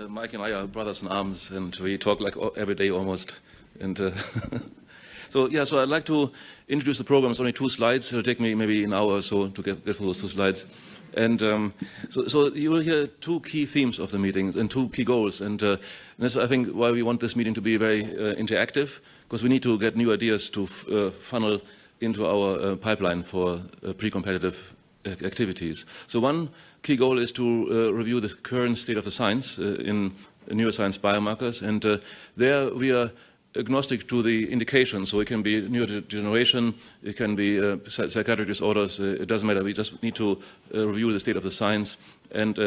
Mike and I are brothers in arms, and we talk like every day almost. And so I'd like to introduce the program. It's only 2 slides. It'll take me maybe an hour or so to get through those 2 slides. And so you will hear 2 key themes of the meeting and 2 key goals. And that's, I think, why we want this meeting to be very interactive, because we need to get new ideas to funnel into our pipeline for pre-competitive activities. So one key goal is to review the current state of the science in neuroscience biomarkers, and there we are agnostic to the indication. So it can be neurodegeneration, it can be psychiatric disorders, it doesn't matter. We just need to review the state of the science and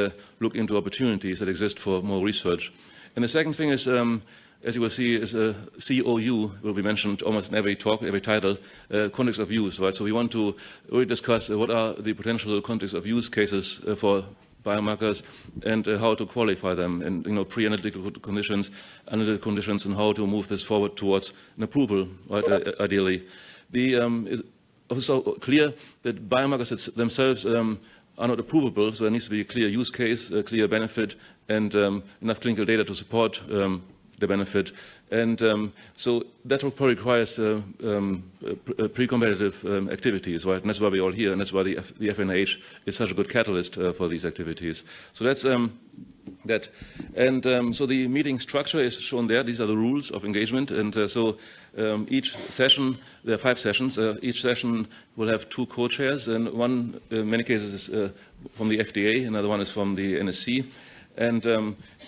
look into opportunities that exist for more research. And the second thing is, as you will see, is COU will be mentioned almost in every talk, every title, context of use, right? So we want to really discuss what are the potential context of use cases for biomarkers and how to qualify them, and pre-analytical conditions, analytical conditions, and how to move this forward towards an approval, right? Ideally, it's also clear that biomarkers themselves are not approvable, so there needs to be a clear use case, a clear benefit, and enough clinical data to support the benefit. And so that will probably requires pre-competitive activities, right? And that's why we're all here, and that's why the FNIH is such a good catalyst for these activities. So that's that. And so the meeting structure is shown there. These are the rules of engagement. And so each session, there are 5 sessions. Each session will have 2 co-chairs, and one, in many cases, is from the FDA, another one is from the NSC. And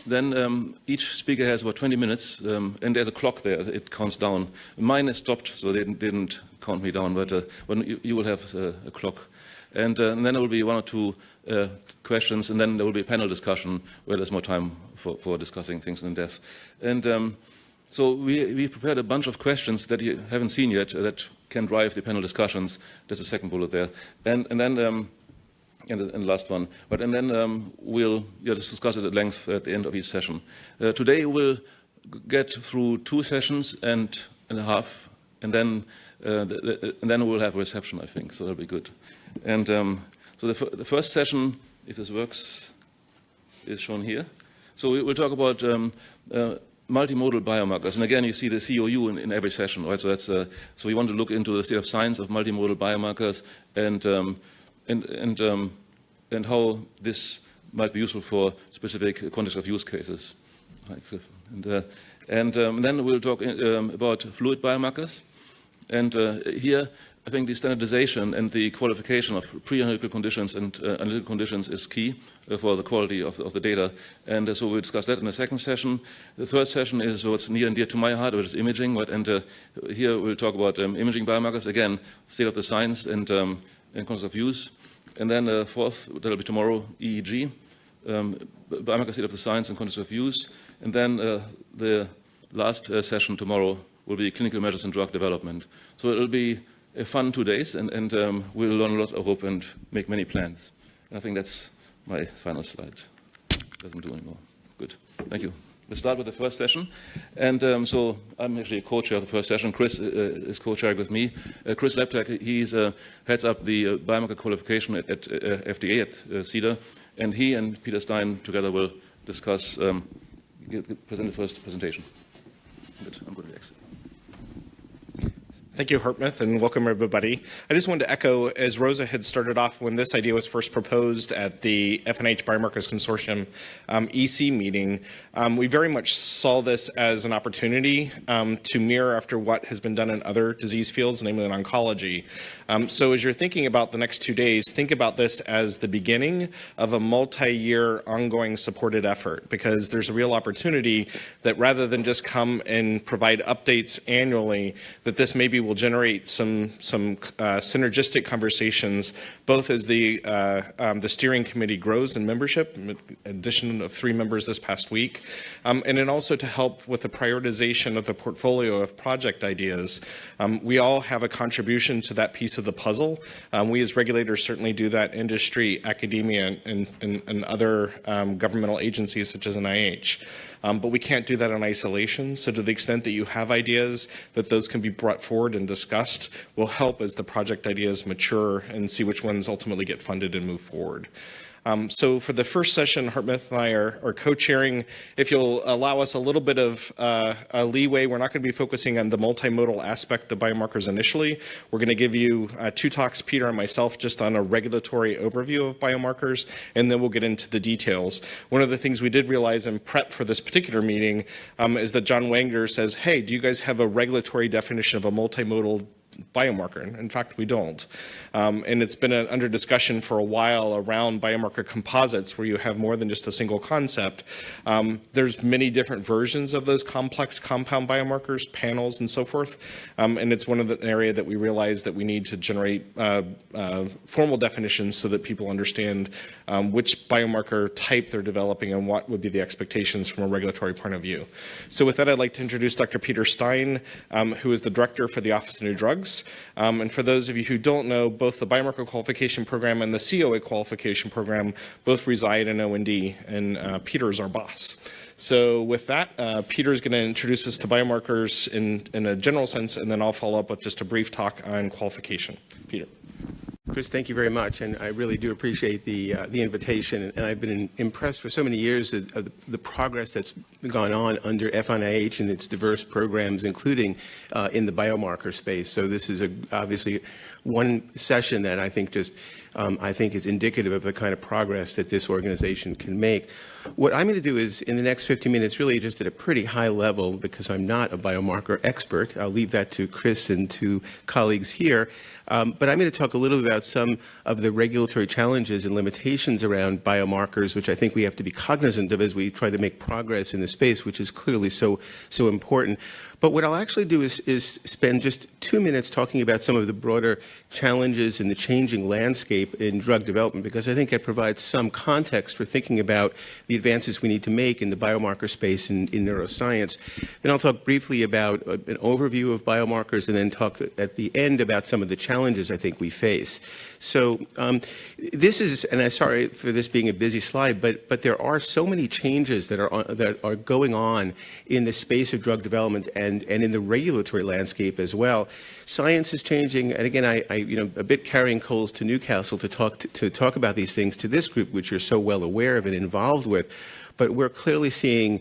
then each speaker has about 20 minutes, and there's a clock there. It counts down. Mine is stopped, so they didn't count me down, but you will have a clock. And then there will be 1 or 2 questions, and then there will be a panel discussion where there's more time for discussing things in depth. And so we prepared a bunch of questions that you haven't seen yet that can drive the panel discussions. There's a second bullet there. And then and the last one. And then we'll discuss it at length at the end of each session. Today we'll get through 2 sessions and a half, and then we'll have a reception, I think. So that'll be good. And so the first session, if this works, is shown here. So we'll talk about multimodal biomarkers, and again, you see the COU in every session, right? So that's so we want to look into the state of science of multimodal biomarkers and how this might be useful for specific context of use cases. And then we'll talk about fluid biomarkers. And here, I think the standardization and the qualification of pre-analytical conditions and analytical conditions is key for the quality of the data. And so we'll discuss that in the second session. The third session is what's near and dear to my heart, which is imaging. And here we'll talk about imaging biomarkers, again, state of the science and context of use. And then fourth, that'll be tomorrow, EEG, biomarker state of the science and context of use. And then the last session tomorrow will be clinical measures in drug development. So it'll be a fun 2 days, and we'll learn a lot, I hope, and make many plans. And I think that's my final slide. Doesn't do anymore. Good. Thank you. Let's start with the first session. And so I'm actually a co-chair of the first session. Chris is co-chairing with me. Chris Leptak, he's heads up the biomarker qualification at FDA, at CEDAR. And he and Peter Stein together will discuss, present the first presentation. Good. I'm going to exit. Thank you, Hartmut, and welcome everybody. I just wanted to echo, as Rosa had started off when this idea was first proposed at the FNIH Biomarkers Consortium EC meeting, we very much saw this as an opportunity to mirror after what has been done in other disease fields, namely in oncology. So as you're thinking about the next 2 days, think about this as the beginning of a multi-year ongoing supported effort, because there's a real opportunity that rather than just come and provide updates annually, that this maybe will generate some synergistic conversations, both as the steering committee grows in membership, addition of 3 members this past week, and then also to help with the prioritization of the portfolio of project ideas. We all have a contribution to that piece of the puzzle. We as regulators certainly do that, industry, academia, and other governmental agencies such as NIH. But we can't do that in isolation. So to the extent that you have ideas, that those can be brought forward and discussed will help as the project ideas mature and see which ones ultimately get funded and move forward. So for the first session, Hartmut and I are co-chairing. If you'll allow us a little bit of a leeway, we're not going to be focusing on the multimodal aspect of biomarkers initially. We're going to give you 2 talks, Peter and myself, just on a regulatory overview of biomarkers, and then we'll get into the details. One of the things we did realize in prep for this particular meeting is that John Wagner says, hey, do you guys have a regulatory definition of a multimodal biomarker? And in fact, we don't. And it's been under discussion for a while around biomarker composites where you have more than just a single concept. There's many different versions of those complex compound biomarkers, panels, and so forth. And it's one of the area that we realize that we need to generate formal definitions so that people understand which biomarker type they're developing and what would be the expectations from a regulatory point of view. So with that, I'd like to introduce Dr. Peter Stein, who is the director for the Office of New Drugs. And for those of you who don't know, both the Biomarker Qualification Program and the COA Qualification Program both reside in O&D, and Peter is our boss. So with that, Peter is going to introduce us to biomarkers in a general sense, and then I'll follow up with just a brief talk on qualification. Peter. Chris, thank you very much, and I really do appreciate the invitation. And I've been impressed for so many years of the progress that's gone on under FNIH and its diverse programs, including in the biomarker space. So this is obviously one session that I think is indicative of the kind of progress that this organization can make. What I'm going to do is, in the next 50 minutes, really just at a pretty high level, because I'm not a biomarker expert. I'll leave that to Chris and to colleagues here. But I'm going to talk a little about some of the regulatory challenges and limitations around biomarkers, which I think we have to be cognizant of as we try to make progress in the space, which is clearly so important. But what I'll actually do is spend just 2 minutes talking about some of the broader challenges in the changing landscape in drug development, because I think it provides some context for thinking about the advances we need to make in the biomarker space in neuroscience. Then I'll talk briefly about an overview of biomarkers, and then talk at the end about some of the challenges I think we face. So this is, and I'm sorry for this being a busy slide, but there are so many changes that are going on in the space of drug development and in the regulatory landscape as well. Science is changing, and again, I a bit carrying coals to Newcastle to talk about these things to this group, which you're so well aware of and involved with. But we're clearly seeing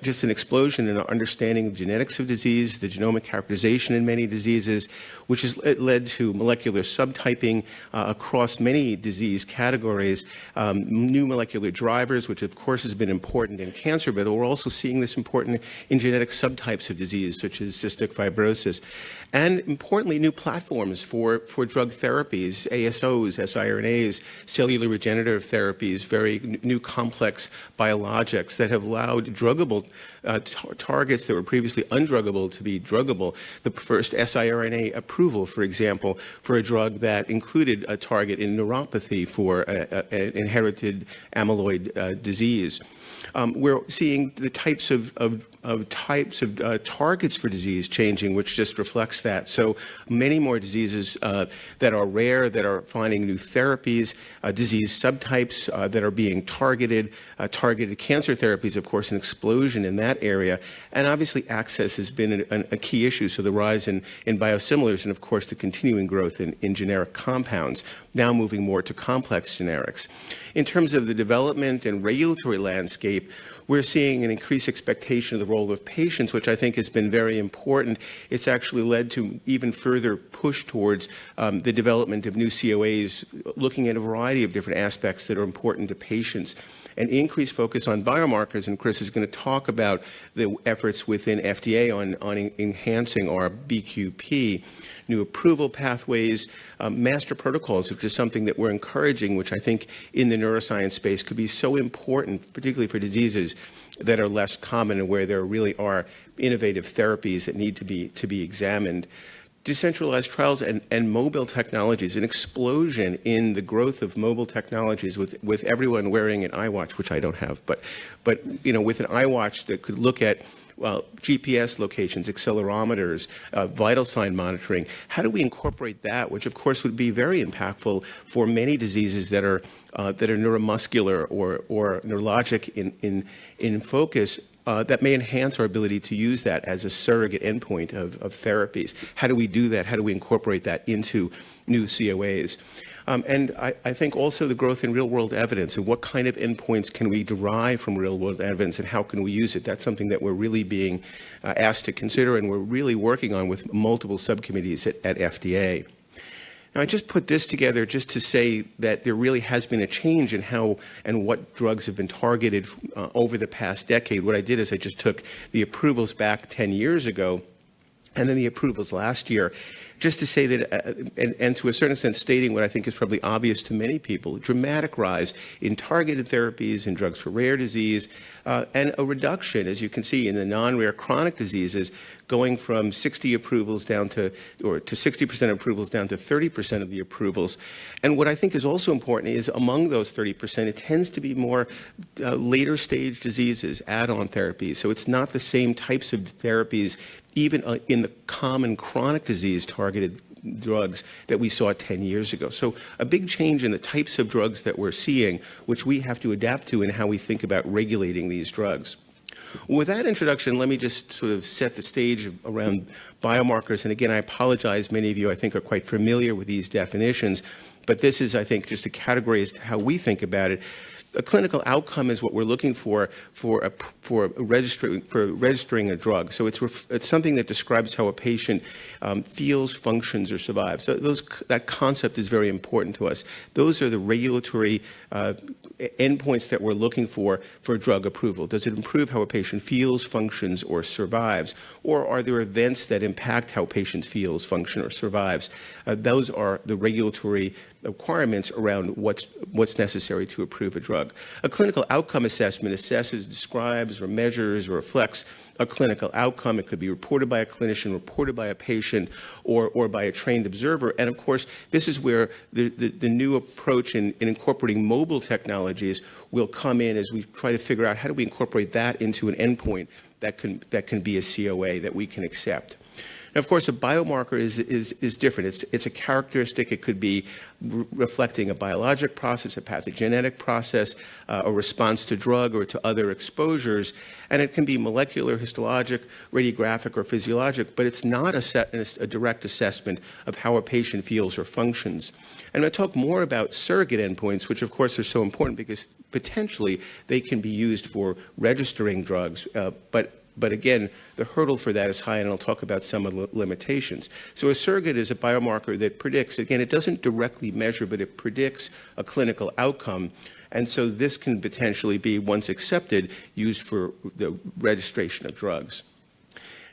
just an explosion in our understanding of genetics of disease, the genomic characterization in many diseases, which has led to molecular subtyping across many disease categories, new molecular drivers, which of course has been important in cancer, but we're also seeing this important in genetic subtypes of disease, such as cystic fibrosis. And importantly, new platforms for drug therapies, ASOs, siRNAs, cellular regenerative therapies, very new complex biologics that have allowed druggable targets that were previously undruggable to be druggable. The first siRNA approval, for example, for a drug that included a target in neuropathy for an inherited amyloid disease. We're seeing the types of targets for disease changing, which just reflects that. So many more diseases that are rare, that are finding new therapies, disease subtypes that are being targeted cancer therapies, of course, an explosion in that area. And obviously access has been a key issue. So the rise in biosimilars and, of course, the continuing growth in generic compounds, now moving more to complex generics. In terms of the development and regulatory landscape, we're seeing an increased expectation of the role of patients, which I think has been very important. It's actually led to even further push towards the development of new COAs, looking at a variety of different aspects that are important to patients. An increased focus on biomarkers, and Chris is going to talk about the efforts within FDA on enhancing our BQP, new approval pathways, master protocols, which is something that we're encouraging, which I think in the neuroscience space could be so important, particularly for diseases that are less common and where there really are innovative therapies that need to be examined. Decentralized trials and mobile technologies, an explosion in the growth of mobile technologies with everyone wearing an iWatch, which I don't have, but with an iWatch that could look at GPS locations, accelerometers, vital sign monitoring. How do we incorporate that, which of course would be very impactful for many diseases that are neuromuscular or neurologic in focus? That may enhance our ability to use that as a surrogate endpoint of therapies. How do we do that? How do we incorporate that into new COAs? And I think also the growth in real-world evidence and what kind of endpoints can we derive from real-world evidence and how can we use it. That's something that we're really being asked to consider, and we're really working on with multiple subcommittees at FDA. Now, I just put this together just to say that there really has been a change in how and what drugs have been targeted over the past decade. What I did is I just took the approvals back 10 years ago and then the approvals last year, just to say that, and to a certain extent stating what I think is probably obvious to many people, dramatic rise in targeted therapies and drugs for rare disease, and a reduction, as you can see, in the non-rare chronic diseases, going from 60 approvals down to 60% approvals down to 30% of the approvals. And what I think is also important is among those 30%, it tends to be more later stage diseases, add-on therapies. So it's not the same types of therapies even in the common chronic disease targeted drugs that we saw 10 years ago. So a big change in the types of drugs that we're seeing, which we have to adapt to in how we think about regulating these drugs. With that introduction, let me just sort of set the stage around biomarkers. And again, I apologize, many of you I think are quite familiar with these definitions, but this is, I think, just a category as to how we think about it. A clinical outcome is what we're looking for registering a drug. So it's something that describes how a patient feels, functions, or survives. So that concept is very important to us. Those are the regulatory endpoints that we're looking for drug approval. Does it improve how a patient feels, functions, or survives? Or are there events that impact how a patient feels, functions, or survives? Those are the regulatory requirements around what's necessary to approve a drug. A clinical outcome assessment assesses, describes, or measures, or reflects a clinical outcome. It could be reported by a clinician, reported by a patient, or by a trained observer. And of course, this is where the new approach in incorporating mobile technologies will come in as we try to figure out how do we incorporate that into an endpoint that can be a COA that we can accept. Now, of course, a biomarker is different. It's a characteristic. It could be reflecting a biologic process, a pathogenetic process, a response to drug or to other exposures, and it can be molecular, histologic, radiographic, or physiologic, but it's not a direct assessment of how a patient feels or functions. And I'll talk more about surrogate endpoints, which of course are so important because potentially they can be used for registering drugs, but again, the hurdle for that is high, and I'll talk about some of the limitations. So a surrogate is a biomarker that predicts, again, it doesn't directly measure, but it predicts a clinical outcome. And so this can potentially be, once accepted, used for the registration of drugs.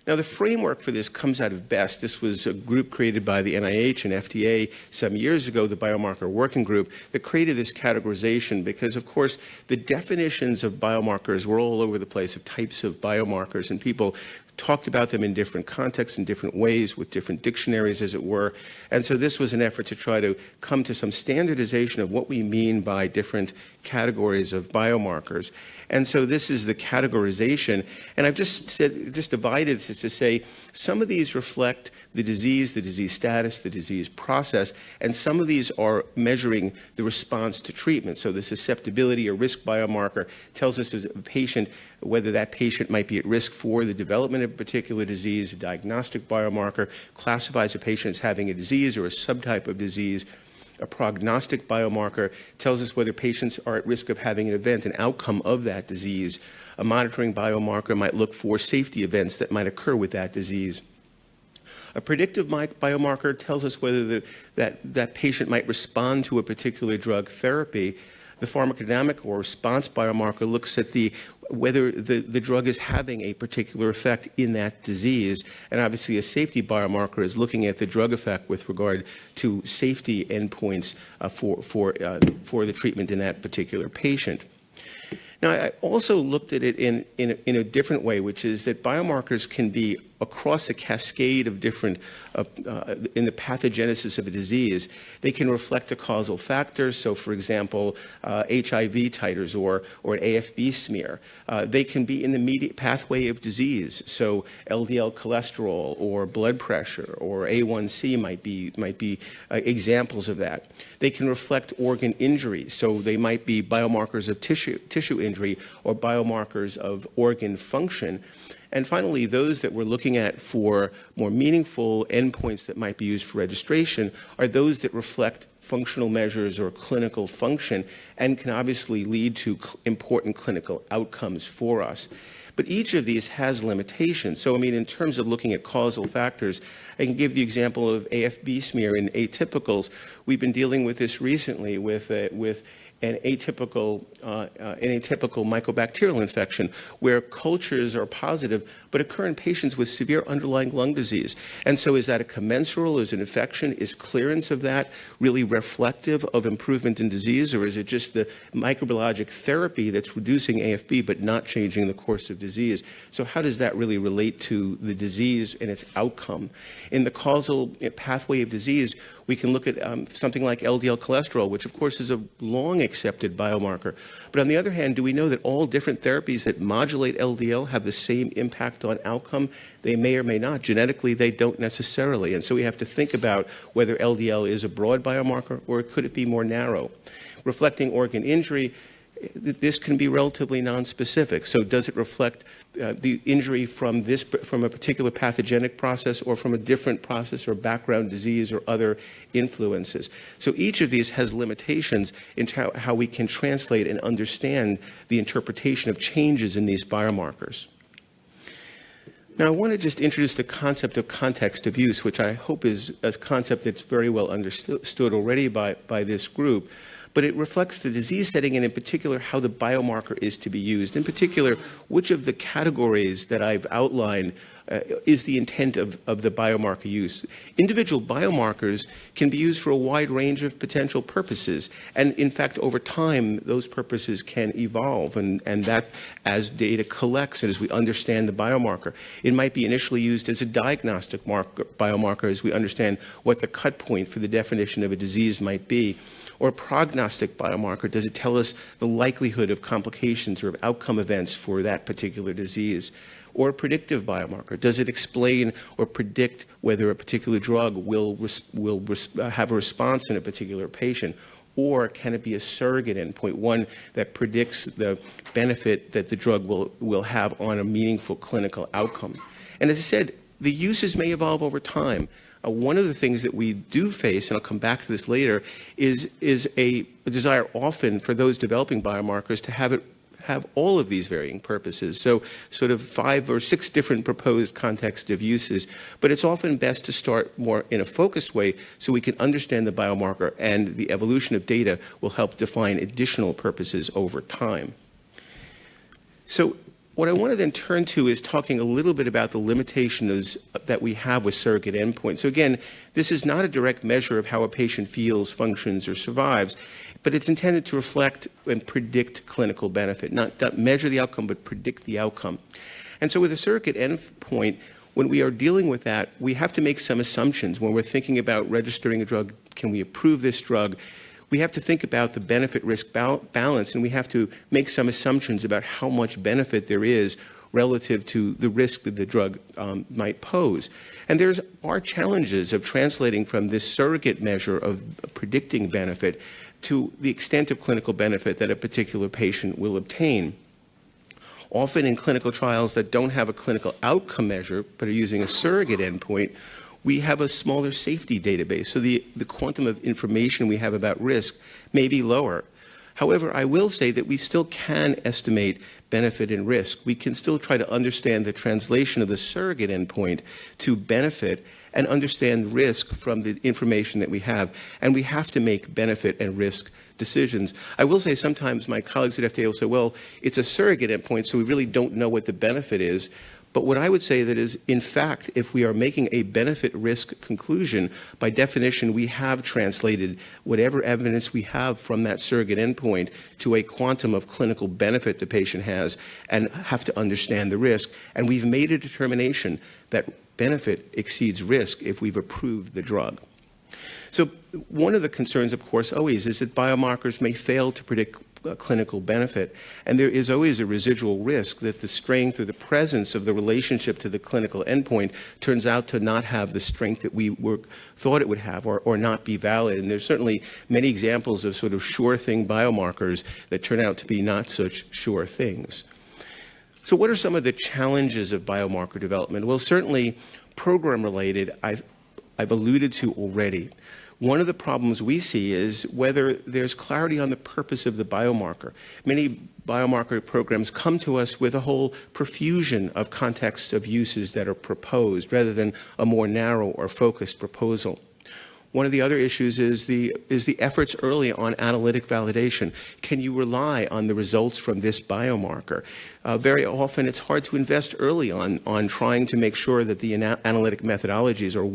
Now, the framework for this comes out of BEST. This was a group created by the NIH and FDA some years ago, the Biomarker Working Group, that created this categorization because, of course, the definitions of biomarkers were all over the place, of types of biomarkers, and people talked about them in different contexts, in different ways, with different dictionaries, as it were. And so this was an effort to try to come to some standardization of what we mean by different categories of biomarkers. And so this is the categorization. And I've just divided this to say some of these reflect the disease status, the disease process, and some of these are measuring the response to treatment. So the susceptibility or risk biomarker tells us as a patient whether that patient might be at risk for the development of a particular disease. A diagnostic biomarker classifies a patient as having a disease or a subtype of disease. A prognostic biomarker tells us whether patients are at risk of having an event, an outcome of that disease. A monitoring biomarker might look for safety events that might occur with that disease. A predictive biomarker tells us whether that patient might respond to a particular drug therapy. The pharmacodynamic or response biomarker looks at whether the drug is having a particular effect in that disease. And obviously a safety biomarker is looking at the drug effect with regard to safety endpoints for the treatment in that particular patient. Now, I also looked at it in a different way, which is that biomarkers can be across a cascade of different, in the pathogenesis of a disease. They can reflect a causal factor. So, for example, HIV titers or an AFB smear. They can be in the immediate pathway of disease. So, LDL cholesterol or blood pressure or A1C might be examples of that. They can reflect organ injury. So, they might be biomarkers of tissue injury or biomarkers of organ function. And finally, those that we're looking at for more meaningful endpoints that might be used for registration are those that reflect functional measures or clinical function and can obviously lead to important clinical outcomes for us. But each of these has limitations. So, I mean, in terms of looking at causal factors, I can give the example of AFB smear in atypicals. We've been dealing with this recently with an atypical mycobacterial infection where cultures are positive but occur in patients with severe underlying lung disease. And so is that a commensurable? Is an infection? Is clearance of that really reflective of improvement in disease, or is it just the microbiologic therapy that's reducing AFB but not changing the course of disease? So how does that really relate to the disease and its outcome? In the causal pathway of disease, we can look at something like LDL cholesterol, which of course is a long accepted biomarker. But on the other hand, do we know that all different therapies that modulate LDL have the same impact on outcome? They may or may not. Genetically, they don't necessarily. And so we have to think about whether LDL is a broad biomarker or could it be more narrow. Reflecting organ injury, this can be relatively nonspecific. So does it reflect the injury from a particular pathogenic process or from a different process or background disease or other influences? So each of these has limitations in how we can translate and understand the interpretation of changes in these biomarkers. Now, I want to just introduce the concept of context of use, which I hope is a concept that's very well understood already by this group. But it reflects the disease setting and in particular how the biomarker is to be used. In particular, which of the categories that I've outlined is the intent of the biomarker use. Individual biomarkers can be used for a wide range of potential purposes. And in fact, over time, those purposes can evolve. And that as data collects and as we understand the biomarker, it might be initially used as a diagnostic biomarker as we understand what the cut point for the definition of a disease might be. Or a prognostic biomarker, does it tell us the likelihood of complications or of outcome events for that particular disease? Or a predictive biomarker, does it explain or predict whether a particular drug will have a response in a particular patient? Or can it be a surrogate endpoint, one that predicts the benefit that the drug will have on a meaningful clinical outcome? And as I said, the uses may evolve over time. One of the things that we do face, and I'll come back to this later, is a desire often for those developing biomarkers to have all of these varying purposes. So sort of 5 or 6 different proposed contexts of uses. But it's often best to start more in a focused way so we can understand the biomarker, and the evolution of data will help define additional purposes over time. So what I want to then turn to is talking a little bit about the limitations that we have with surrogate endpoints. So again, this is not a direct measure of how a patient feels, functions, or survives, but it's intended to reflect and predict clinical benefit, not measure the outcome, but predict the outcome. And so with a surrogate endpoint, when we are dealing with that, we have to make some assumptions. When we're thinking about registering a drug, can we approve this drug? We have to think about the benefit-risk balance, and we have to make some assumptions about how much benefit there is relative to the risk that the drug might pose. And there are challenges of translating from this surrogate measure of predicting benefit to the extent of clinical benefit that a particular patient will obtain. Often in clinical trials that don't have a clinical outcome measure but are using a surrogate endpoint, we have a smaller safety database, so the quantum of information we have about risk may be lower. However, I will say that we still can estimate benefit and risk. We can still try to understand the translation of the surrogate endpoint to benefit and understand risk from the information that we have. And we have to make benefit and risk decisions. I will say sometimes my colleagues at FDA will say, well, it's a surrogate endpoint, so we really don't know what the benefit is. But what I would say that is, in fact, if we are making a benefit-risk conclusion, by definition, we have translated whatever evidence we have from that surrogate endpoint to a quantum of clinical benefit the patient has and have to understand the risk. And we've made a determination that benefit exceeds risk if we've approved the drug. So one of the concerns, of course, always is that biomarkers may fail to predict clinical benefit, and there is always a residual risk that the strength or the presence of the relationship to the clinical endpoint turns out to not have the strength that we thought it would have, or not be valid. And there's certainly many examples of sort of sure thing biomarkers that turn out to be not such sure things. So what are some of the challenges of biomarker development? Well, certainly program-related, I've alluded to already. One of the problems we see is whether there's clarity on the purpose of the biomarker. Many biomarker programs come to us with a whole profusion of contexts of uses that are proposed rather than a more narrow or focused proposal. One of the other issues is the efforts early on analytic validation. Can you rely on the results from this biomarker? Very often it's hard to invest early on trying to make sure that the analytic methodologies are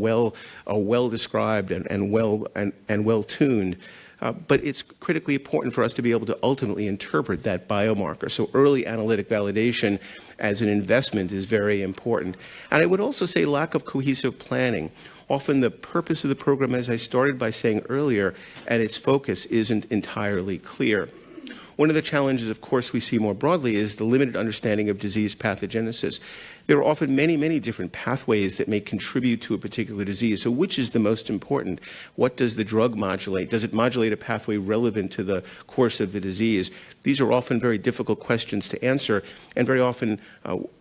well described and well tuned. But it's critically important for us to be able to ultimately interpret that biomarker. So early analytic validation as an investment is very important. And I would also say lack of cohesive planning. Often the purpose of the program, as I started by saying earlier, and its focus isn't entirely clear. One of the challenges, of course, we see more broadly is the limited understanding of disease pathogenesis. There are often many, many different pathways that may contribute to a particular disease. So which is the most important? What does the drug modulate? Does it modulate a pathway relevant to the course of the disease? These are often very difficult questions to answer, and very often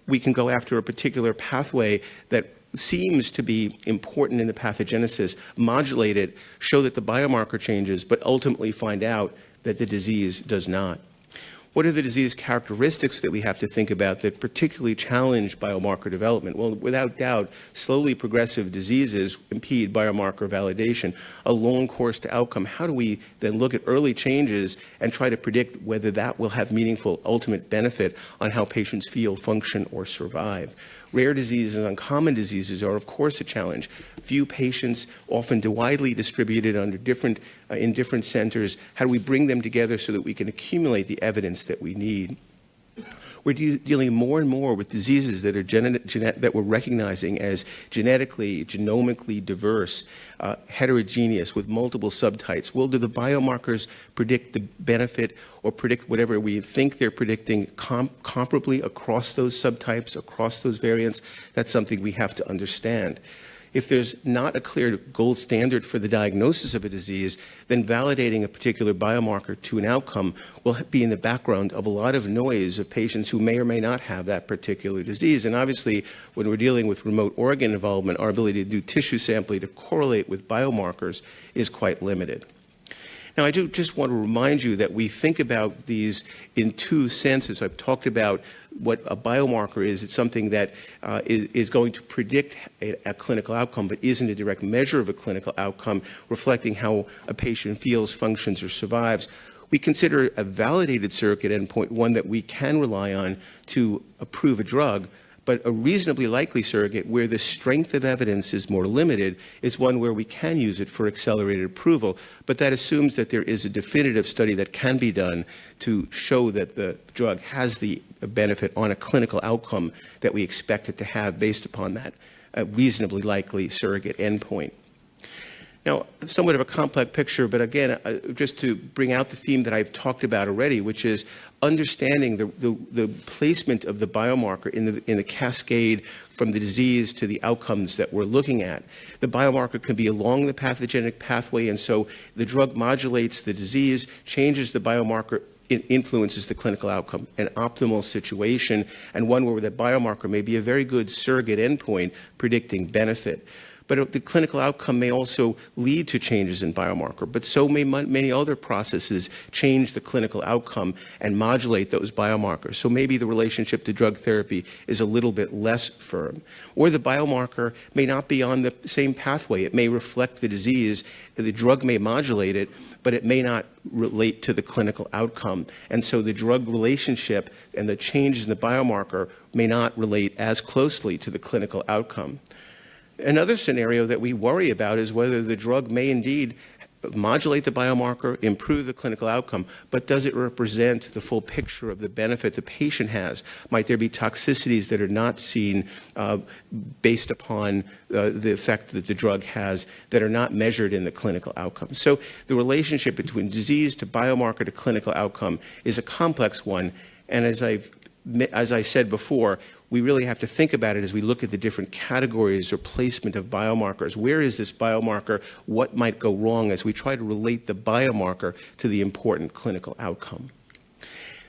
we can go after a particular pathway that seems to be important in the pathogenesis, modulate it, show that the biomarker changes, but ultimately find out that the disease does not. What are the disease characteristics that we have to think about that particularly challenge biomarker development? Well, without doubt, slowly progressive diseases impede biomarker validation. A long course to outcome, how do we then look at early changes and try to predict whether that will have meaningful ultimate benefit on how patients feel, function, or survive? Rare diseases and uncommon diseases are, of course, a challenge. Few patients, often widely distributed under in different centers. How do we bring them together so that we can accumulate the evidence that we need? We're dealing more and more with diseases that are that we're recognizing as genetically, genomically diverse, heterogeneous, with multiple subtypes. Well, do the biomarkers predict the benefit or predict whatever we think they're predicting comparably across those subtypes, across those variants? That's something we have to understand. If there's not a clear gold standard for the diagnosis of a disease, then validating a particular biomarker to an outcome will be in the background of a lot of noise of patients who may or may not have that particular disease. And obviously, when we're dealing with remote organ involvement, our ability to do tissue sampling to correlate with biomarkers is quite limited. Now, I do just want to remind you that we think about these in two senses. I've talked about what a biomarker is. It's something that is going to predict a clinical outcome, but isn't a direct measure of a clinical outcome, reflecting how a patient feels, functions, or survives. We consider a validated surrogate endpoint one that we can rely on to approve a drug, but a reasonably likely surrogate where the strength of evidence is more limited is one where we can use it for accelerated approval, but that assumes that there is a definitive study that can be done to show that the drug has the benefit on a clinical outcome that we expect it to have based upon that reasonably likely surrogate endpoint. Now, somewhat of a complex picture, but again, just to bring out the theme that I've talked about already, which is understanding the placement of the biomarker in the cascade from the disease to the outcomes that we're looking at. The biomarker can be along the pathogenic pathway, and so the drug modulates the disease, changes the biomarker, it influences the clinical outcome, an optimal situation, and one where the biomarker may be a very good surrogate endpoint predicting benefit. But the clinical outcome may also lead to changes in biomarker, but so may many other processes change the clinical outcome and modulate those biomarkers. So maybe the relationship to drug therapy is a little bit less firm. Or the biomarker may not be on the same pathway. It may reflect the disease. The drug may modulate it, but it may not relate to the clinical outcome. And so the drug relationship and the changes in the biomarker may not relate as closely to the clinical outcome. Another scenario that we worry about is whether the drug may indeed modulate the biomarker, improve the clinical outcome, but does it represent the full picture of the benefit the patient has? Might there be toxicities that are not seen based upon the effect that the drug has that are not measured in the clinical outcome? So the relationship between disease to biomarker to clinical outcome is a complex one, and as I said before, we really have to think about it as we look at the different categories or placement of biomarkers. Where is this biomarker? What might go wrong as we try to relate the biomarker to the important clinical outcome?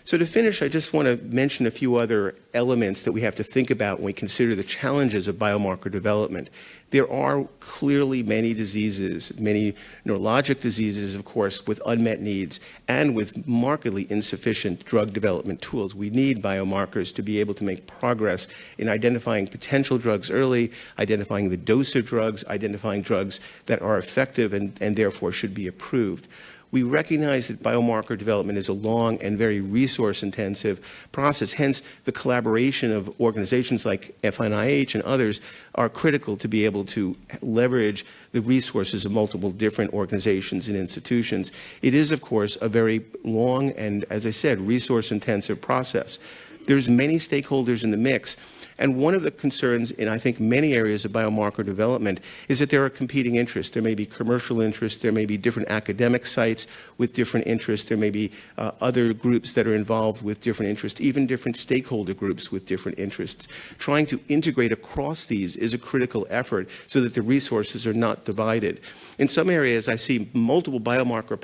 So to finish, I just want to mention a few other elements that we have to think about when we consider the challenges of biomarker development. There are clearly many diseases, many neurologic diseases, of course, with unmet needs and with markedly insufficient drug development tools. We need biomarkers to be able to make progress in identifying potential drugs early, identifying the dose of drugs, identifying drugs that are effective and therefore should be approved. We recognize that biomarker development is a long and very resource-intensive process. Hence, the collaboration of organizations like FNIH and others are critical to be able to leverage the resources of multiple different organizations and institutions. It is, of course, a very long and, as I said, resource-intensive process. There's many stakeholders in the mix. And one of the concerns in, I think, many areas of biomarker development is that there are competing interests. There may be commercial interests. There may be different academic sites with different interests. There may be other groups that are involved with different interests, even different stakeholder groups with different interests. Trying to integrate across these is a critical effort so that the resources are not divided. In some areas, I see multiple biomarker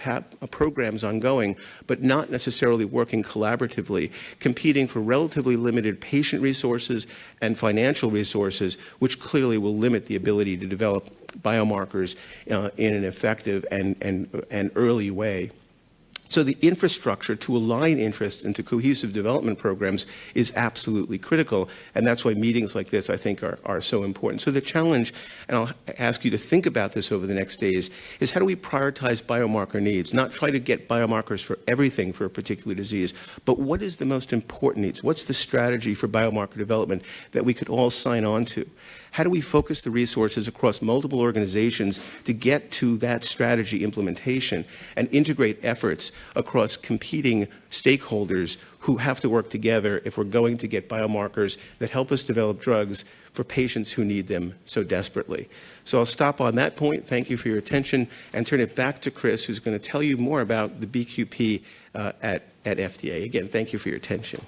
programs ongoing, but not necessarily working collaboratively, competing for relatively limited patient resources and financial resources, which clearly will limit the ability to develop biomarkers in an effective and early way. So the infrastructure to align interests into cohesive development programs is absolutely critical, and that's why meetings like this, I think, are so important. So the challenge, and I'll ask you to think about this over the next days, is how do we prioritize biomarker needs, not try to get biomarkers for everything for a particular disease, but what is the most important needs? What's the strategy for biomarker development that we could all sign on to? How do we focus the resources across multiple organizations to get to that strategy implementation and integrate efforts across competing stakeholders who have to work together if we're going to get biomarkers that help us develop drugs for patients who need them so desperately? So I'll stop on that point. Thank you for your attention and turn it back to Chris, who's going to tell you more about the BQP at FDA. Again, thank you for your attention.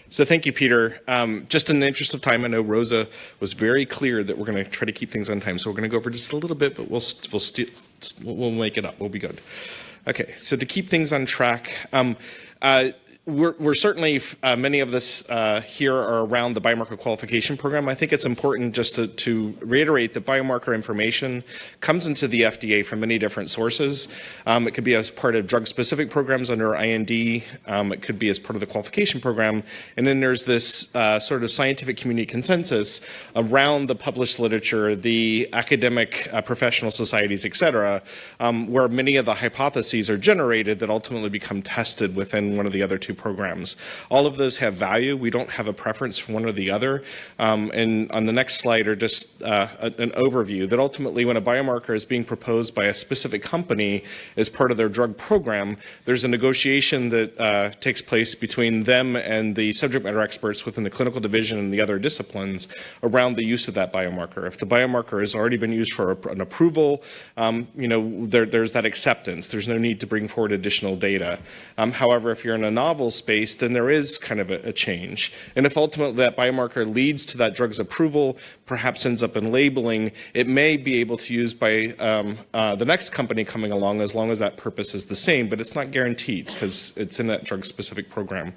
So thank you, Peter. Just in the interest of time, I know Rosa was very clear that we're going to try to keep things on time, so we're going to go over just a little bit, but we'll make it up. We'll be good. Okay, so to keep things on track, we're certainly, many of us here are around the biomarker qualification program. I think it's important just to reiterate that biomarker information comes into the FDA from many different sources. It could be as part of drug-specific programs under IND. It could be as part of the qualification program. And then there's this sort of scientific community consensus around the published literature, the academic professional societies, et cetera, where many of the hypotheses are generated that ultimately become tested within one of the other two programs. All of those have value. We don't have a preference for one or the other. And on the next slide are just an overview that ultimately when a biomarker is being proposed by a specific company as part of their drug program, there's a negotiation that takes place between them and the subject matter experts within the clinical division and the other disciplines around the use of that biomarker. If the biomarker has already been used for an approval, there's that acceptance. There's no need to bring forward additional data. However, if you're in a novel space, then there is kind of a change. And if ultimately that biomarker leads to that drug's approval, perhaps ends up in labeling, it may be able to use by the next company coming along as long as that purpose is the same, but it's not guaranteed because it's in that drug-specific program.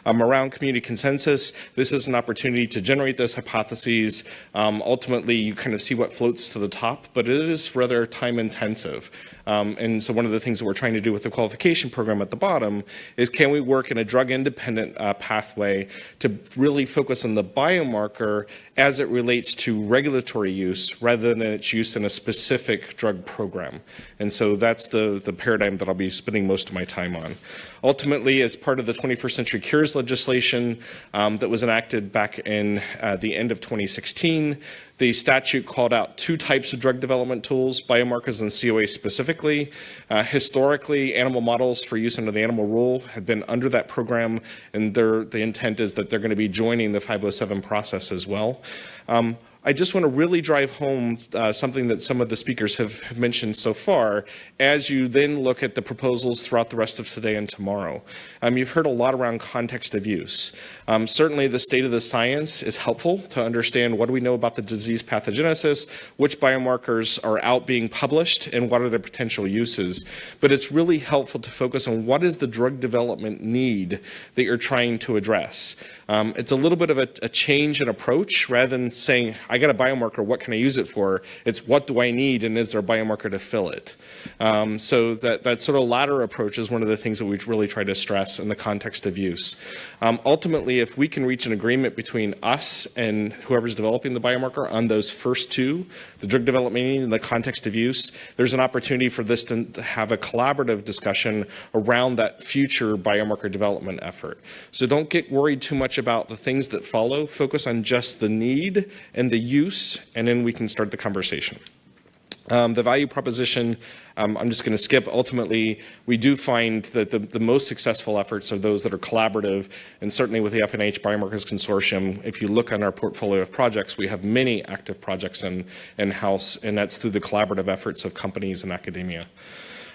Around community consensus, this is an opportunity to generate those hypotheses. Ultimately, you kind of see what floats to the top, but it is rather time-intensive. And so one of the things that we're trying to do with the qualification program at the bottom is can we work in a drug-independent pathway to really focus on the biomarker as it relates to regulatory use rather than its use in a specific drug program. And so that's the paradigm that I'll be spending most of my time on. Ultimately, as part of the 21st Century Cures legislation that was enacted back in the end of 2016, the statute called out two types of drug development tools, biomarkers and COA specifically. Historically, animal models for use under the animal rule had been under that program, and the intent is that they're going to be joining the 507 process as well. I just want to really drive home something that some of the speakers have mentioned so far as you then look at the proposals throughout the rest of today and tomorrow. You've heard a lot around context of use. Certainly the state of the science is helpful to understand what do we know about the disease pathogenesis, which biomarkers are out being published, and what are their potential uses. But it's really helpful to focus on what is the drug development need that you're trying to address. It's a little bit of a change in approach. Rather than saying, I got a biomarker, what can I use it for? It's what do I need, and is there a biomarker to fill it? So that sort of latter approach is one of the things that we really try to stress in the context of use. Ultimately, if we can reach an agreement between us and whoever's developing the biomarker on those first two, the drug development need and the context of use, there's an opportunity for this to have a collaborative discussion around that future biomarker development effort. So don't get worried too much about the things that follow. Focus on just the need and the use, and then we can start the conversation. The value proposition, I'm just going to skip. Ultimately, we do find that the most successful efforts are those that are collaborative, and certainly with the FNIH Biomarkers Consortium, if you look on our portfolio of projects, we have many active projects in-house, and that's through the collaborative efforts of companies and academia.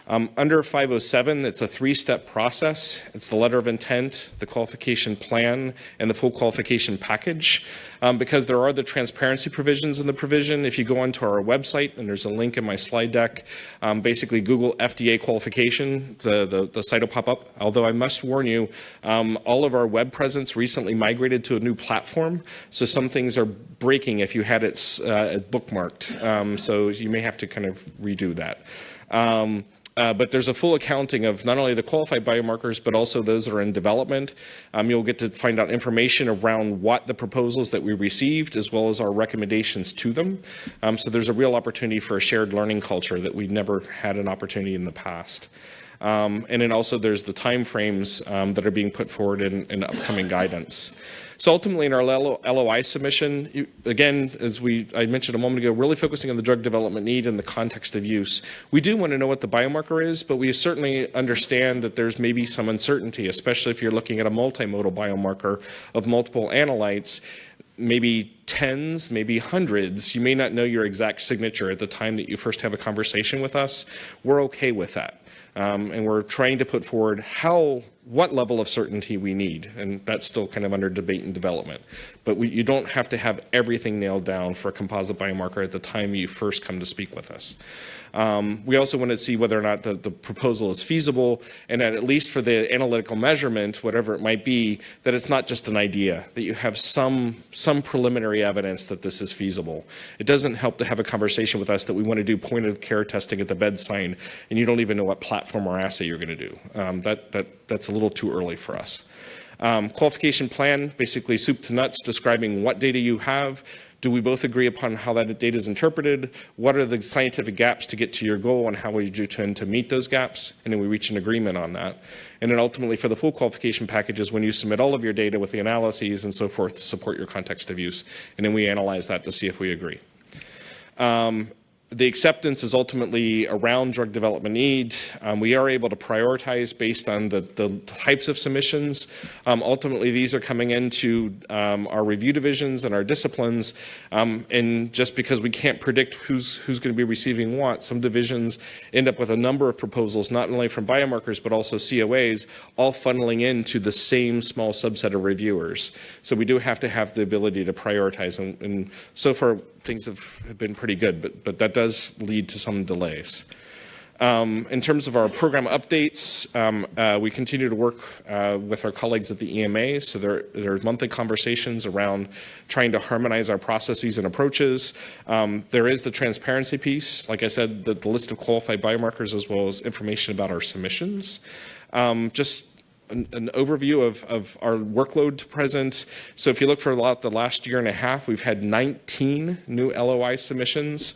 Under 507, it's a three-step process. It's the letter of intent, the qualification plan, and the full qualification package. Because there are the transparency provisions in the provision, if you go onto our website, and there's a link in my slide deck, basically Google FDA qualification, the site will pop up. Although I must warn you, all of our web presence recently migrated to a new platform, so some things are breaking if you had it bookmarked. So you may have to kind of redo that. But there's a full accounting of not only the qualified biomarkers, but also those that are in development. You'll get to find out information around what the proposals that we received, as well as our recommendations to them. So there's a real opportunity for a shared learning culture that we've never had an opportunity in the past. And then also there's the timeframes that are being put forward in upcoming guidance. So ultimately in our LOI submission, again, as I mentioned a moment ago, really focusing on the drug development need and the context of use. We do want to know what the biomarker is, but we certainly understand that there's maybe some uncertainty, especially if you're looking at a multimodal biomarker of multiple analytes, maybe tens, maybe hundreds. You may not know your exact signature at the time that you first have a conversation with us. We're okay with that. And we're trying to put forward what level of certainty we need, and that's still kind of under debate and development. But you don't have to have everything nailed down for a composite biomarker at the time you first come to speak with us. We also want to see whether or not the proposal is feasible, and that at least for the analytical measurement, whatever it might be, that it's not just an idea, that you have some preliminary evidence that this is feasible. It doesn't help to have a conversation with us that we want to do point of care testing at the bedside, and you don't even know what platform or assay you're going to do. That's a little too early for us. Qualification plan, basically soup to nuts, describing what data you have. Do we both agree upon how that data is interpreted? What are the scientific gaps to get to your goal, and how would you tend to meet those gaps? And then we reach an agreement on that. And then ultimately for the full qualification package is when you submit all of your data with the analyses and so forth to support your context of use. And then we analyze that to see if we agree. The acceptance is ultimately around drug development need. We are able to prioritize based on the types of submissions. Ultimately, these are coming into our review divisions and our disciplines. And just because we can't predict who's going to be receiving what, some divisions end up with a number of proposals, not only from biomarkers, but also COAs, all funneling into the same small subset of reviewers. So we do have to have the ability to prioritize. And so far, things have been pretty good, but that does lead to some delays. In terms of our program updates, we continue to work with our colleagues at the EMA. So there are monthly conversations around trying to harmonize our processes and approaches. There is the transparency piece. Like I said, the list of qualified biomarkers as well as information about our submissions. Just an overview of our workload to present. So if you look for the last year and a half, we've had 19 new LOI submissions,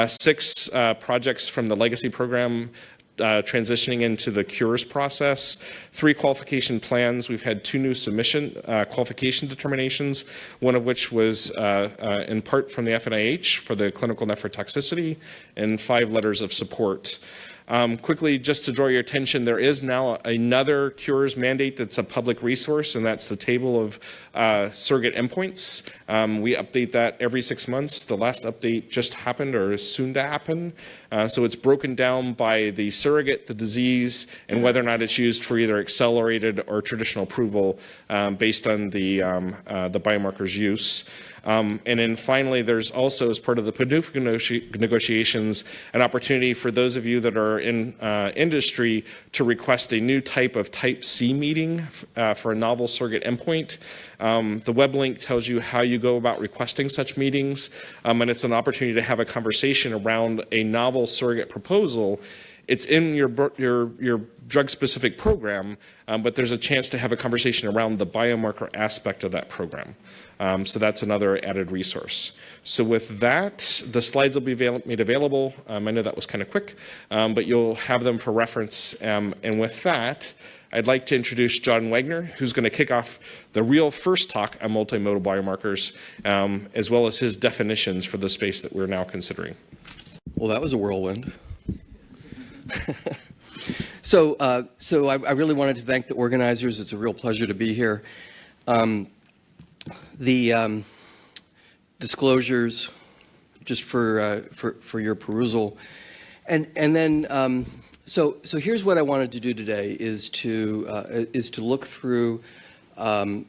6 projects from the legacy program transitioning into the cures process, 3 qualification plans. We've had 2 new submission qualification determinations, one of which was in part from the FNIH for the clinical nephrotoxicity, and 5 letters of support. Quickly, just to draw your attention, there is now another cures mandate that's a public resource, and that's the table of surrogate endpoints. We update that every 6 months. The last update just happened or is soon to happen. So it's broken down by the surrogate, the disease, and whether or not it's used for either accelerated or traditional approval based on the biomarker's use. And then finally, there's also, as part of the PDUFA negotiations, an opportunity for those of you that are in industry to request a new type of Type C meeting for a novel surrogate endpoint. The web link tells you how you go about requesting such meetings, and it's an opportunity to have a conversation around a novel surrogate proposal. It's in your drug-specific program, but there's a chance to have a conversation around the biomarker aspect of that program. So that's another added resource. So with that, the slides will be made available. I know that was kind of quick, but you'll have them for reference. And with that, I'd like to introduce John Wagner, who's going to kick off the real first talk on multimodal biomarkers, as well as his definitions for the space that we're now considering. Well, that was a whirlwind. So I really wanted to thank the organizers. It's a real pleasure to be here. The disclosures, just for your perusal, and then so here's what I wanted to do today is to look through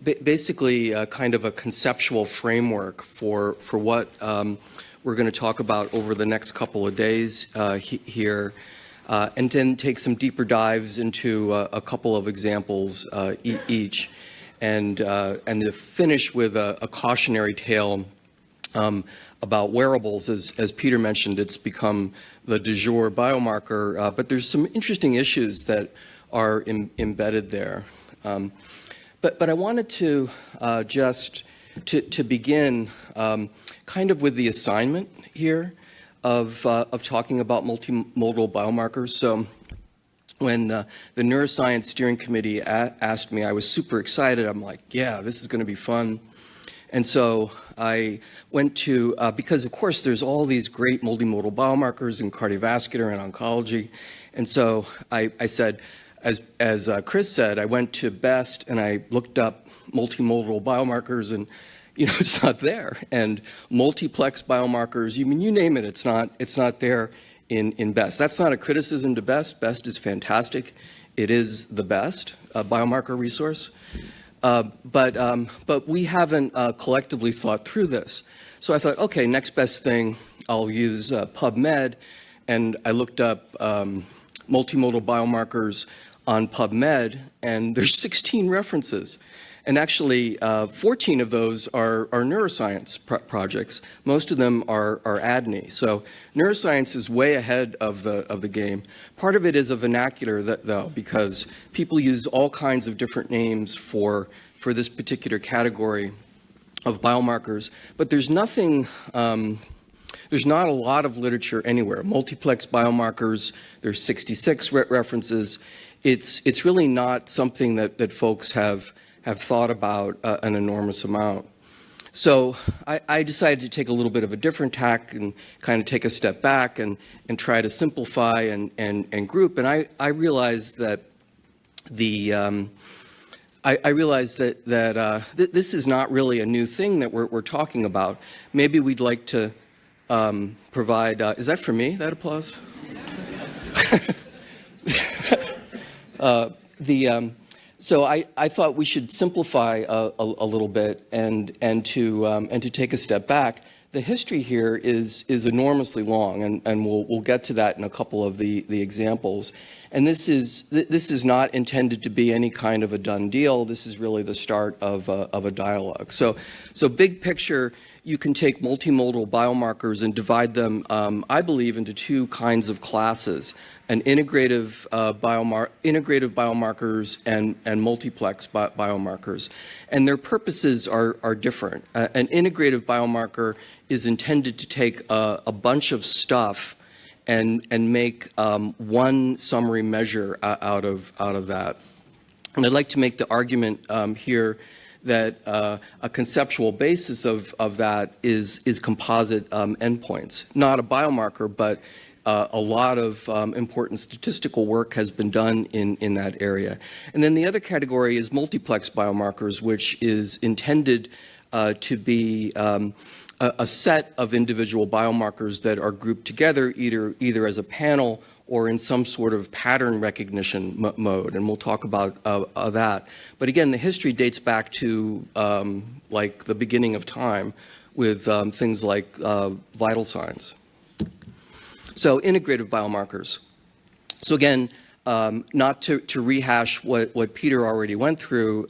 basically kind of a conceptual framework for what we're going to talk about over the next couple of days here. And then take some deeper dives into a couple of examples each, and to finish with a cautionary tale about wearables. As Peter mentioned, it's become the du jour biomarker, but there's some interesting issues that are embedded there. But I wanted to just to begin kind of with the assignment here of talking about multimodal biomarkers. So when the Neuroscience Steering Committee asked me, I was super excited. I'm like, yeah, this is going to be fun. And so I went to, because of course there's all these great multimodal biomarkers in cardiovascular and oncology. And so I said, as Chris said, I went to BEST and I looked up multimodal biomarkers, and it's not there. And multiplex biomarkers, you name it, it's not there in BEST. That's not a criticism to BEST. BEST is fantastic. It is the best biomarker resource. But we haven't collectively thought through this. So I thought, okay, next best thing, I'll use PubMed. And I looked up multimodal biomarkers on PubMed, and there's 16 references. And actually, 14 of those are neuroscience projects. Most of them are ADNI. So neuroscience is way ahead of the game. Part of it is a vernacular, though, because people use all kinds of different names for this particular category of biomarkers. But there's nothing, there's not a lot of literature anywhere. Multiplex biomarkers, there's 66 references. It's really not something that folks have thought about an enormous amount. So I decided to take a little bit of a different tack and kind of take a step back and try to simplify and group. And I realized that I realized that this is not really a new thing that we're talking about. Maybe we'd like to provide. Is that for me? That applause? So I thought we should simplify a little bit and to take a step back. The history here is enormously long, and we'll get to that in a couple of the examples. And this is not intended to be any kind of a done deal. This is really the start of a dialogue. So big picture, you can take multimodal biomarkers and divide them, I believe, into two kinds of classes: an integrative biomarkers and multiplex biomarkers. And their purposes are different. An integrative biomarker is intended to take a bunch of stuff and make one summary measure out of that. And I'd like to make the argument here that a conceptual basis of that is composite endpoints, not a biomarker, but a lot of important statistical work has been done in that area. And then the other category is multiplex biomarkers, which is intended to be a set of individual biomarkers that are grouped together either as a panel or in some sort of pattern recognition mode, and we'll talk about that. But again, the history dates back to like the beginning of time with things like vital signs. So integrative biomarkers. So again, not to rehash what Peter already went through,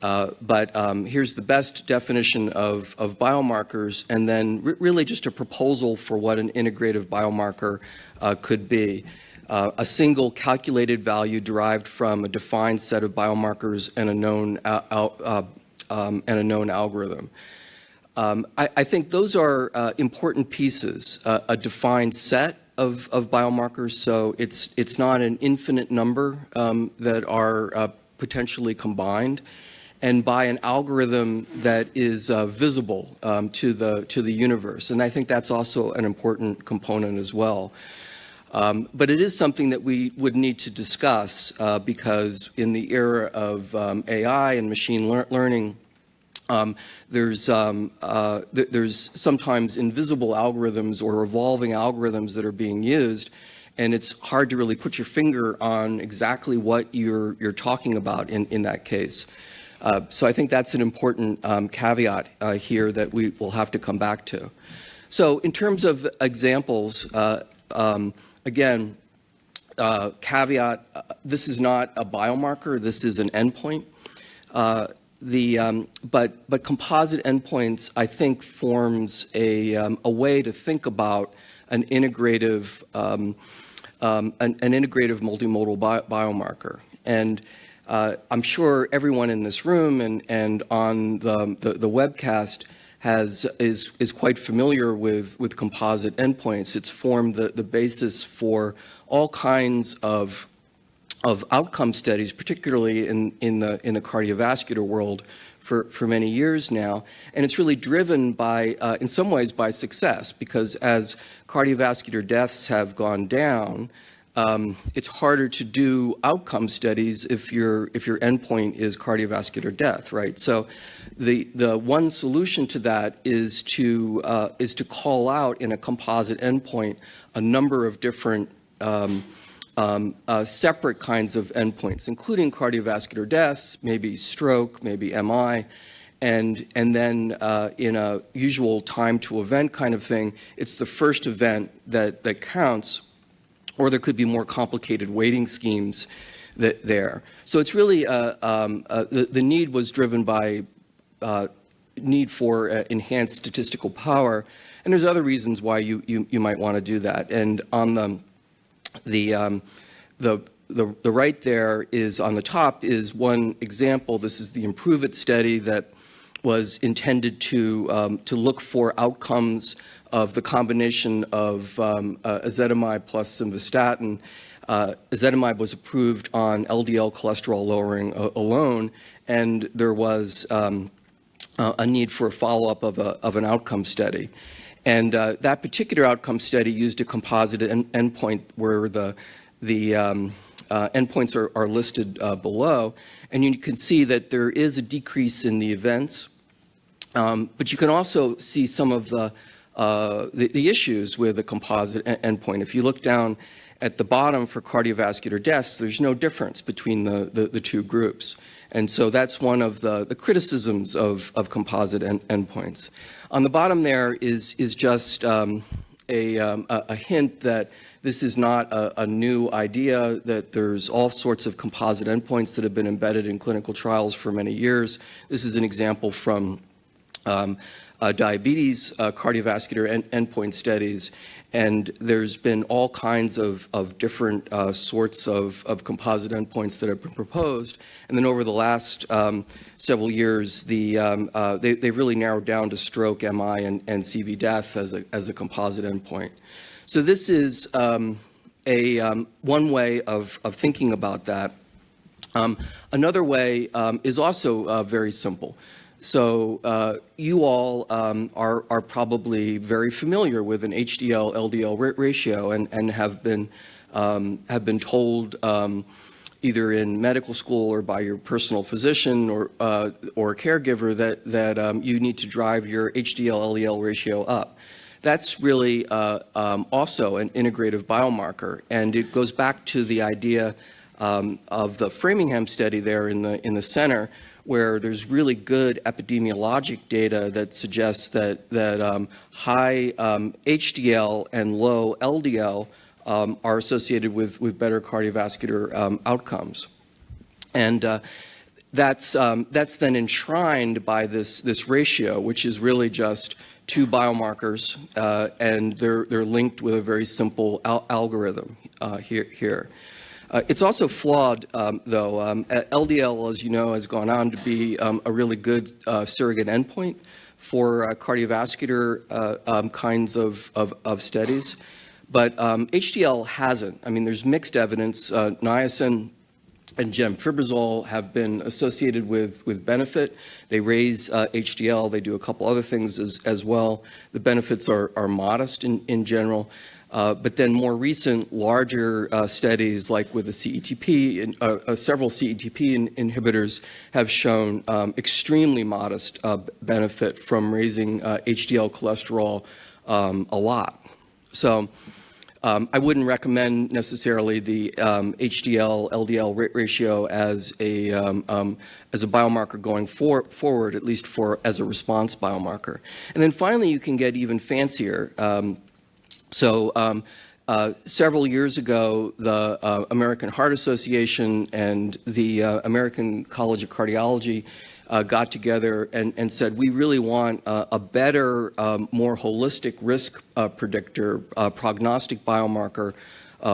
but here's the best definition of biomarkers, and then really just a proposal for what an integrative biomarker could be. A single calculated value derived from a defined set of biomarkers and a known algorithm. I think those are important pieces. A defined set of biomarkers, so it's not an infinite number that are potentially combined, and by an algorithm that is visible to the universe. And I think that's also an important component as well. But it is something that we would need to discuss because in the era of AI and machine learning, there's sometimes invisible algorithms or evolving algorithms that are being used, and it's hard to really put your finger on exactly what you're talking about in that case. So I think that's an important caveat here that we will have to come back to. So in terms of examples, again, caveat, this is not a biomarker, this is an endpoint. But composite endpoints, I think, forms a way to think about an integrative multimodal biomarker. And I'm sure everyone in this room and on the webcast is quite familiar with composite endpoints. It's formed the basis for all kinds of outcome studies, particularly in the cardiovascular world for many years now. And it's really driven by, in some ways, by success, because as cardiovascular deaths have gone down, it's harder to do outcome studies if your endpoint is cardiovascular death, right? So the one solution to that is to call out in a composite endpoint a number of different separate kinds of endpoints, including cardiovascular deaths, maybe stroke, maybe MI, and then in a usual time to event kind of thing, it's the first event that counts, or there could be more complicated weighting schemes there. So it's really, the need was driven by need for enhanced statistical power, and there's other reasons why you might want to do that. And on the right there is, on the top is one example. This is the Improve It study that was intended to look for outcomes of the combination of ezetimibe plus simvastatin. Ezetimibe was approved on LDL cholesterol lowering alone, and there was a need for a follow-up of an outcome study. And that particular outcome study used a composite endpoint where the endpoints are listed below, and you can see that there is a decrease in the events, but you can also see some of the issues with the composite endpoint. If you look down at the bottom for cardiovascular deaths, there's no difference between the two groups. And so that's one of the criticisms of composite endpoints. On the bottom there is just a hint that this is not a new idea, that there's all sorts of composite endpoints that have been embedded in clinical trials for many years. This is an example from diabetes cardiovascular endpoint studies, and there's been all kinds of different sorts of composite endpoints that have been proposed. And then over the last several years, they've really narrowed down to stroke, MI, and CV death as a composite endpoint. So this is one way of thinking about that. Another way is also very simple. So you all are probably very familiar with an HDL-LDL ratio and have been told either in medical school or by your personal physician or caregiver that you need to drive your HDL-LDL ratio up. That's really also an integrative biomarker, and it goes back to the idea of the Framingham study there in the center, where there's really good epidemiologic data that suggests that high HDL and low LDL are associated with better cardiovascular outcomes. And that's then enshrined by this ratio, which is really just two biomarkers, and they're linked with a very simple algorithm here. It's also flawed, though. LDL, as you know, has gone on to be a really good surrogate endpoint for cardiovascular kinds of studies. But HDL hasn't. I mean, there's mixed evidence. Niacin and gemfibrozole have been associated with benefit. They raise HDL. They do a couple other things as well. The benefits are modest in general. But then more recent, larger studies, like with the CETP, several CETP inhibitors have shown extremely modest benefit from raising HDL cholesterol a lot. So I wouldn't recommend necessarily the HDL-LDL ratio as a biomarker going forward, at least as a response biomarker. And then finally, you can get even fancier. So several years ago, the American Heart Association and the American College of Cardiology got together and said, we really want a better, more holistic risk predictor, prognostic biomarker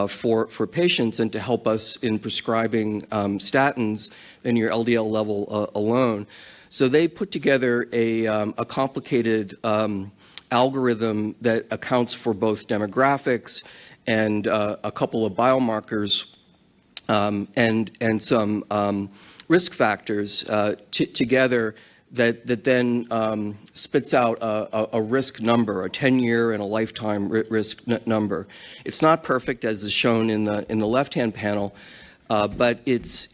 for patients, and to help us in prescribing statins than your LDL level alone. So they put together a complicated algorithm that accounts for both demographics and a couple of biomarkers and some risk factors together that then spits out a risk number, a 10-year and a lifetime risk number. It's not perfect, as is shown in the left-hand panel, but it is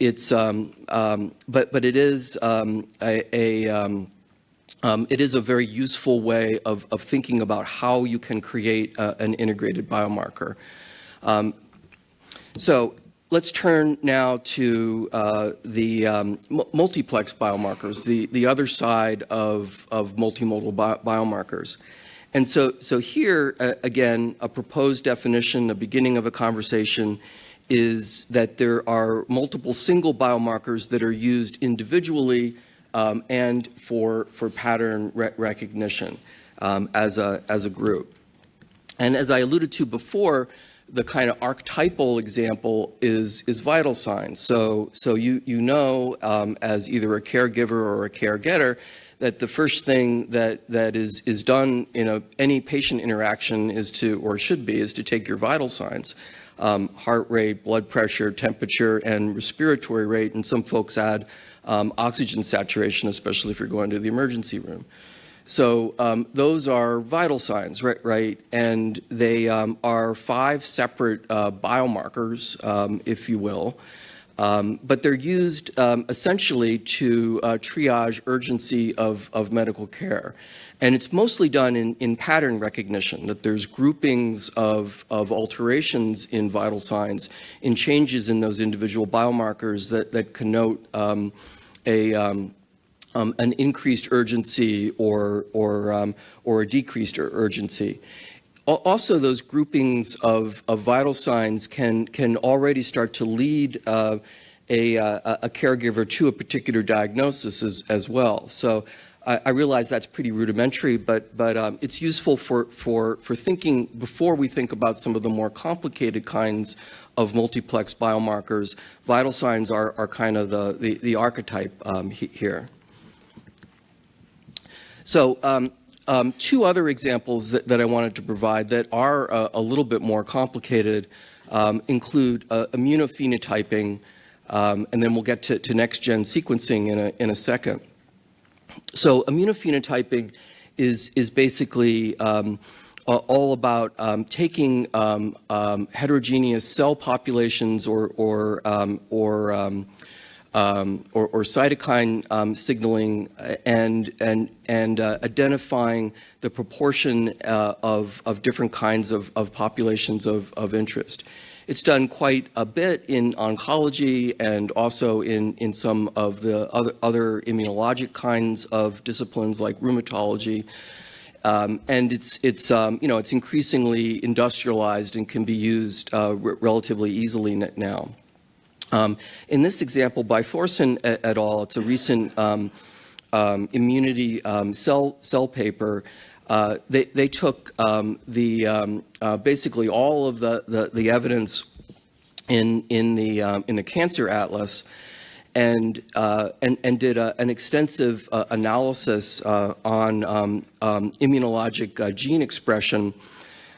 it is a very useful way of thinking about how you can create an integrated biomarker. So let's turn now to the multiplex biomarkers, the other side of multimodal biomarkers. And so here, again, a proposed definition, a beginning of a conversation, is that there are multiple single biomarkers that are used individually and for pattern recognition as a group. And as I alluded to before, the kind of archetypal example is vital signs. So you know, as either a caregiver or a caregetter, that the first thing that is done in any patient interaction is to take your vital signs. Heart rate, blood pressure, temperature, and respiratory rate, and some folks add oxygen saturation, especially if you're going to the emergency room. So those are vital signs, right? And they are 5 separate biomarkers, if you will, but they're used essentially to triage urgency of medical care. And it's mostly done in pattern recognition, that there's groupings of alterations in vital signs, in changes in those individual biomarkers that connote an increased urgency or a decreased urgency. Also, those groupings of vital signs can already start to lead a caregiver to a particular diagnosis as well. So I realize that's pretty rudimentary, but it's useful for thinking before we think about some of the more complicated kinds of multiplex biomarkers. Vital signs are kind of the archetype here. So 2 other examples that I wanted to provide that are a little bit more complicated include immunophenotyping, and then we'll get to next-gen sequencing in a second. So immunophenotyping is basically all about taking heterogeneous cell populations or cytokine signaling and identifying the proportion of different kinds of populations of interest. It's done quite a bit in oncology and also in some of the other immunologic kinds of disciplines like rheumatology. And it's increasingly industrialized and can be used relatively easily now. In this example by Thorson et al., it's a recent immunity cell paper. They took basically all of the evidence in the Cancer Atlas and did an extensive analysis on immunologic gene expression.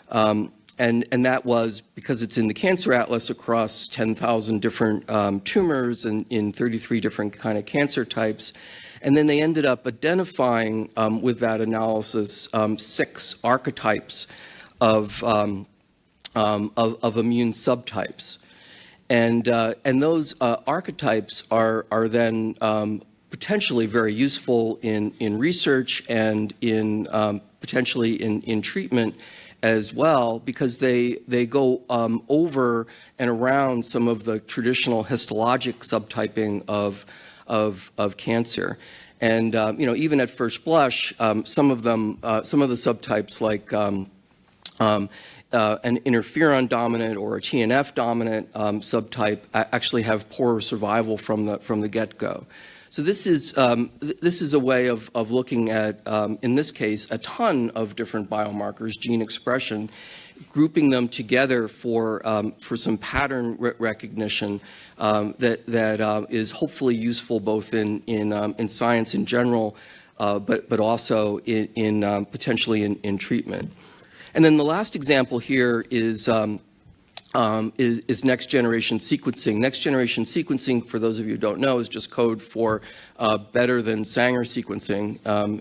And that was because it's in the Cancer Atlas across 10,000 different tumors and in 33 different kind of cancer types. And then they ended up identifying with that analysis 6 archetypes of immune subtypes. And those archetypes are then potentially very useful in research and in potentially in treatment as well, because they go over and around some of the traditional histologic subtyping of cancer. And even at first blush, some of the subtypes like an interferon dominant or a TNF dominant subtype actually have poorer survival from the get-go. So this is a way of looking at, in this case, a ton of different biomarkers, gene expression, grouping them together for some pattern recognition that is hopefully useful both in science in general, but also in potentially in treatment. And then the last example here is next-generation sequencing. Next-generation sequencing, for those of you who don't know, is just code for better than Sanger sequencing,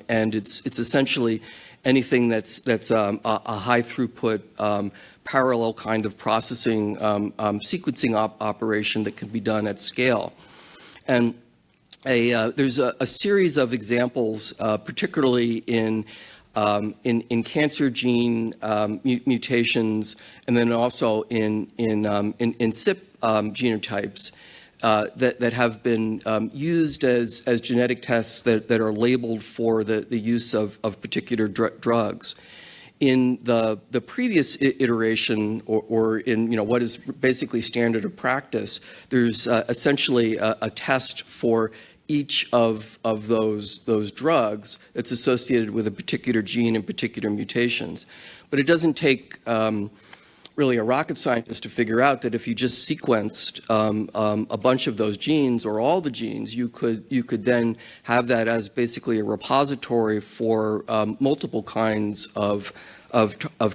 and it's essentially anything that's a high-throughput, parallel kind of processing sequencing operation that can be done at scale. And there's a series of examples, particularly in cancer gene mutations, and then also in CYP genotypes that have been used as genetic tests that are labeled for the use of particular drugs. In the previous iteration, or in what is basically standard of practice, there's essentially a test for each of those drugs that's associated with a particular gene and particular mutations. But it doesn't take really a rocket scientist to figure out that if you just sequenced a bunch of those genes or all the genes, you could then have that as basically a repository for multiple kinds of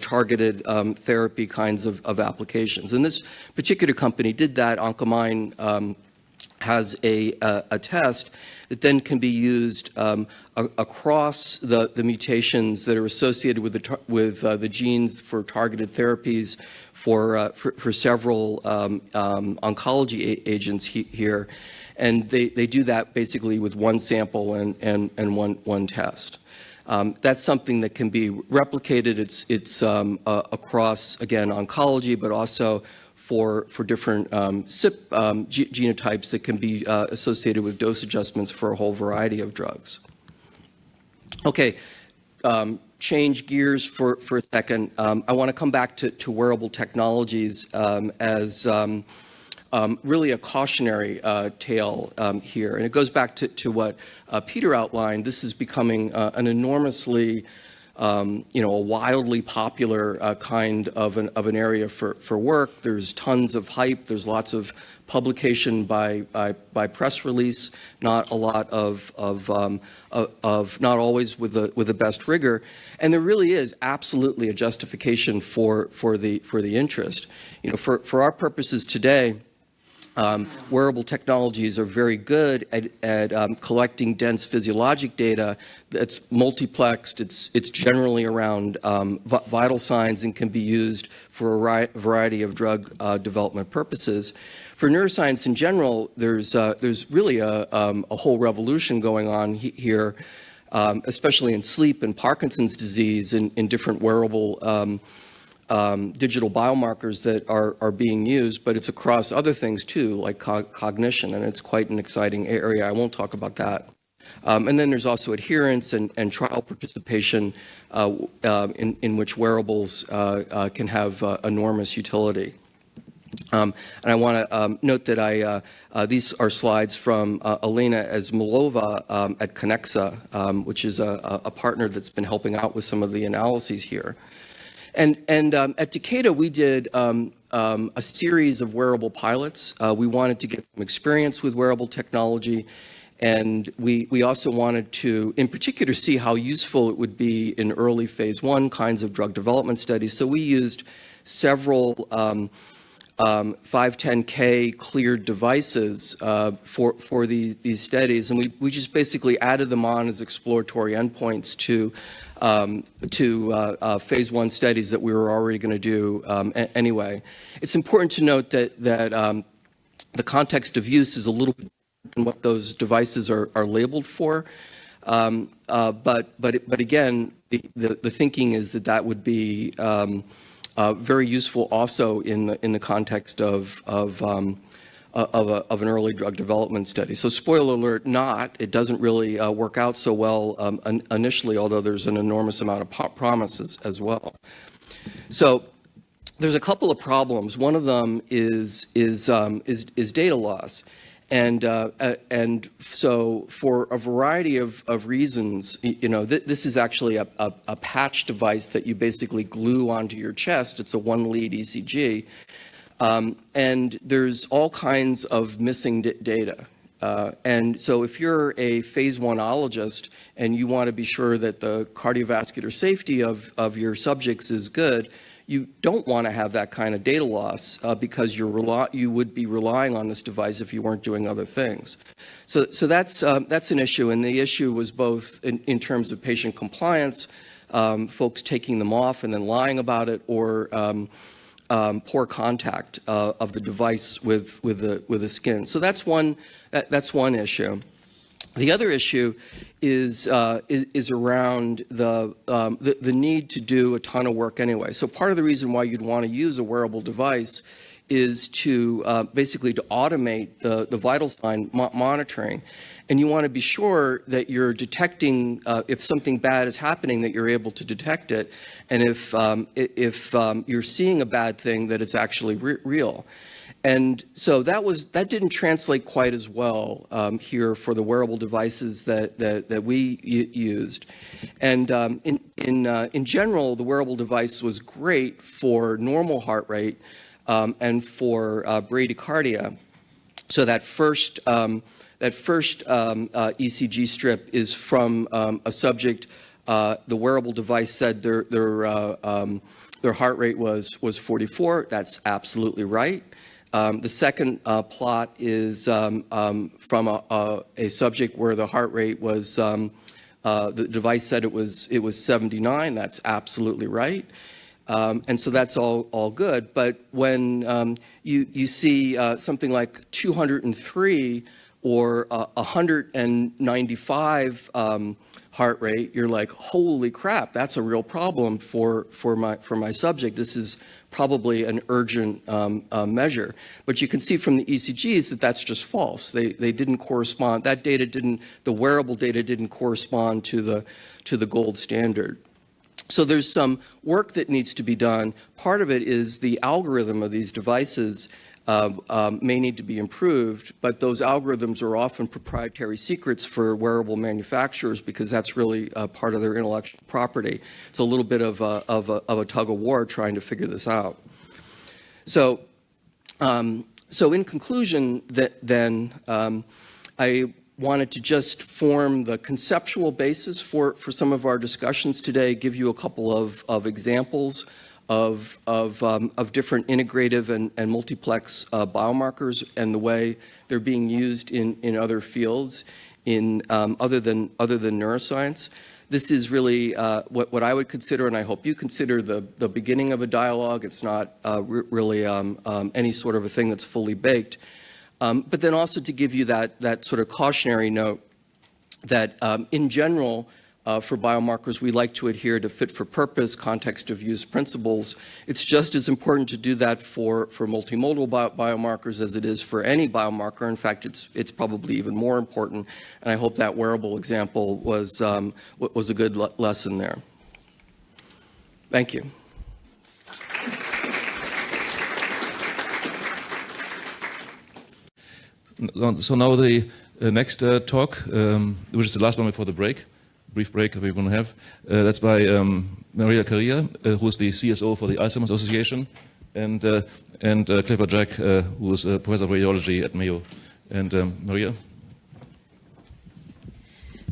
targeted therapy kinds of applications. And this particular company did that. Oncomine has a test that then can be used across the mutations that are associated with the genes for targeted therapies for several oncology agents here, and they do that basically with one sample and one test. That's something that can be replicated. It's across, again, oncology, but also for different CYP genotypes that can be associated with dose adjustments for a whole variety of drugs. Okay, change gears for a second. I want to come back to wearable technologies as really a cautionary tale here. And it goes back to what Peter outlined. This is becoming an enormously a wildly popular kind of an area for work. There's tons of hype. There's lots of publication by press release. Not a lot of not always with the best rigor. And there really is absolutely a justification for the interest. For our purposes today, Wearable technologies are very good at collecting dense physiologic data that's multiplexed. It's generally around vital signs and can be used for a variety of drug development purposes. For neuroscience in general, there's really a whole revolution going on here, especially in sleep and Parkinson's disease in different wearable digital biomarkers that are being used, but it's across other things too, like cognition, and it's quite an exciting area. I won't talk about that. And then there's also adherence and trial participation in which wearables can have enormous utility. And I want to note that these are slides from Elena Ezmolova at Connexa, which is a partner that's been helping out with some of the analyses here. And at Takeda, we did a series of wearable pilots. We wanted to get some experience with wearable technology, and we also wanted to, in particular, see how useful it would be in early phase 1 kinds of drug development studies. So we used several 510K cleared devices for these studies, and we just basically added them on as exploratory endpoints to phase 1 studies that we were already going to do anyway. It's important to note that the context of use is a little bit different than what those devices are labeled for, but again, the thinking is that would be very useful also in the context of an early drug development study. So spoiler alert, it doesn't really work out so well initially, although there's an enormous amount of promise as well. So there's a couple of problems. One of them is data loss. And so for a variety of reasons, this is actually a patch device that you basically glue onto your chest. It's a one-lead ECG. And there's all kinds of missing data. And so if you're a phase 1-ologist and you want to be sure that the cardiovascular safety of your subjects is good, you don't want to have that kind of data loss because you would be relying on this device if you weren't doing other things. So that's an issue, and the issue was both in terms of patient compliance, folks taking them off and then lying about it, or poor contact of the device with the skin. So that's one issue. The other issue is around the need to do a ton of work anyway. So part of the reason why you'd want to use a wearable device is to basically to automate the vital sign monitoring. And you want to be sure that you're detecting if something bad is happening, that you're able to detect it, and if you're seeing a bad thing, that it's actually real. And so that didn't translate quite as well here for the wearable devices that we used. And in general, the wearable device was great for normal heart rate and for bradycardia. So that first ECG strip is from a subject. The wearable device said their heart rate was 44. That's absolutely right. The second plot is from a subject where the heart rate was, the device said it was 79. That's absolutely right. And so that's all good. But when you see something like 203 or 195 heart rate, you're like, holy crap, that's a real problem for my subject. This is probably an urgent measure. But you can see from the ECGs that that's just false. They didn't correspond. That data didn't, the wearable data didn't correspond to the gold standard. So there's some work that needs to be done. Part of it is the algorithm of these devices may need to be improved, but those algorithms are often proprietary secrets for wearable manufacturers because that's really part of their intellectual property. It's a little bit of a tug of war trying to figure this out. So, so in conclusion, I wanted to just form the conceptual basis for some of our discussions today, give you a couple of examples of different integrative and multiplex biomarkers and the way they're being used in other fields other than neuroscience. This is really what I would consider, and I hope you consider, the beginning of a dialogue. It's not really any sort of a thing that's fully baked. But then also to give you that sort of cautionary note that in general, for biomarkers, we like to adhere to fit-for-purpose, context of use principles. It's just as important to do that for multimodal biomarkers as it is for any biomarker. In fact, it's probably even more important. And I hope that wearable example was a good lesson there. Thank you. So now the next talk, which is the last one before the break. Brief break we're going to have. That's by Maria Carillo, who's the CSO for the Alzheimer's Association, and Clifford Jack, who's a professor of radiology at Mayo. And Maria.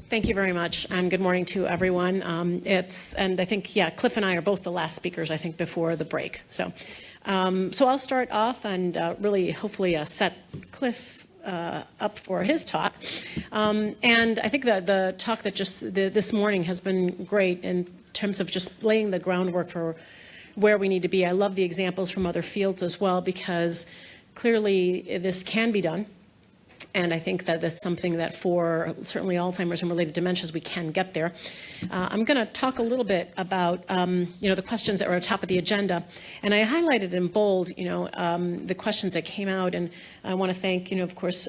Thank you very much, and good morning to everyone. And I think, yeah, Cliff and I are both the last speakers, I think, before the break. So I'll start off and really, hopefully, set Cliff up for his talk. And I think that the talk that this morning has been great in terms of just laying the groundwork for where we need to be. I love the examples from other fields as well, because clearly this can be done. And I think that that's something that for certainly Alzheimer's and related dementias, we can get there. I'm going to talk a little bit about, the questions that were at the top of the agenda. And I highlighted in bold, the questions that came out. And I want to thank, of course,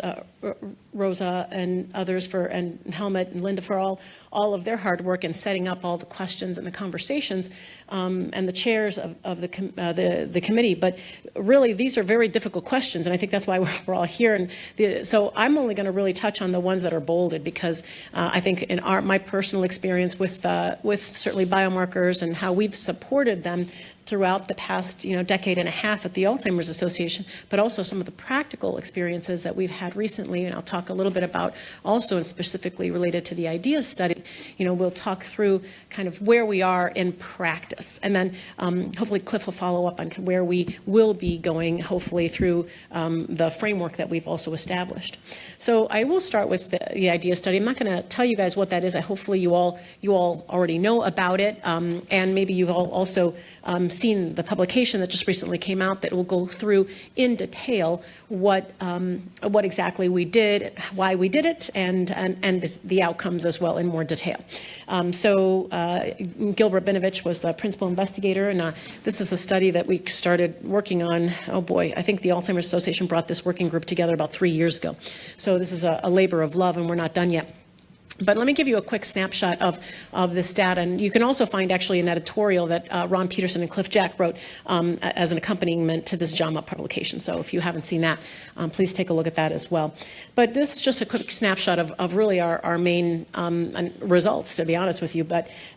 Rosa and others and Helmut and Linda for all of their hard work in setting up all the questions and the conversations, and the chairs of the committee. But really, these are very difficult questions, and I think that's why we're all here. And so I'm only going to really touch on the ones that are bolded, because I think in my personal experience with certainly biomarkers and how we've supported them throughout the past decade and a half at the Alzheimer's Association, but also some of the practical experiences that we've had recently, and I'll talk a little bit about also, and specifically related to the IDEAS study. We'll talk through kind of where we are in practice, and then hopefully Cliff will follow up on where we will be going, hopefully through the framework that we've also established. So I will start with the IDEAS study. I'm not going to tell you guys what that is. Hopefully you all already know about it, and maybe you've all also seen the publication that just recently came out that will go through in detail what exactly we did, why we did it, and the outcomes as well in more detail. So Gilbert Binovich was the principal investigator, and this is a study that we started working on. Oh boy, I think the Alzheimer's Association brought this working group together about 3 years ago. So this is a labor of love, and we're not done yet. But let me give you a quick snapshot of this data. And you can also find actually an editorial that Ron Peterson and Cliff Jack wrote as an accompaniment to this JAMA publication. So if you haven't seen that, please take a look at that as well. This is just a quick snapshot of really our main results, to be honest with you.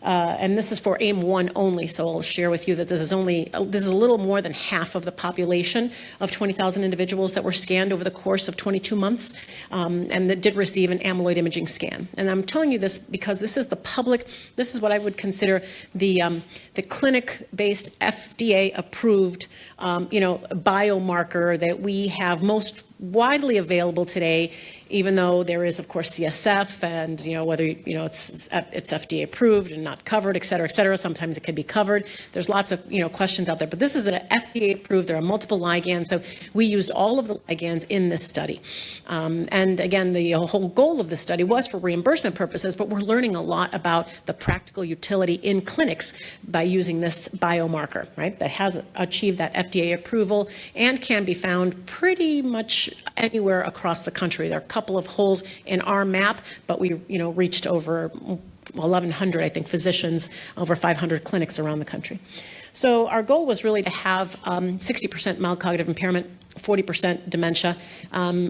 And this is for AIM-1 only. So I'll share with you that this is a little more than half of the population of 20,000 individuals that were scanned over the course of 22 months, and that did receive an amyloid imaging scan. And I'm telling you this because this is this is what I would consider the clinic-based FDA-approved, biomarker that we have most widely available today, even though there is, of course, CSF and, whether, it's FDA approved and not covered, et cetera, et cetera. Sometimes it can be covered. There's lots of, questions out there. But this is an FDA approved. There are multiple ligands. So we used all of the ligands in this study. And again, the whole goal of the study was for reimbursement purposes, but we're learning a lot about the practical utility in clinics by using this biomarker, right, that has achieved that FDA approval and can be found pretty much anywhere across the country. There are a couple of holes in our map, but we, reached over 1,100, I think, physicians, over 500 clinics around the country. So our goal was really to have 60% mild cognitive impairment, 40% dementia.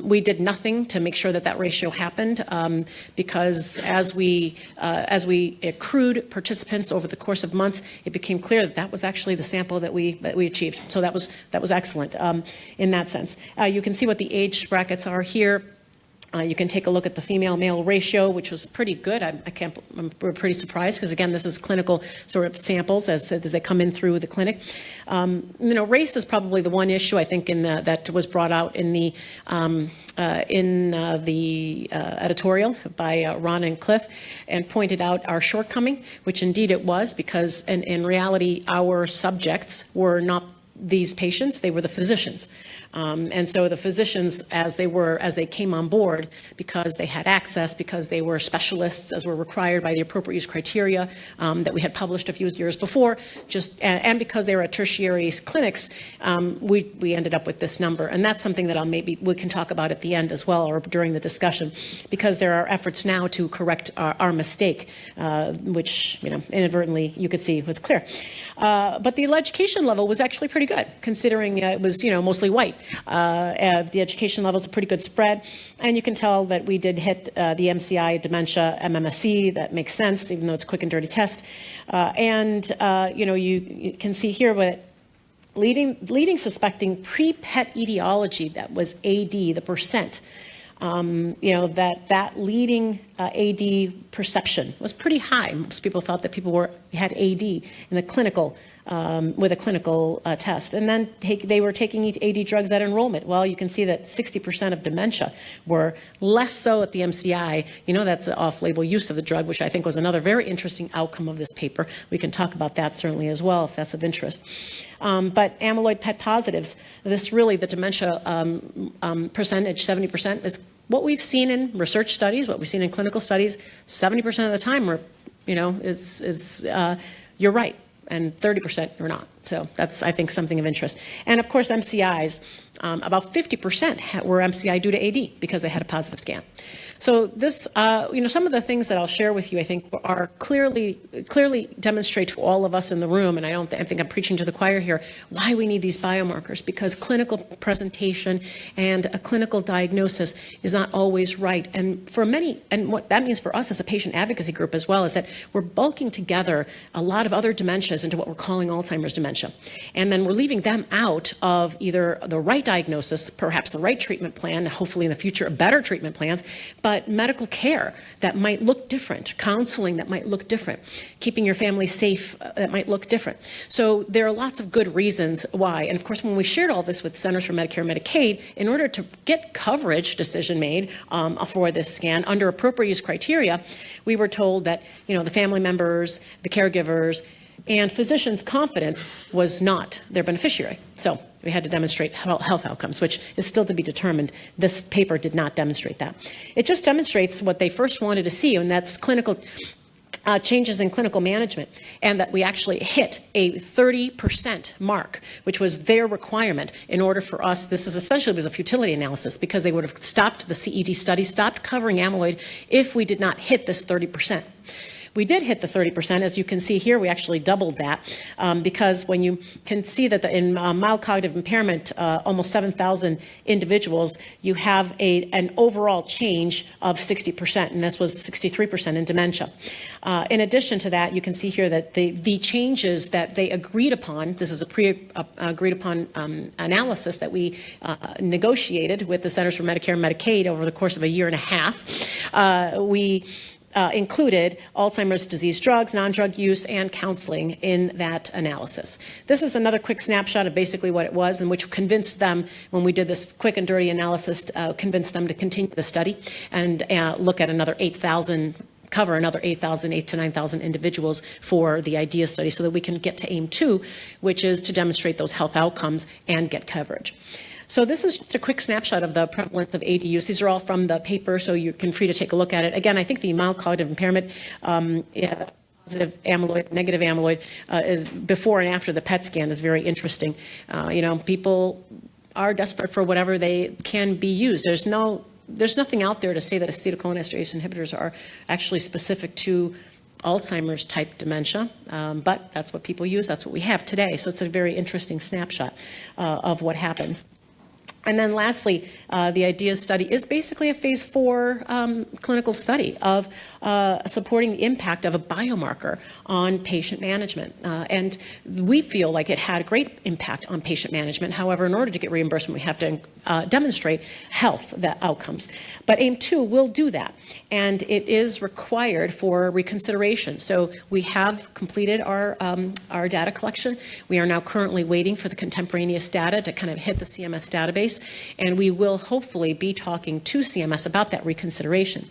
We did nothing to make sure that ratio happened because as we accrued participants over the course of months, it became clear that was actually the sample that we achieved. So that was excellent in that sense. You can see what the age brackets are here. You can take a look at the female-male ratio, which was pretty good. We're pretty surprised because, again, this is clinical sort of samples as they come in through the clinic. Race is probably the one issue I think that was brought out in the editorial by Ron and Cliff, and pointed out our shortcoming, which indeed it was, because in reality our subjects were not these patients, they were the physicians. And so the physicians, as they came on board, because they had access, because they were specialists, as were required by the appropriate use criteria that we had published a few years before, and because they were at tertiary clinics, we ended up with this number. And that's something that maybe we can talk about at the end as well, or during the discussion, because there are efforts now to correct our mistake, which inadvertently you could see was clear. But the education level was actually pretty good, considering it was mostly white. The education level is a pretty good spread, and you can tell that we did hit the MCI, dementia, MMSE. That makes sense, even though it's a quick and dirty test. You can see here what leading suspecting pre-PET etiology, that was AD, the percent. That leading AD perception was pretty high. Most people thought that people had AD in the clinical with a clinical test, and then they were taking AD drugs at enrollment. Well, you can see that 60% of dementia were less so at the MCI. That's an off-label use of the drug, which I think was another very interesting outcome of this paper. We can talk about that certainly as well if that's of interest. But amyloid PET positives, the dementia percentage, 70%, is what we've seen in research studies, what we've seen in clinical studies. 70% of the time, you're right, and 30% you're not. So that's, I think, something of interest. And of course, MCIs, about 50% were MCI due to AD because they had a positive scan. So this, some of the things that I'll share with you, I think, are clearly demonstrate to all of us in the room, and I think I'm preaching to the choir here, why we need these biomarkers, because clinical presentation and a clinical diagnosis is not always right. And for many, and what that means for us as a patient advocacy group as well, is that we're bulking together a lot of other dementias into what we're calling Alzheimer's dementia. And then we're leaving them out of either the right diagnosis, perhaps the right treatment plan, hopefully in the future, better treatment plans, but medical care that might look different, counseling that might look different, keeping your family safe that might look different. So there are lots of good reasons why. And of course, when we shared all this with Centers for Medicare and Medicaid, in order to get coverage decision made for this scan under appropriate use criteria, we were told that the family members, the caregivers, and physicians' confidence was not their beneficiary. So we had to demonstrate health outcomes, which is still to be determined. This paper did not demonstrate that. It just demonstrates what they first wanted to see, and that's clinical changes in clinical management, and that we actually hit a 30% mark, which was their requirement in order for us. This is essentially was a futility analysis, because they would have stopped the CED study, stopped covering amyloid if we did not hit this 30%. We did hit the 30%. As you can see here, we actually doubled that, because when you can see that in mild cognitive impairment, almost 7,000 individuals, you have an overall change of 60%, and this was 63% in dementia. In addition to that, you can see here that the changes that they agreed upon, this is a agreed upon analysis that we negotiated with the Centers for Medicare and Medicaid over the course of a year and a half. We included Alzheimer's disease drugs, non-drug use, and counseling in that analysis. This is another quick snapshot of basically what it was, and which convinced them, when we did this quick and dirty analysis, convinced them to continue the study and look at another 8,000, cover another 8,000, 8,000 to 9,000 individuals for the IDEA study, so that we can get to aim 2, which is to demonstrate those health outcomes and get coverage. So this is just a quick snapshot of the prevalence of AD use. These are all from the paper, so you can free to take a look at it. Again, I think the mild cognitive impairment, positive amyloid, negative amyloid, is before and after the PET scan is very interesting. People are desperate for whatever they can be used. There's nothing out there to say that acetylcholinesterase inhibitors are actually specific to Alzheimer's type dementia, but that's what people use. That's what we have today. So it's a very interesting snapshot of what happened. And then lastly, the IDEAS study is basically a phase 4 clinical study of supporting the impact of a biomarker on patient management. And we feel like it had a great impact on patient management. However, in order to get reimbursement, we have to demonstrate health outcomes. But AIM-2 will do that. And it is required for reconsideration. So we have completed our data collection. We are now currently waiting for the contemporaneous data to kind of hit the CMS database. And we will hopefully be talking to CMS about that reconsideration.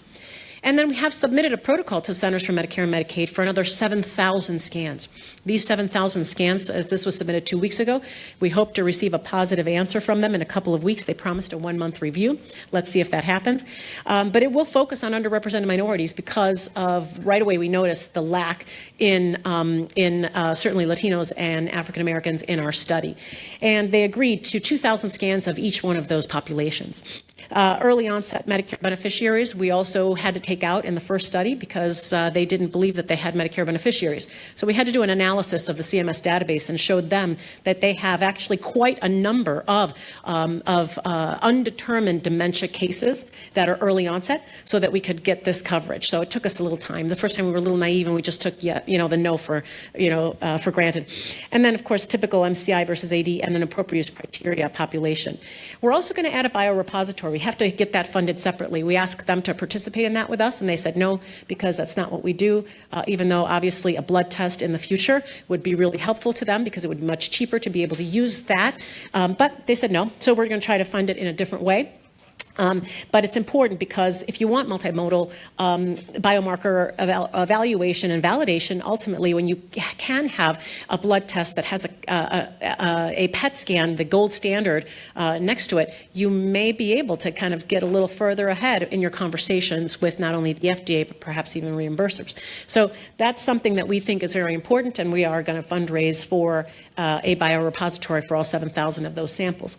And then we have submitted a protocol to Centers for Medicare and Medicaid for another 7,000 scans. These 7,000 scans, as this was submitted 2 weeks ago, we hope to receive a positive answer from them in a couple of weeks. They promised a 1-month review. Let's see if that happens. But it will focus on underrepresented minorities because of, right away, we noticed the lack in certainly Latinos and African Americans in our study. And they agreed to 2,000 scans of each one of those populations. Early onset Medicare beneficiaries, we also had to take out in the first study because they didn't believe that they had Medicare beneficiaries. So we had to do an analysis of the CMS database and showed them that they have actually quite a number of undetermined dementia cases that are early onset so that we could get this coverage. So it took us a little time. The first time we were a little naive and we just took the no for granted. And then, of course, typical MCI versus AD and an appropriate use criteria population. We're also going to add a biorepository. We have to get that funded separately. We asked them to participate in that with us, and they said no, because that's not what we do, even though obviously a blood test in the future would be really helpful to them because it would be much cheaper to be able to use that. But they said no, so we're going to try to fund it in a different way. But it's important because if you want multimodal biomarker evaluation and validation, ultimately when you can have a blood test that has a PET scan, the gold standard, next to it, you may be able to kind of get a little further ahead in your conversations with not only the FDA, but perhaps even reimbursers. So that's something that we think is very important, and we are going to fundraise for a biorepository for all 7,000 of those samples.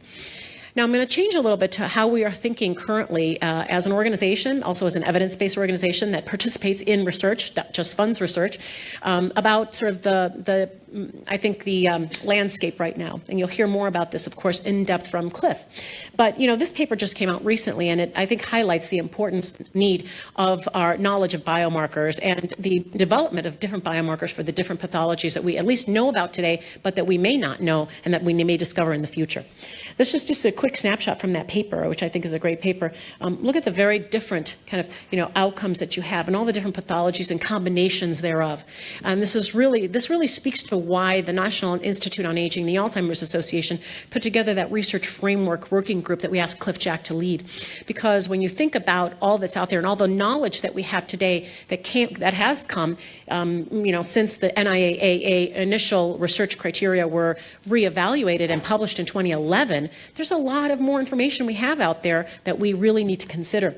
Now, I'm going to change a little bit to how we are thinking currently as an organization, also as an evidence-based organization that participates in research, that just funds research, about sort of the landscape right now. And you'll hear more about this, of course, in depth from Cliff. But, this paper just came out recently, and it, I think, highlights the importance need of our knowledge of biomarkers and the development of different biomarkers for the different pathologies that we at least know about today, but that we may not know and that we may discover in the future. This is just a quick snapshot from that paper, which I think is a great paper. Look at the very different kind of, outcomes that you have and all the different pathologies and combinations thereof. And this really speaks to why the National Institute on Aging, the Alzheimer's Association, put together that research framework working group that we asked Cliff Jack to lead. Because when you think about all that's out there and all the knowledge that we have today that has come, since the NIAAA initial research criteria were reevaluated and published in 2011, there's a lot of more information we have out there that we really need to consider.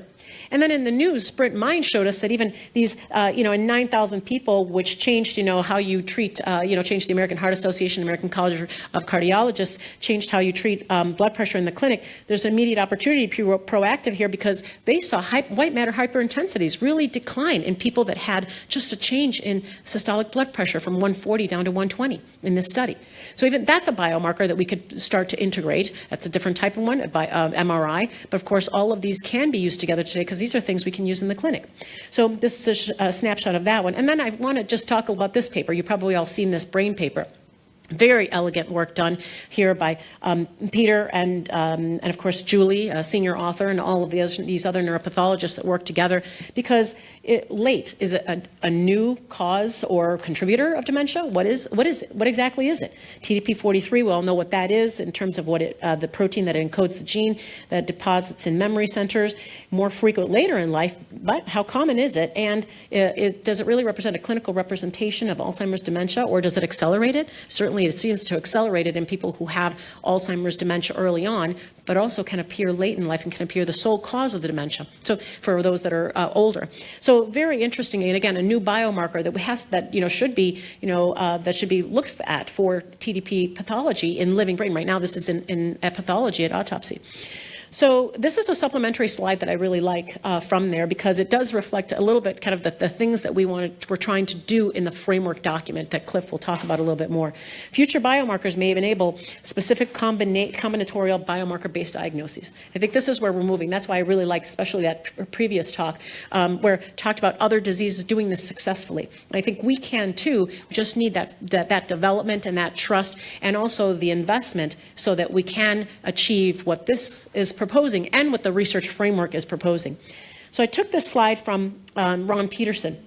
And then in the news, Sprint Mind showed us that even these, in 9,000 people, which changed, how you treat, changed the American Heart Association, American College of Cardiologists, changed how you treat blood pressure in the clinic. There's immediate opportunity to be proactive here because they saw white matter hyperintensities really decline in people that had just a change in systolic blood pressure from 140 down to 120 in this study. So even that's a biomarker that we could start to integrate. That's a different type of one, by MRI. But of course, all of these can be used together today because these are things we can use in the clinic. So this is a snapshot of that one. And then I want to just talk about this paper. You've probably all seen this brain paper. Very elegant work done here by Peter and of course Julie, a senior author, and all of these other neuropathologists that work together. Because late is it a new cause or contributor of dementia? What is it? What exactly is it? TDP-43, we all know what that is in terms of what the protein that encodes the gene that deposits in memory centers. More frequent later in life, but how common is it? And does it really represent a clinical representation of Alzheimer's dementia, or does it accelerate it? Certainly it seems to accelerate it in people who have Alzheimer's dementia early on, but also can appear late in life and can appear the sole cause of the dementia. So for those that are older. So very interesting, and again, a new biomarker that should be looked at for TDP pathology in living brain. Right now this is in pathology at autopsy. So this is a supplementary slide that I really like from there because it does reflect a little bit kind of the things that we're trying to do in the framework document that Cliff will talk about a little bit more. Future biomarkers may enable specific combinatorial biomarker-based diagnoses. I think this is where we're moving. That's why I really like especially that previous talk where it talked about other diseases doing this successfully. And I think we can too. We just need that development and that trust and also the investment so that we can achieve what this is proposing and what the research framework is proposing. So I took this slide from Ron Peterson.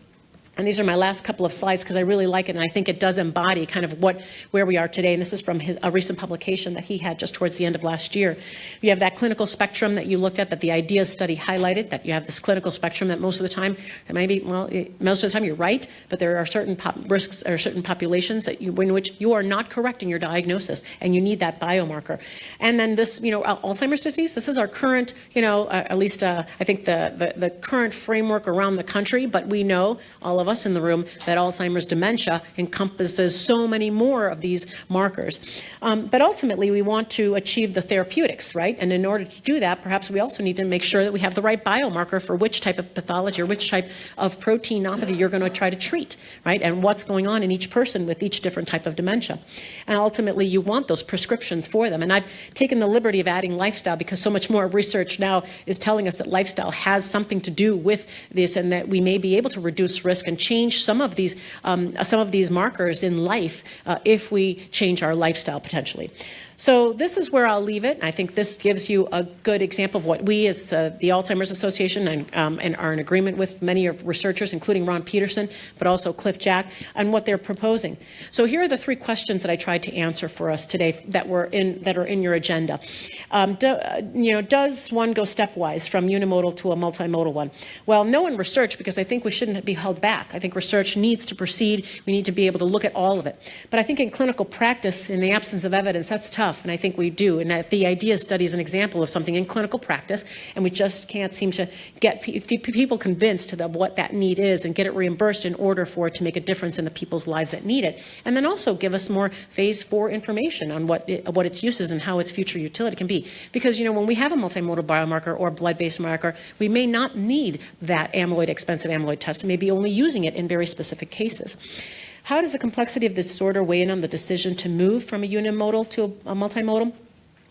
And these are my last couple of slides because I really like it, and I think it does embody kind of where we are today. And this is from a recent publication that he had just towards the end of last year. You have that clinical spectrum that you looked at, that the IDEAS study highlighted, that you have this clinical spectrum that most of the time, that maybe, well, most of the time you're right, but there are certain risks or certain populations that in which you are not correcting your diagnosis, and you need that biomarker. And then this, Alzheimer's disease, this is our current, at least I think the current framework around the country, but we know, all of us in the room, that Alzheimer's dementia encompasses so many more of these markers. But ultimately, we want to achieve the therapeutics, right? And in order to do that, perhaps we also need to make sure that we have the right biomarker for which type of pathology or which type of proteinopathy you're going to try to treat, right? And what's going on in each person with each different type of dementia. And ultimately, you want those prescriptions for them. And I've taken the liberty of adding lifestyle because so much more research now is telling us that lifestyle has something to do with this and that we may be able to reduce risk and change some of these markers in life if we change our lifestyle potentially. So this is where I'll leave it. I think this gives you a good example of what we as the Alzheimer's Association and are in agreement with many of researchers, including Ron Peterson, but also Cliff Jack, and what they're proposing. So here are the 3 questions that I tried to answer for us today that are in your agenda. Does one go stepwise from unimodal to a multimodal one? Well, no in research, because I think we shouldn't be held back. I think research needs to proceed. We need to be able to look at all of it. But I think in clinical practice, in the absence of evidence, that's tough. And I think we do. And that the IDEAS study is an example of something in clinical practice. And we just can't seem to get people convinced of what that need is and get it reimbursed in order for it to make a difference in the people's lives that need it. And then also give us more phase 4 information on what its uses and how its future utility can be. Because, when we have a multimodal biomarker or blood-based marker, we may not need that expensive amyloid test and may be only using it in very specific cases. How does the complexity of the disorder weigh in on the decision to move from a unimodal to a multimodal?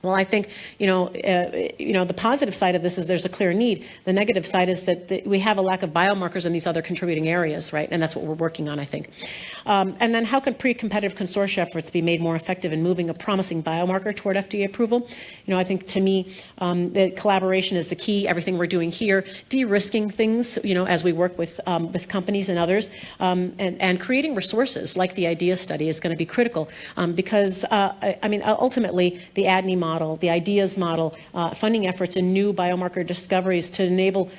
Well, I think, the positive side of this is there's a clear need. The negative side is that we have a lack of biomarkers in these other contributing areas, right? And that's what we're working on, I think. And then how can pre-competitive consortia efforts be made more effective in moving a promising biomarker toward FDA approval? I think to me, the collaboration is the key. Everything we're doing here, de-risking things, as we work with companies and others, and creating resources like the IDEAS study is going to be critical because, ultimately, the ADNI model, the IDEAS model, funding efforts in new biomarker discoveries to enable,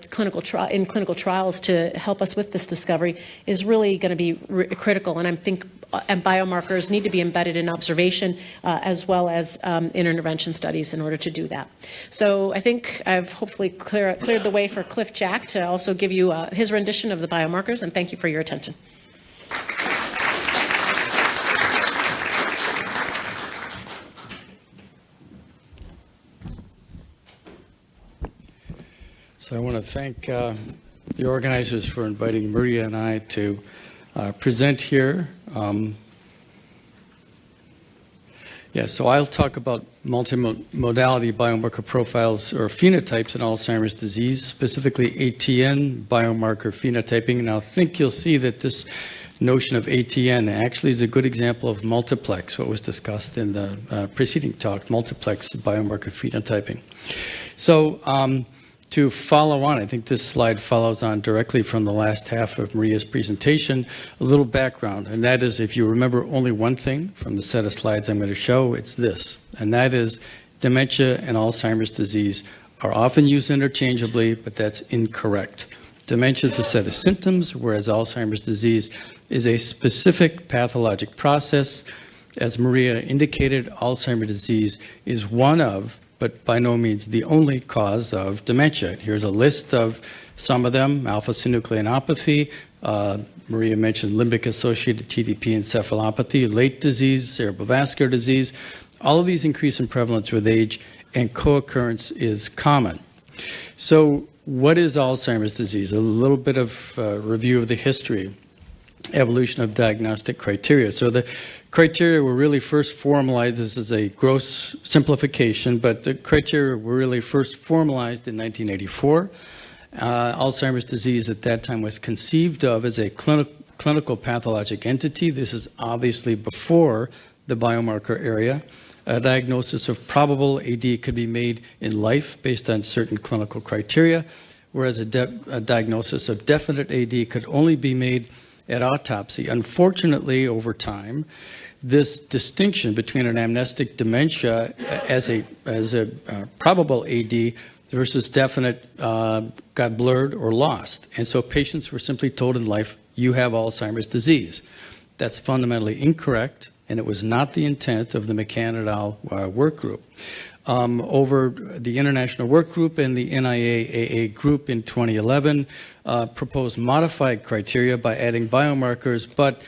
clinical trials to help us with this discovery is really going to be critical. And I think biomarkers need to be embedded in observation as well as in intervention studies in order to do that. So I think I've hopefully cleared the way for Cliff Jack to also give you his rendition of the biomarkers, and thank you for your attention. So I want to thank the organizers for inviting Maria and I to present here. So I'll talk about multimodality biomarker profiles or phenotypes in Alzheimer's disease, specifically ATN biomarker phenotyping. And I think you'll see that this notion of ATN actually is a good example of multiplex, what was discussed in the preceding talk, multiplex biomarker phenotyping. So to follow on, I think this slide follows on directly from the last half of Maria's presentation, a little background, and that is if you remember only one thing from the set of slides I'm going to show, it's this, and that is dementia and Alzheimer's disease are often used interchangeably, but that's incorrect. Dementia is a set of symptoms, whereas Alzheimer's disease is a specific pathologic process. As Maria indicated, Alzheimer's disease is one of, but by no means the only cause of dementia. Here's a list of some of them: alpha-synucleinopathy, Maria mentioned limbic-associated TDP encephalopathy, late disease, cerebrovascular disease. All of these increase in prevalence with age, and co-occurrence is common. So what is Alzheimer's disease? A little bit of review of the history, evolution of diagnostic criteria. So the criteria were really first formalized, this is a gross simplification, but the criteria were really first formalized in 1984. Alzheimer's disease at that time was conceived of as a clinical pathologic entity. This is obviously before the biomarker area. A diagnosis of probable AD could be made in life based on certain clinical criteria, whereas a diagnosis of definite AD could only be made at autopsy. Unfortunately, over time, this distinction between an amnestic dementia as a probable AD versus definite got blurred or lost. And so patients were simply told in life, you have Alzheimer's disease. That's fundamentally incorrect, and it was not the intent of the McCann et al. Work group. Over the International Work Group and the NIA-AA group in 2011 proposed modified criteria by adding biomarkers, but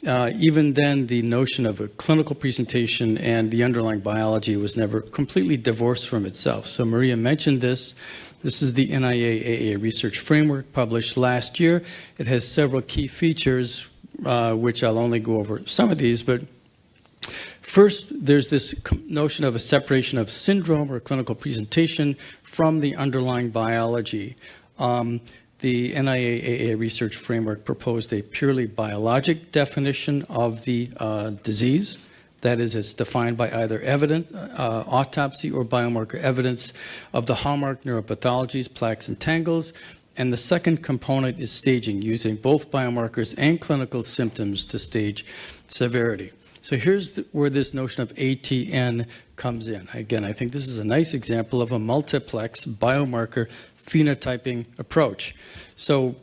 even then the notion of a clinical presentation and the underlying biology was never completely divorced from itself. So Maria mentioned this. This is the NIA-AA research framework published last year. It has several key features, which I'll only go over some of these, but first, there's this notion of a separation of syndrome or clinical presentation from the underlying biology. The NIA-AA research framework proposed a purely biologic definition of the disease. That is, it's defined by either autopsy or biomarker evidence of the hallmark neuropathologies, plaques, and tangles. And the second component is staging, using both biomarkers and clinical symptoms to stage severity. So here's where this notion of ATN comes in. Again, I think this is a nice example of a multiplex biomarker phenotyping approach. So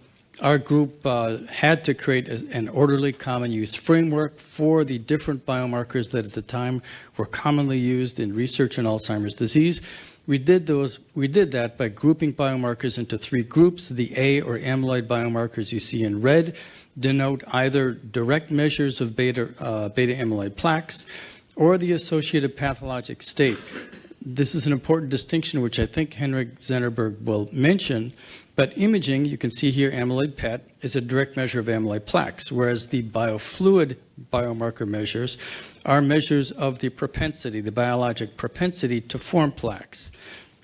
our group had to create an orderly common use framework for the different biomarkers that at the time were commonly used in research in Alzheimer's disease. We did that by grouping biomarkers into three groups. The A or amyloid biomarkers you see in red denote either direct measures of beta amyloid plaques or the associated pathologic state. This is an important distinction, which I think Henrik Zetterberg will mention. But imaging, you can see here amyloid PET is a direct measure of amyloid plaques, whereas the biofluid biomarker measures are measures of the propensity, the biologic propensity to form plaques.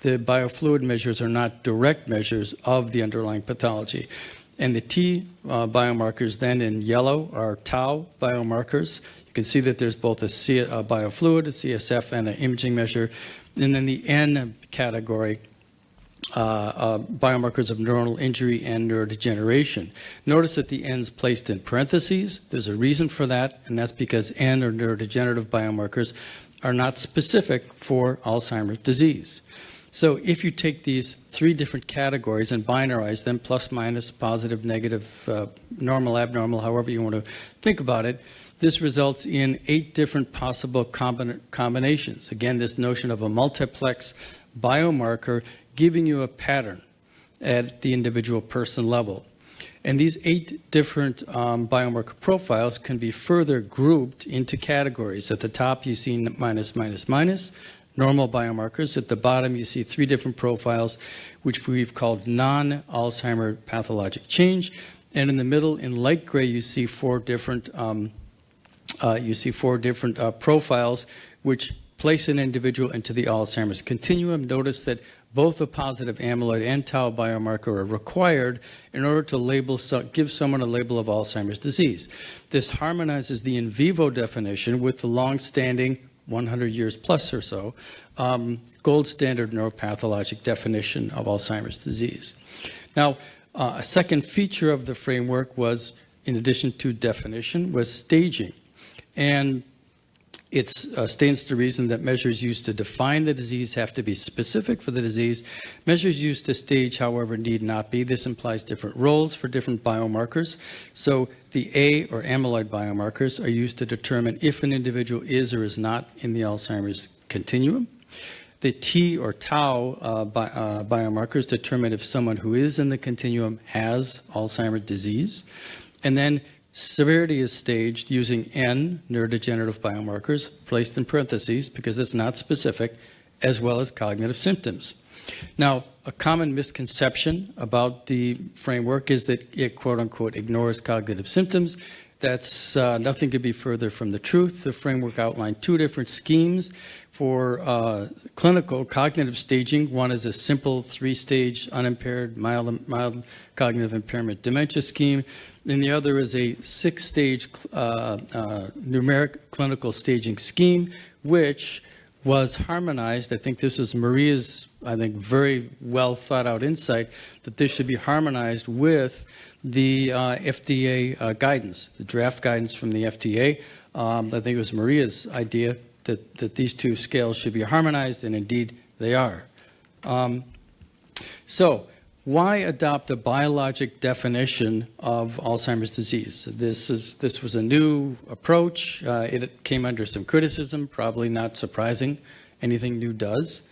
The biofluid measures are not direct measures of the underlying pathology. And the T biomarkers then in yellow are tau biomarkers. You can see that there's both a biofluid, a CSF, and an imaging measure. And then the N category, biomarkers of neuronal injury and neurodegeneration. Notice that the N's placed in parentheses. There's a reason for that, and that's because N or neurodegenerative biomarkers are not specific for Alzheimer's disease. So if you take these three different categories and binarize them, plus, minus, positive, negative, normal, abnormal, however you want to think about it, this results in 8 different possible combinations. Again, this notion of a multiplex biomarker giving you a pattern at the individual person level. And these 8 different biomarker profiles can be further grouped into categories. At the top, you see minus, minus, minus, normal biomarkers. At the bottom, you see 3 different profiles, which we've called non-Alzheimer pathologic change. And in the middle, in light gray, you see 4 different profiles, which place an individual into the Alzheimer's continuum. Notice that both a positive amyloid and tau biomarker are required in order to give someone a label of Alzheimer's disease. This harmonizes the in vivo definition with the long-standing 100 years plus or so, gold standard neuropathologic definition of Alzheimer's disease. Now, a second feature of the framework was, in addition to definition, was staging. And it stands to reason that measures used to define the disease have to be specific for the disease. Measures used to stage, however, need not be. This implies different roles for different biomarkers. So the A or amyloid biomarkers are used to determine if an individual is or is not in the Alzheimer's continuum. The T or tau biomarkers determine if someone who is in the continuum has Alzheimer's disease. And then severity is staged using N, neurodegenerative biomarkers, placed in parentheses because it's not specific, as well as cognitive symptoms. Now, a common misconception about the framework is that it, quote unquote, ignores cognitive symptoms. That's nothing could be further from the truth. The framework outlined two different schemes for clinical cognitive staging. One is a simple three-stage unimpaired mild cognitive impairment dementia scheme, and the other is a six-stage numeric clinical staging scheme, which was harmonized. I think this is Maria's, very well thought out insight that this should be harmonized with the FDA guidance, the draft guidance from the FDA. I think it was Maria's idea that these two scales should be harmonized, and indeed they are. So why adopt a biologic definition of Alzheimer's disease? This was a new approach. It came under some criticism, probably not surprising. Anything new does.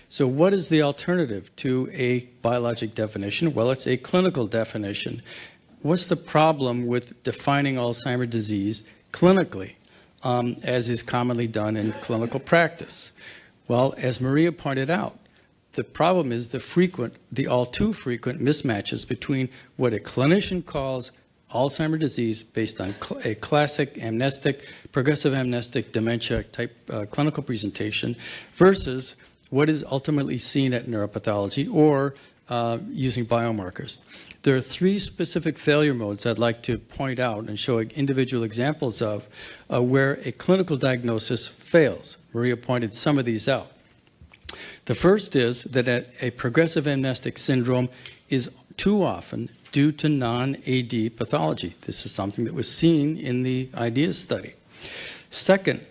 So what is the alternative to a biologic definition? Well, it's a clinical definition. What's the problem with defining Alzheimer's disease clinically, as is commonly done in clinical practice? Well, as Maria pointed out, the problem is the all too frequent mismatches between what a clinician calls Alzheimer's disease based on a classic progressive amnestic dementia type clinical presentation versus what is ultimately seen at neuropathology or using biomarkers. There are three specific failure modes I'd like to point out and show individual examples of where a clinical diagnosis fails. Maria pointed some of these out. The first is that a progressive amnestic syndrome is too often due to non-AD pathology. This is something that was seen in the IDEAS study. Second,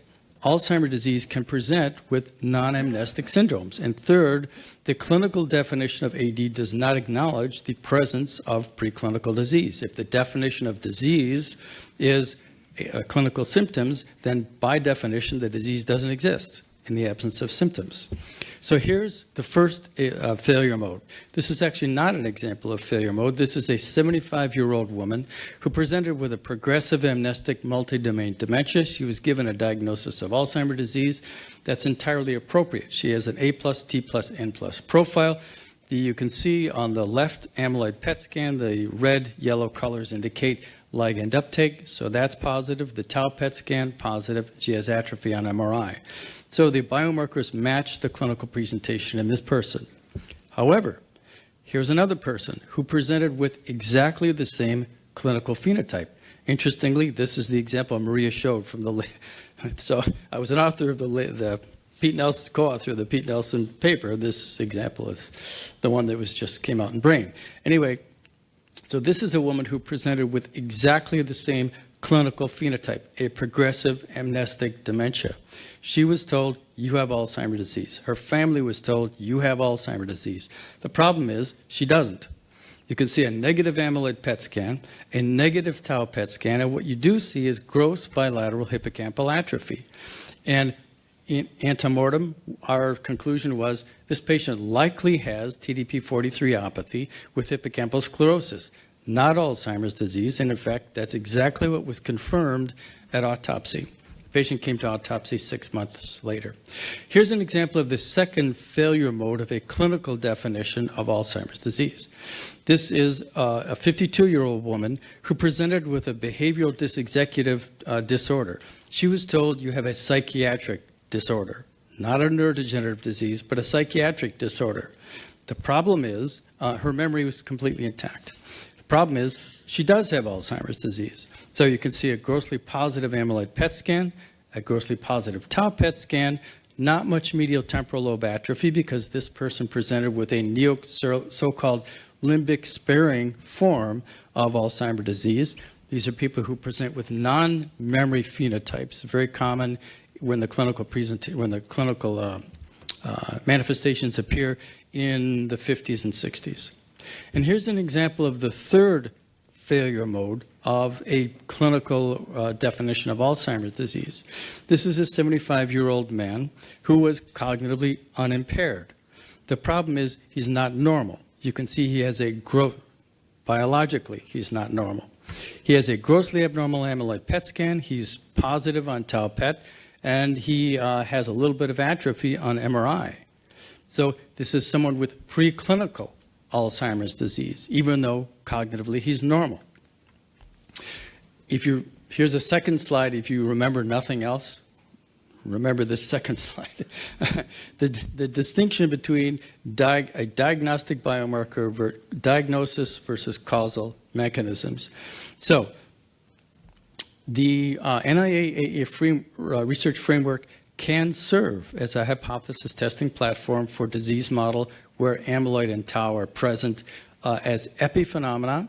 Alzheimer's disease can present with non-amnestic syndromes. And third, the clinical definition of AD does not acknowledge the presence of preclinical disease. If the definition of disease is clinical symptoms, then by definition, the disease doesn't exist in the absence of symptoms. So here's the first failure mode. This is actually not an example of failure mode. This is a 75-year-old woman who presented with a progressive amnestic multi-domain dementia. She was given a diagnosis of Alzheimer's disease. That's entirely appropriate. She has an A+, T+, N+ profile. You can see on the left amyloid PET scan, the red, yellow colors indicate ligand uptake, so that's positive. The tau PET scan, positive. She has atrophy on MRI. So the biomarkers match the clinical presentation in this person. However, here's another person who presented with exactly the same clinical phenotype. Interestingly, this is the example Maria showed from the. So I was an author of the Pete Nelson, co-author of the Pete Nelson paper. This example is the one that came out in Brain. Anyway, so this is a woman who presented with exactly the same clinical phenotype, a progressive amnestic dementia. She was told, you have Alzheimer's disease. Her family was told, you have Alzheimer's disease. The problem is, she doesn't. You can see a negative amyloid PET scan, a negative tau PET scan, and what you do see is gross bilateral hippocampal atrophy. And in antemortem, our conclusion was this patient likely has TDP-43 with hippocampal sclerosis, not Alzheimer's disease. And in fact, that's exactly what was confirmed at autopsy. The patient came to autopsy 6 months later. Here's an example of the second failure mode of a clinical definition of Alzheimer's disease. This is a 52-year-old woman who presented with a behavioral dysexecutive disorder. She was told you have a psychiatric disorder, not a neurodegenerative disease, but a psychiatric disorder. The problem is her memory was completely intact. The problem is she does have Alzheimer's disease. So you can see a grossly positive amyloid PET scan, a grossly positive tau PET scan, not much medial temporal lobe atrophy because this person presented with a so-called limbic sparing form of Alzheimer's disease. These are people who present with non-memory phenotypes, very common when the clinical manifestations appear in the 50s and 60s. And here's an example of the third failure mode of a clinical definition of Alzheimer's disease. This is a 75-year-old man who was cognitively unimpaired. The problem is he's not normal. You can see he has biologically, he's not normal. He has a grossly abnormal amyloid PET scan. He's positive on tau PET. and he has a little bit of atrophy on MRI. So this is someone with preclinical Alzheimer's disease, even though cognitively he's normal. Here's a second slide. If you remember nothing else, remember this second slide. the distinction between a diagnostic biomarker diagnosis versus causal mechanisms. So the NIA research framework can serve as a hypothesis testing platform for disease model where amyloid and tau are present as epiphenomena,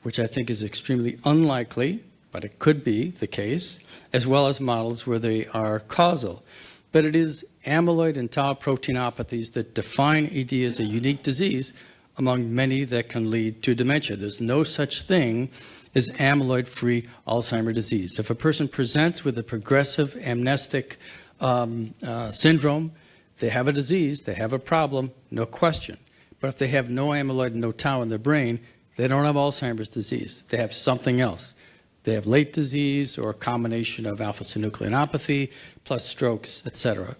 which I think is extremely unlikely, but it could be the case, as well as models where they are causal. But it is amyloid and tau proteinopathies that define AD as a unique disease among many that can lead to dementia. There's no such thing as amyloid-free Alzheimer's disease. If a person presents with a progressive amnestic syndrome, they have a disease, they have a problem, no question. But if they have no amyloid and no tau in their brain, they don't have Alzheimer's disease. They have something else. They have late disease or a combination of alpha-synucleinopathy plus strokes, et cetera.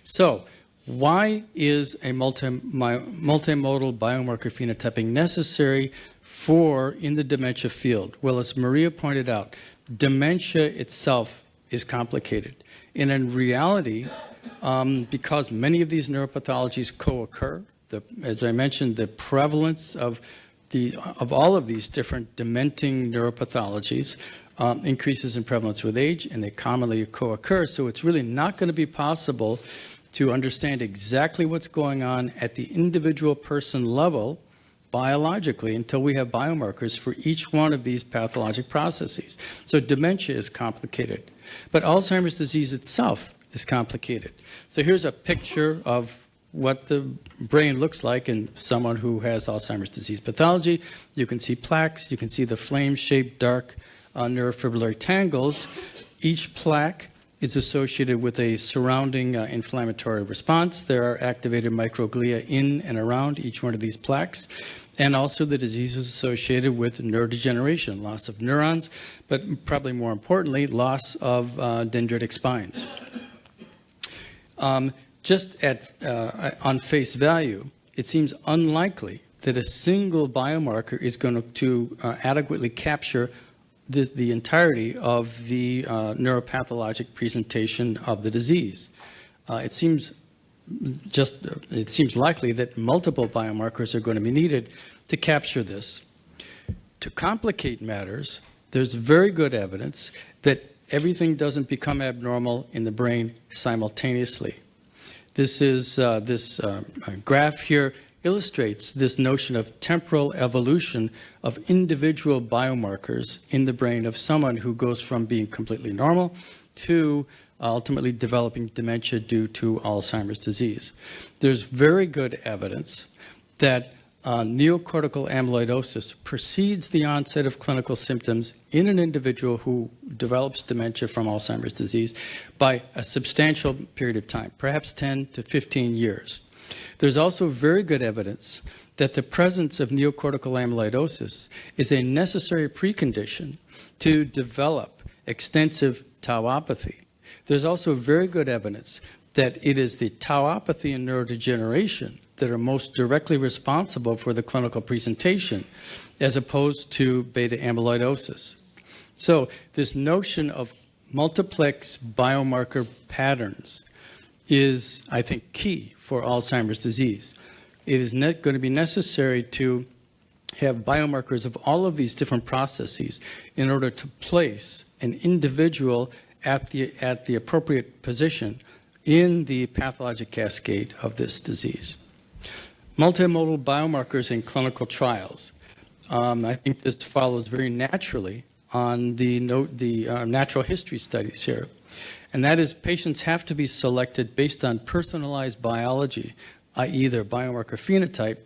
So why is a multimodal biomarker phenotyping necessary in the dementia field? Well, as Maria pointed out, dementia itself is complicated. And in reality, because many of these neuropathologies co-occur, as I mentioned, the prevalence of all of these different dementing neuropathologies increases in prevalence with age, and they commonly co-occur. So it's really not going to be possible to understand exactly what's going on at the individual person level biologically until we have biomarkers for each one of these pathologic processes. So dementia is complicated, but Alzheimer's disease itself is complicated. So here's a picture of what the brain looks like in someone who has Alzheimer's disease pathology. You can see plaques, you can see the flame-shaped dark neurofibrillary tangles. Each plaque is associated with a surrounding inflammatory response. There are activated microglia in and around each one of these plaques. And also the disease is associated with neurodegeneration, loss of neurons, but probably more importantly, loss of dendritic spines. Just on face value, it seems unlikely that a single biomarker is going to adequately capture the entirety of the neuropathologic presentation of the disease. It seems likely that multiple biomarkers are going to be needed to capture this. To complicate matters, there's very good evidence that everything doesn't become abnormal in the brain simultaneously. This graph here illustrates this notion of temporal evolution of individual biomarkers in the brain of someone who goes from being completely normal to ultimately developing dementia due to Alzheimer's disease. There's very good evidence that neocortical amyloidosis precedes the onset of clinical symptoms in an individual who develops dementia from Alzheimer's disease by a substantial period of time, perhaps 10 to 15 years. There's also very good evidence that the presence of neocortical amyloidosis is a necessary precondition to develop extensive tauopathy. There's also very good evidence that it is the tauopathy and neurodegeneration that are most directly responsible for the clinical presentation, as opposed to beta amyloidosis. So this notion of multiplex biomarker patterns is, I think, key for Alzheimer's disease. It is going to be necessary to have biomarkers of all of these different processes in order to place an individual at the appropriate position in the pathologic cascade of this disease. Multimodal biomarkers in clinical trials. I think this follows very naturally on the natural history studies here. And that is, patients have to be selected based on personalized biology, i.e. their biomarker phenotype,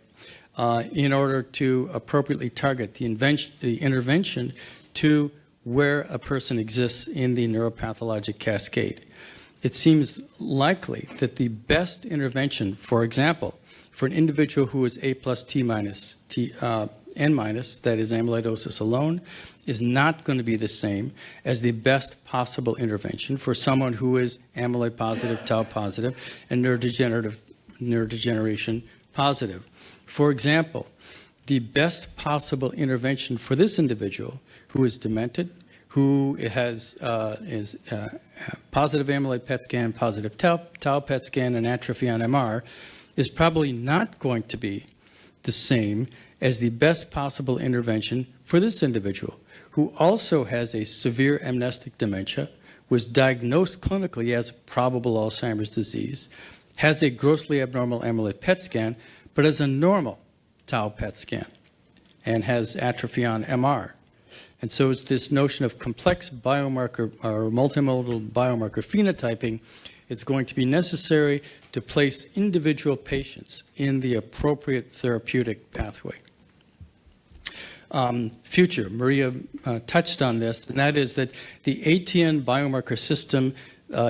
in order to appropriately target the intervention to where a person exists in the neuropathologic cascade. It seems likely that the best intervention, for example, for an individual who is A plus T minus N minus, that is amyloidosis alone, is not going to be the same as the best possible intervention for someone who is amyloid positive, tau positive, and neurodegeneration positive. For example, the best possible intervention for this individual who is demented, who has positive amyloid PET scan, positive tau PET scan, and atrophy on MR, is probably not going to be the same as the best possible intervention for this individual, who also has a severe amnestic dementia, was diagnosed clinically as probable Alzheimer's disease, has a grossly abnormal amyloid PET scan, but has a normal tau PET scan, and has atrophy on MR. And so it's this notion of complex biomarker or multimodal biomarker phenotyping. It's going to be necessary to place individual patients in the appropriate therapeutic pathway. Future, Maria touched on this, and that is that the ATN biomarker system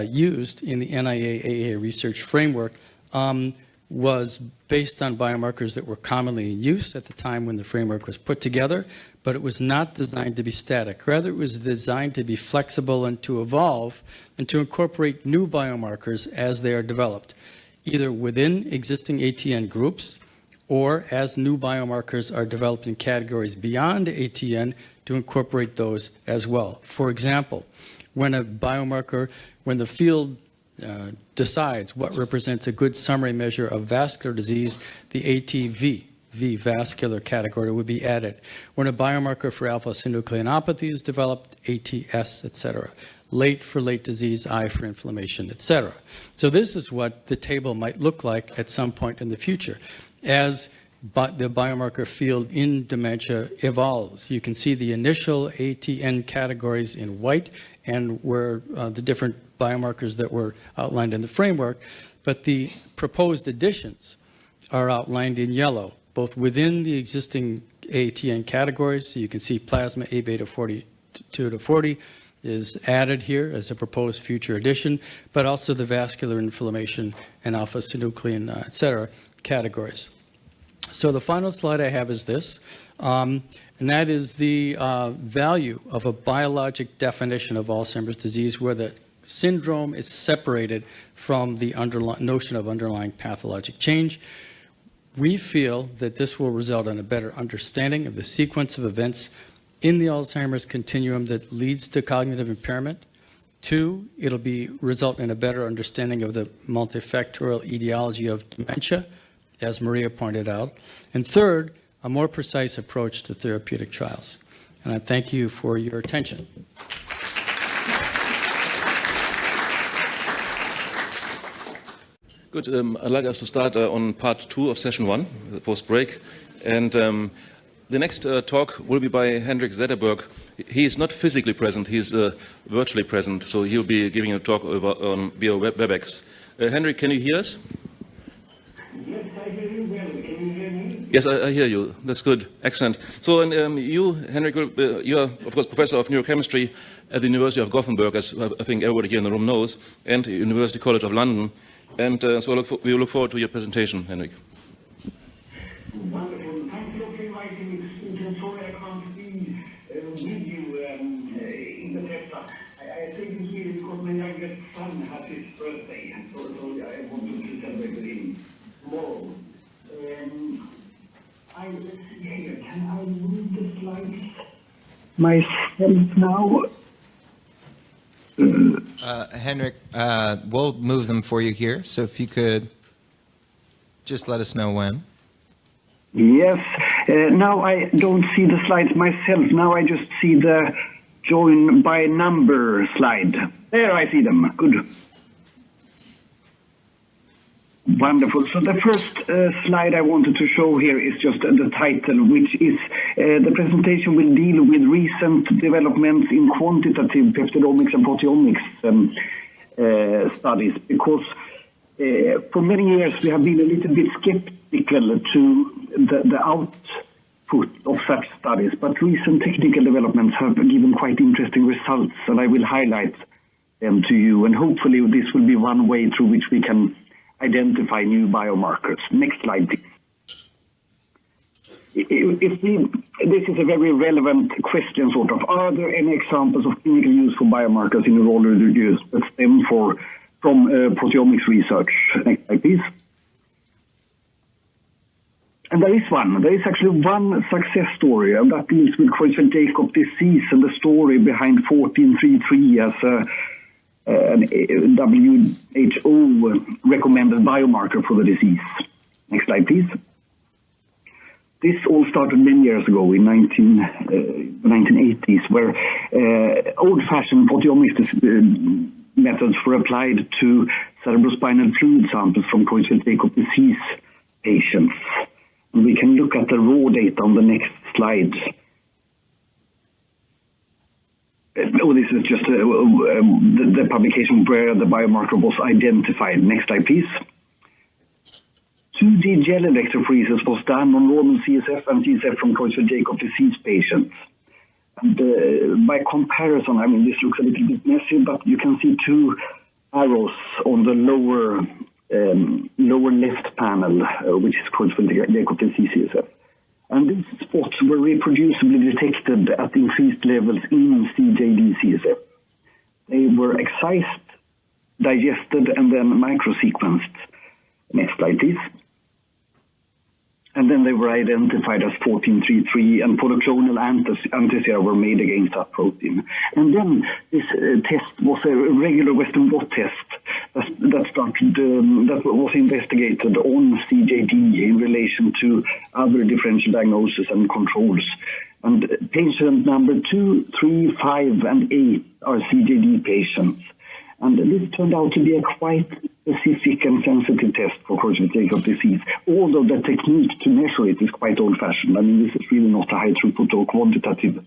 used in the NIA-AA research framework was based on biomarkers that were commonly in use at the time when the framework was put together, but it was not designed to be static. Rather, it was designed to be flexible and to evolve and to incorporate new biomarkers as they are developed, either within existing ATN groups or as new biomarkers are developed in categories beyond ATN to incorporate those as well. For example, when a biomarker, when the field decides what represents a good summary measure of vascular disease, the ATV, V vascular category, would be added. When a biomarker for alpha-synucleinopathy is developed, ATS, etc. Late for late disease, I for inflammation, etc. So this is what the table might look like at some point in the future. As the biomarker field in dementia evolves, you can see the initial ATN categories in white and where the different biomarkers that were outlined in the framework, but the proposed additions are outlined in yellow, both within the existing ATN categories. So you can see plasma A beta 42 to 40 is added here as a proposed future addition, but also the vascular inflammation and alpha-synuclein, et cetera, categories. So the final slide I have is this, and that is the value of a biologic definition of Alzheimer's disease where the syndrome is separated from the notion of underlying pathologic change. We feel that this will result in a better understanding of the sequence of events in the Alzheimer's continuum that leads to cognitive impairment. Two, it'll result in a better understanding of the multifactorial etiology of dementia, as Maria pointed out. And third, a more precise approach to therapeutic trials. And I thank you for your attention. Good. I'd like us to start on part 2 of session 1, the post-break. And the next talk will be by Henrik Zetterberg. He is not physically present, he's virtually present, so he'll be giving a talk via WebEx. Henrik, can you hear us? Yes, I hear you well. Can you hear me? Yes, I hear you. That's good. Excellent. So, and you, Henrik, you are, of course, professor of neurochemistry at the University of Gothenburg, as I think everybody here in the room knows, and University College of London. And so we look forward to your presentation, Henrik. Wonderful. Thanks a lot for inviting me. Sorry I can't be with you in the Tesla. I think it's here because my youngest son has his birthday, so I wanted to celebrate with him tomorrow. Let's see here. Can I move the slides myself now? Henrik, we'll move them for you here, so if you could just let us know when. Yes. Now I don't see the slides myself. Now I just see the join by number slide. There I see them. Good. Wonderful. So the first slide I wanted to show here is just the title, which is the presentation will deal with recent developments in quantitative peptidomics and proteomics studies, because for many years we have been a little bit skeptical to the output of such studies, but recent technical developments have given quite interesting results, and I will highlight them to you, and hopefully this will be one way through which we can identify new biomarkers. Next slide, please. This is a very relevant question, sort of. Are there any examples of clinical use for biomarkers in neurology that stem from proteomics research? Next slide, please. And there is one. There is actually one success story, and that deals with Creutzfeldt-Jakob disease and the story behind 1433 as an WHO recommended biomarker for the disease. Next slide, please. This all started many years ago in 1980s, where old-fashioned proteomics methods were applied to cerebrospinal fluid samples from Creutzfeldt-Jakob disease patients. And we can look at the raw data on the next slide. This is just the publication where the biomarker was identified. Next slide, please. 2D gel electrophoresis was done on normal CSF and CSF from Creutzfeldt-Jakob disease patients. And by comparison, I mean, this looks a little bit messy, but you can see two arrows on the lower left panel, which is Creutzfeldt-Jakob disease CSF. And these spots were reproducibly detected at increased levels in CJD CSF. They were excised, digested, and then microsequenced. Next slide, please. And then they were identified as 1433, and polyclonal antisera were made against that protein. And then this test was a regular Western blot test that was investigated on CJD in relation to other differential diagnosis and controls. And patient number 2, 3, 5, and 8 are CJD patients. And this turned out to be a quite specific and sensitive test for Creutzfeldt-Jakob disease, although the technique to measure it is quite old-fashioned. I mean, this is really not a high-throughput or quantitative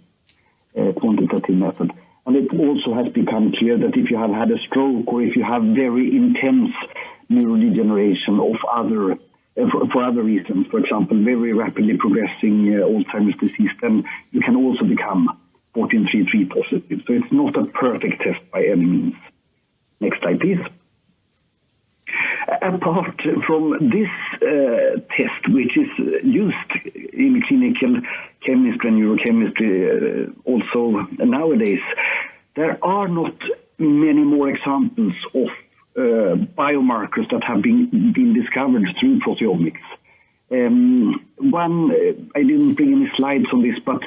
method. And it also has become clear that if you have had a stroke or if you have very intense neurodegeneration for other reasons, for example, very rapidly progressing Alzheimer's disease, then you can also become 1433 positive. So it's not a perfect test by any means. Next slide, please. Apart from this test, which is used in clinical chemistry and neurochemistry also nowadays, there are not many more examples of biomarkers that have been discovered through proteomics. One, I didn't bring any slides on this, but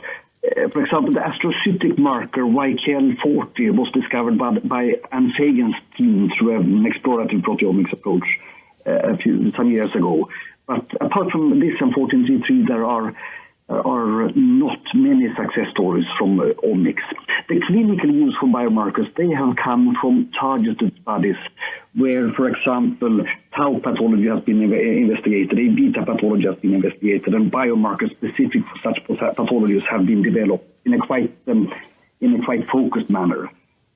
for example, the astrocytic marker YKL40 was discovered by Anne Fagan's team through an explorative proteomics approach some years ago. But apart from this and 1433, there are not many success stories from omics. The clinical use for biomarkers, they have come from targeted studies where, for example, tau pathology has been investigated, A beta pathology has been investigated, and biomarkers specific for such pathologies have been developed in a quite focused manner.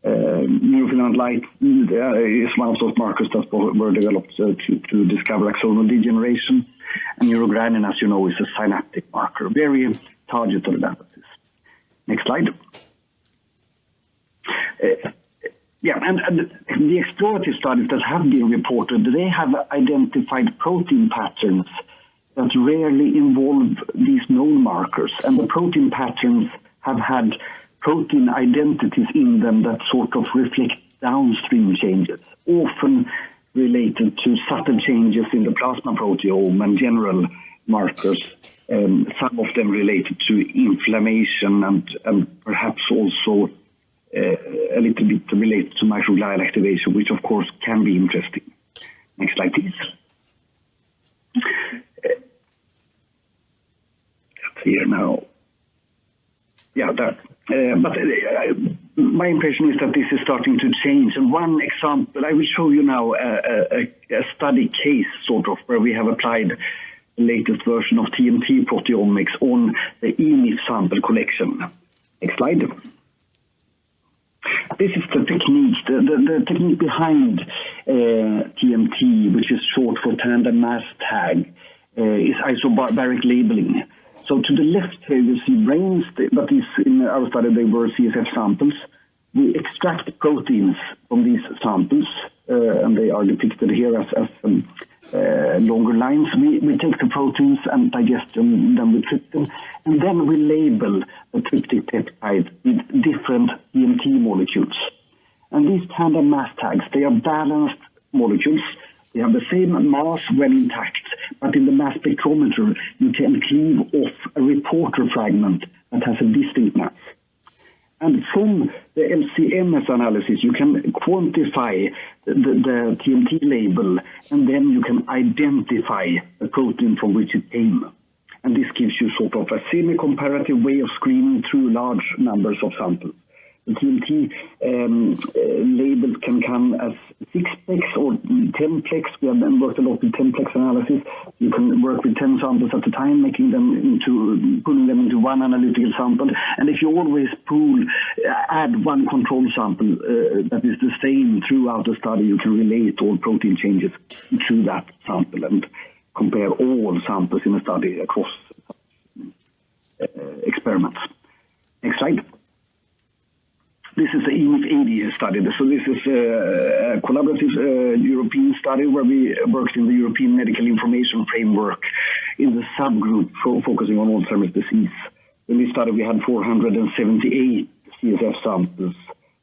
Neurofilament light is one of those markers that were developed to discover axonal degeneration. And neurogranin, as you know, is a synaptic marker, very targeted analysis. Next slide. And the explorative studies that have been reported, they have identified protein patterns that rarely involve these known markers. And the protein patterns have had protein identities in them that sort of reflect downstream changes, often related to subtle changes in the plasma proteome and general markers, some of them related to inflammation and perhaps also a little bit related to microglial activation, which of course can be interesting. Next slide, please. That's here now. Yeah, that. But my impression is that this is starting to change. And one example, I will show you now a study case, sort of, where we have applied the latest version of TMT proteomics on the EMIF sample collection. Next slide. This is the technique, the technique behind TMT, which is short for tandem mass tag, is isobaric labeling. So to the left here, you see brains, but in our study they were CSF samples. We extract proteins from these samples, and they are depicted here as longer lines. We take the proteins and digest them, then we trip them, and then we label the tryptic peptide with different DMT molecules. And these tandem mass tags, they are balanced molecules. They have the same mass when intact, but in the mass spectrometer, you can cleave off a reporter fragment that has a distinct mass. And from the LC-MS analysis, you can quantify the TMT label, and then you can identify the protein from which it came. And this gives you sort of a semi-comparative way of screening through large numbers of samples. The TMT label can come as 6-plex or 10-plex. We have worked a lot with 10-plex analysis. You can work with 10 samples at a time, pulling them into one analytical sample. And if you always add one control sample that is the same throughout the study, you can relate all protein changes to that sample and compare all samples in a study across experiments. Next slide. This is the EMIF study. So this is a collaborative European study where we worked in the European Medical Information Framework in the subgroup focusing on Alzheimer's disease. In this study, we had 478 CSF samples,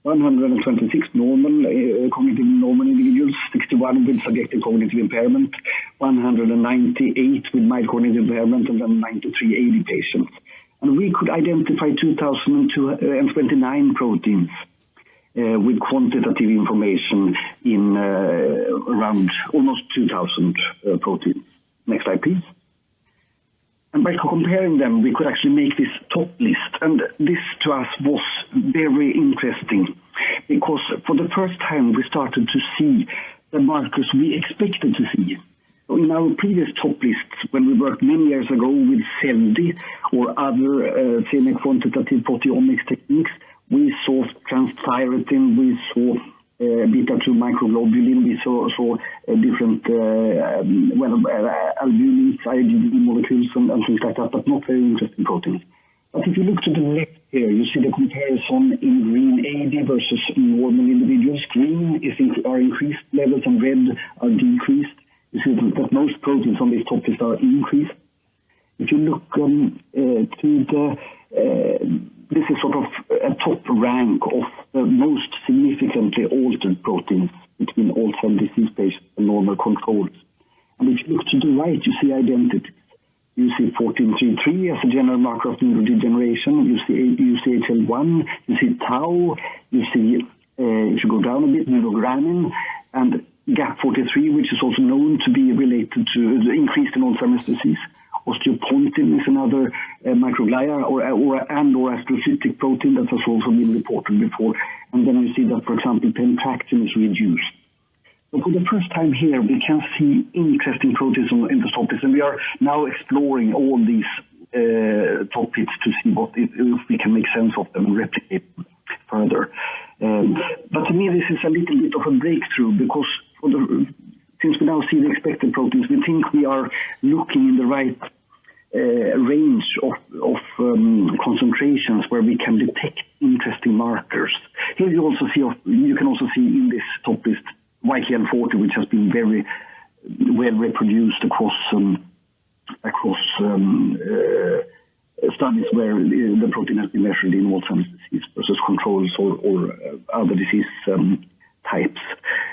126 cognitive normal individuals, 61 with subjective cognitive impairment, 198 with mild cognitive impairment, and then 93 AD patients. And we could identify 2,029 proteins with quantitative information in around almost 2,000 proteins. Next slide, please. And by comparing them, we could actually make this top list. And this to us was very interesting because for the first time we started to see the markers we expected to see. So in our previous top lists, when we worked many years ago with CELDI or other semi-quantitative proteomics techniques, we saw transthyretin, we saw beta-2 microglobulin, we saw different albumins, IgG molecules and things like that, but not very interesting proteins. But if you look to the left here, you see the comparison in green AD versus normal individuals. Green are increased levels and red are decreased. You see that most proteins on this top list are increased. If you look to this is sort of a top rank of the most significantly altered proteins between Alzheimer's disease patients and normal controls. And if you look to the right, you see identities. You see 1433 as a general marker of neurodegeneration. You see UCHL1. You see tau. You see, if you go down a bit, neurogranin. And GAP43, which is also known to be related to the increase in Alzheimer's disease. Osteopontin is another microglia or astrocytic protein that has also been reported before. And then you see that, for example, pentractin is reduced. So for the first time here, we can see interesting proteins in the top list, and we are now exploring all these top hits to see if we can make sense of them and replicate them further. But to me, this is a little bit of a breakthrough because since we now see the expected proteins, we think we are looking in the right range of concentrations where we can detect interesting markers. Here you can also see in this top list YKL40, which has been very well reproduced across studies where the protein has been measured in Alzheimer's disease versus controls or other disease types.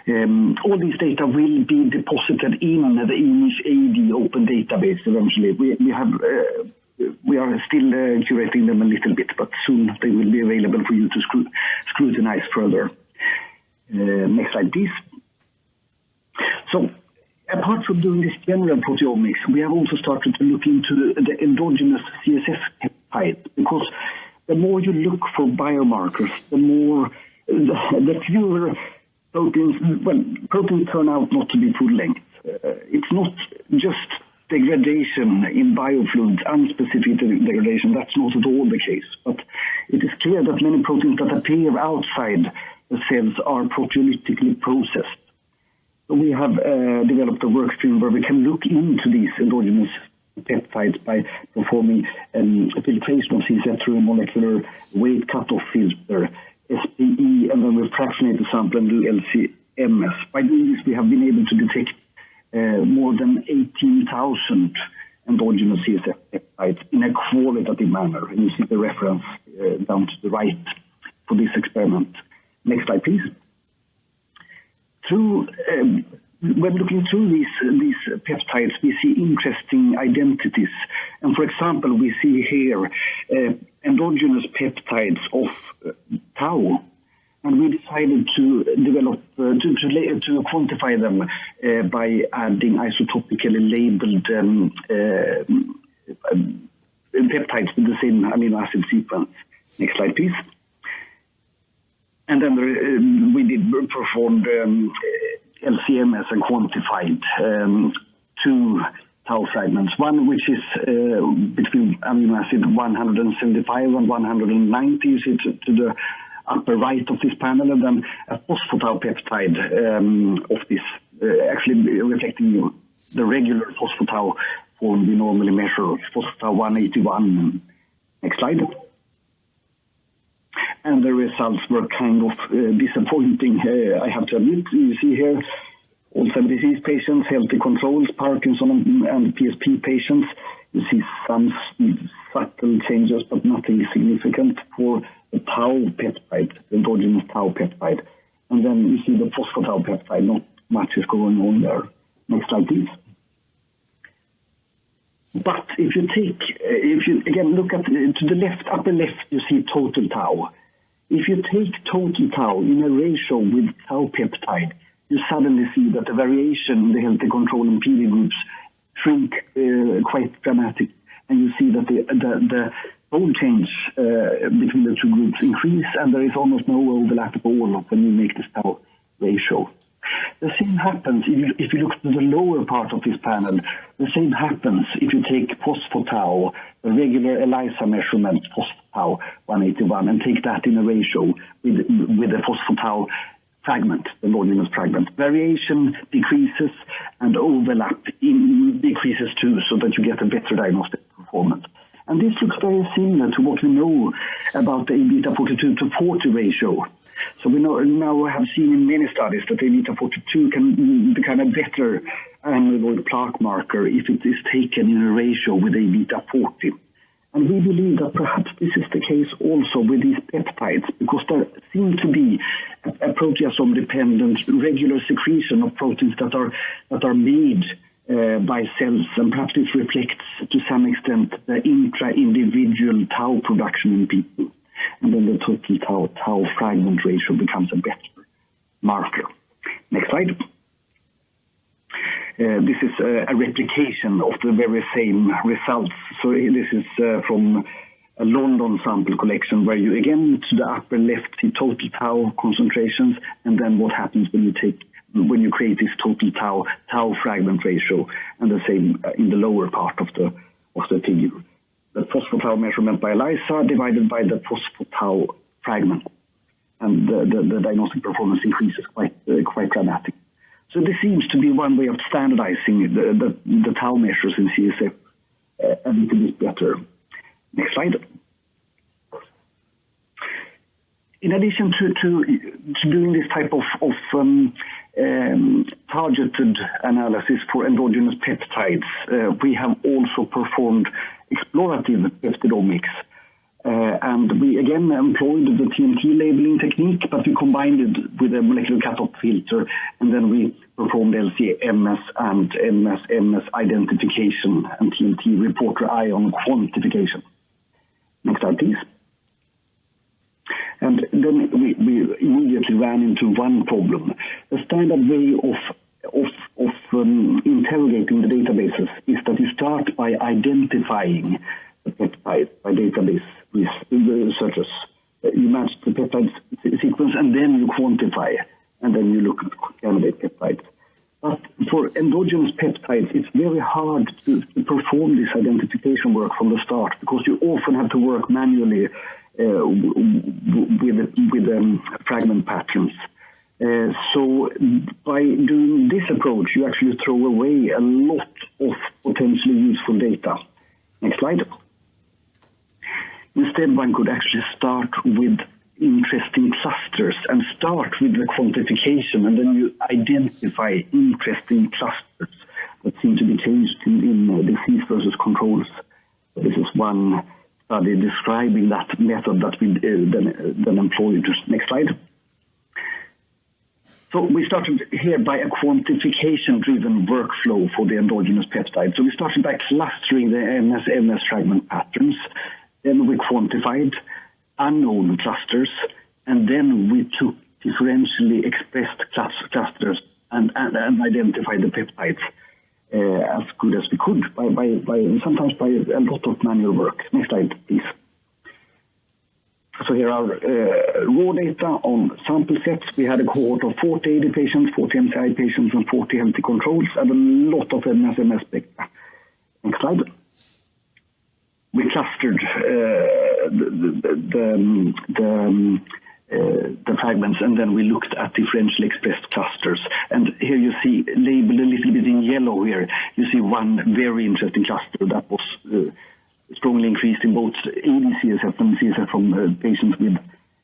All these data will be deposited in the EMIF open database eventually. We are still curating them a little bit, but soon they will be available for you to scrutinize further. Next slide, please. So, apart from doing this general proteomics, we have also started to look into the endogenous CSF peptide, because the more you look for biomarkers, the fewer proteins turn out not to be full length. It's not just degradation in biofluids, unspecific degradation. That's not at all the case. But it is clear that many proteins that appear outside the cells are proteolytically processed. So we have developed a work stream where we can look into these endogenous peptides by performing a filtration of CSF through a molecular weight cutoff filter, SPE, and then we fractionate the sample and do LC-MS. By doing this, we have been able to detect more than 18,000 endogenous CSF peptides in a qualitative manner. And you see the reference down to the right for this experiment. Next slide, please. When looking through these peptides, we see interesting identities. And for example, we see here endogenous peptides of tau. And we decided to develop, to quantify them by adding isotopically labeled peptides with the same amino acid sequence. Next slide, please. And then we performed LCMS and quantified two tau fragments. One which is between amino acid 175 and 190, you see to the upper right of this panel, and then a phosphotau peptide of this, actually reflecting the regular phosphotau form we normally measure, phosphotau 181. Next slide. And the results were kind of disappointing, I have to admit. You see here, Alzheimer's disease patients, healthy controls, Parkinson and PSP patients. You see some subtle changes, but nothing significant for the tau peptide, the endogenous tau peptide. And then you see the phosphotau peptide, not much is going on there. Next slide, please. But if you again look at to the left, upper left, you see total tau. If you take total tau in a ratio with tau peptide, you suddenly see that the variation in the healthy control and PD groups shrink quite dramatic, and you see that the fold change between the two groups increase, and there is almost no overlap at all when you make this tau ratio. The same happens if you look to the lower part of this panel. The same happens if you take phosphotau, the regular ELISA measurement, phosphotau 181, and take that in a ratio with the phosphotau fragment, the endogenous fragment. Variation decreases and overlap decreases too, so that you get a better diagnostic performance. And this looks very similar to what we know about the A-beta 42 to 40 ratio. So we now have seen in many studies that A-beta 42 can become a better amyloid plaque marker if it is taken in a ratio with A-beta 40. And we believe that perhaps this is the case also with these peptides, because there seems to be a proteasome-dependent regular secretion of proteins that are made by cells, and perhaps this reflects to some extent the intra-individual tau production in people. And then the total tau fragment ratio becomes a better marker. Next slide. This is a replication of the very same results. So this is from a London sample collection where you again to the upper left see total tau concentrations, and then what happens when you create this total tau fragment ratio, and the same in the lower part of the figure. The phosphotau measurement by ELISA divided by the phosphotau fragment, and the diagnostic performance increases quite dramatically. So this seems to be one way of standardizing the tau measures in CSF a little bit better. Next slide. In addition to doing this type of targeted analysis for endogenous peptides, we have also performed explorative peptidomics. And we again employed the TMT labeling technique, but we combined it with a molecular cutoff filter, and then we performed LCMS and MS identification and TMT reporter ion quantification. Next slide, please. And then we immediately ran into one problem. The standard way of interrogating the databases is that you start by identifying the peptide by database researchers. You match the peptide sequence, and then you quantify, and then you look at candidate peptides. But for endogenous peptides, it's very hard to perform this identification work from the start, because you often have to work manually with fragment patterns. So by doing this approach, you actually throw away a lot of potentially useful data. Next slide. Instead, one could actually start with interesting clusters and start with the quantification, and then you identify interesting clusters. that seem to be changed in disease versus controls. This is one study describing that method that we then employed. Next slide. So we started here by a quantification-driven workflow for the endogenous peptide. So we started by clustering the MS fragment patterns. Then we quantified unknown clusters, and then we took differentially expressed clusters and identified the peptides as good as we could, sometimes by a lot of manual work. Next slide, please. So here are raw data on sample sets. We had a cohort of 40 AD patients, 40 MCI patients, and 40 healthy controls, and a lot of MS spectra. Next slide. We clustered the fragments, and then we looked at differentially expressed clusters. And here you see, labeled a little bit in yellow here, you see one very interesting cluster that was strongly increased in both AD-CSF and CSF from patients with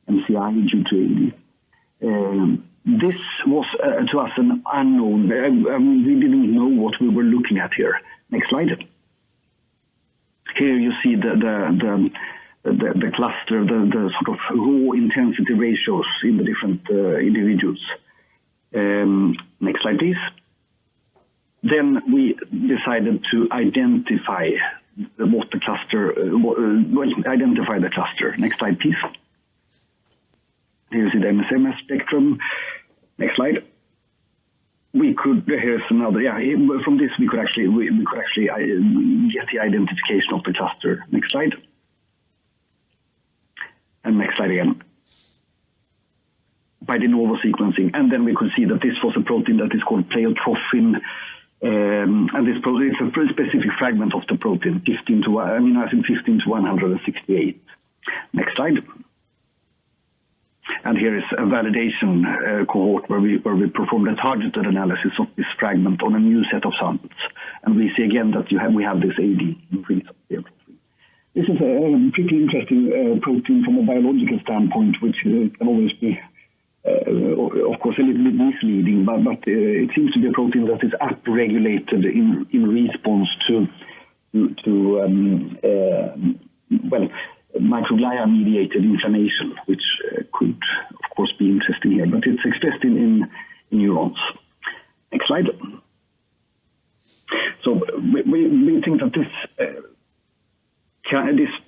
MCI due to AD. This was, to us, an unknown. We didn't know what we were looking at here. Next slide. Here you see the cluster, the sort of raw intensity ratios in the different individuals. Next slide, please. Then we decided to identify identify the cluster. Next slide, please. Here you see the MS spectrum. Next slide. Here's another. From this we could actually get the identification of the cluster. Next slide. And next slide again. By de novo sequencing, and then we could see that this was a protein that is called pleiotrophin. And this protein is a very specific fragment of the protein, 15 to 168. Next slide. And here is a validation cohort where we performed a targeted analysis of this fragment on a new set of samples. And we see again that we have this AD increase of pleiotrophin. This is a pretty interesting protein from a biological standpoint, which can always be of course, a little bit misleading, but it seems to be a protein that is upregulated in response to microglia-mediated inflammation, which could, of course, be interesting here. But it's expressed in neurons. Next slide. So we think that this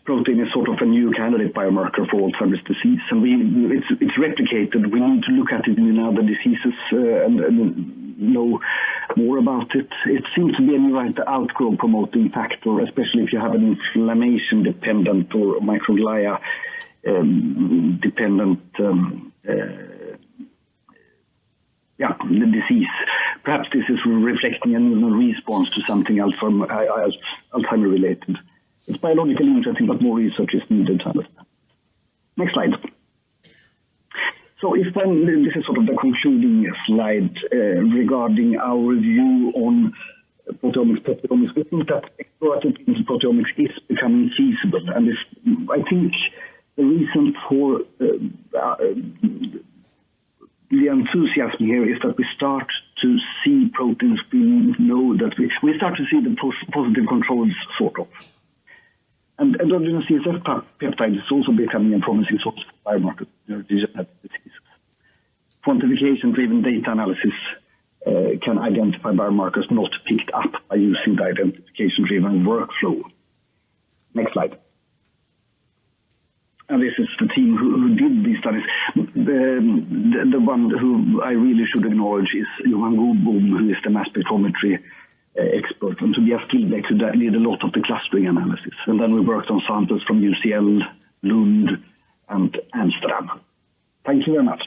protein is sort of a new candidate biomarker for Alzheimer's disease, and it's replicated. We need to look at it in other diseases and know more about it. It seems to be a new outgrowth promoting factor, especially if you have an inflammation-dependent or microglia-dependent the disease. Perhaps this is reflecting a response to something else from Alzheimer-related. It's biologically interesting, but more research is needed to understand. Next slide. So this is sort of the concluding slide regarding our view on Peptidomics. We think that explorative proteomics is becoming feasible, and I think the reason for the enthusiasm here is that we start to see proteins. We know that we start to see the positive controls, sort of. And endogenous CSF peptide is also becoming a promising source of biomarkers in neurodegenerative diseases. Quantification-driven data analysis can identify biomarkers not picked up by using the identification-driven workflow. Next slide. And this is the team who did these studies. The one who I really should acknowledge is Johan Godbom, who is the mass spectrometry expert, and Tobias Killbeck, who did a lot of the clustering analysis. And then we worked on samples from UCL, Lund, and Amsterdam. Thank you very much.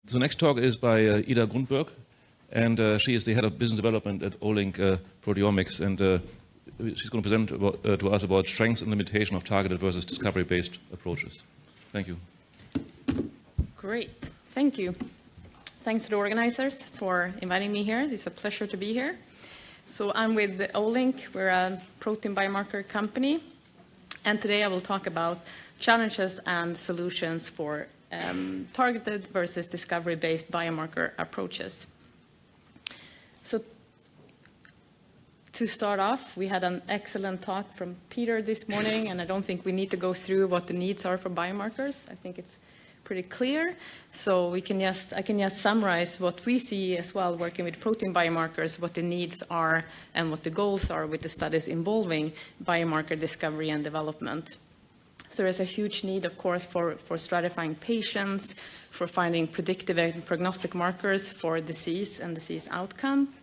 The next talk is by Ida Grundberg, and she is the head of business development at Olink Proteomics, and she's going to present to us about strengths and limitation of targeted versus discovery-based approaches. Thank you. Great, thank you. Thanks to the organizers for inviting me here. It's a pleasure to be here. So I'm with Olink. We're a protein biomarker company, and today I will talk about challenges and solutions for targeted versus discovery-based biomarker approaches. So to start off, we had an excellent talk from Peter this morning, and I don't think we need to go through what the needs are for biomarkers. I think it's pretty clear. So I can just summarize what we see as well, working with protein biomarkers, what the needs are and what the goals are with the studies involving biomarker discovery and development. So there's a huge need, of course, for stratifying patients, for finding predictive and prognostic markers for disease and disease outcome,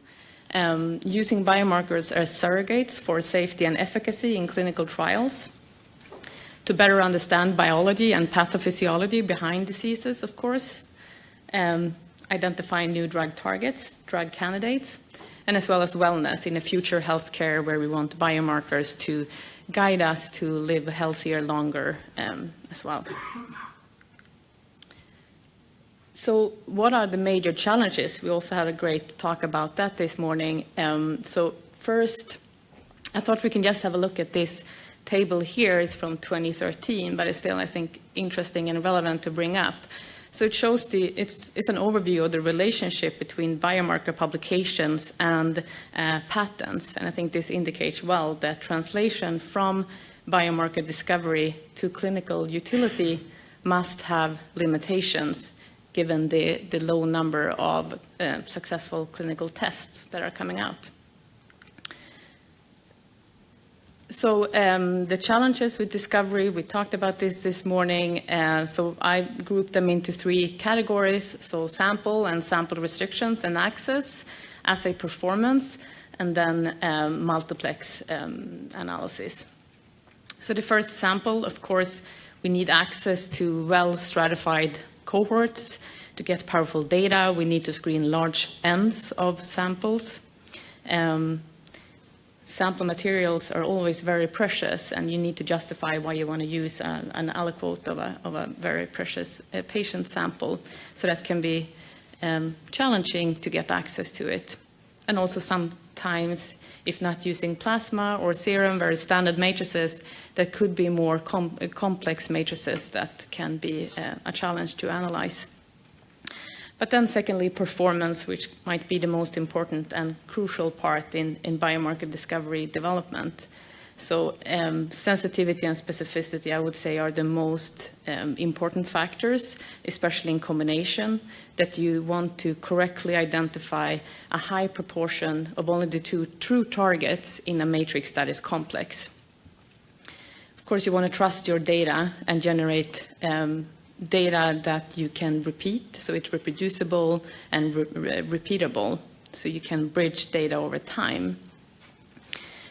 using biomarkers as surrogates for safety and efficacy in clinical trials, to better understand biology and pathophysiology behind diseases, of course, identifying new drug targets, drug candidates, and as well as wellness in a future healthcare where we want biomarkers to guide us to live healthier longer as well. So what are the major challenges? We also had a great talk about that this morning. So first, I thought we can just have a look at this table here. It's from 2013, but it's still, I think, interesting and relevant to bring up. So it shows it's an overview of the relationship between biomarker publications and patents. And I think this indicates well that translation from biomarker discovery to clinical utility must have limitations given the low number of successful clinical tests that are coming out. So the challenges with discovery, we talked about this morning. So I grouped them into three categories. So sample and sample restrictions and access, assay performance, and then multiplex analysis. So the first sample, of course, we need access to well-stratified cohorts to get powerful data. We need to screen large n's of samples. Sample materials are always very precious, and you need to justify why you want to use an aliquot of a very precious patient sample. So that can be challenging to get access to it. And also sometimes, if not using plasma or serum, very standard matrices, that could be more complex matrices that can be a challenge to analyze. But then secondly, performance, which might be the most important and crucial part in biomarker discovery development. So sensitivity and specificity, I would say, are the most important factors, especially in combination, that you want to correctly identify a high proportion of only the two true targets in a matrix that is complex. Of course, you want to trust your data and generate data that you can repeat, so it's reproducible and repeatable, so you can bridge data over time.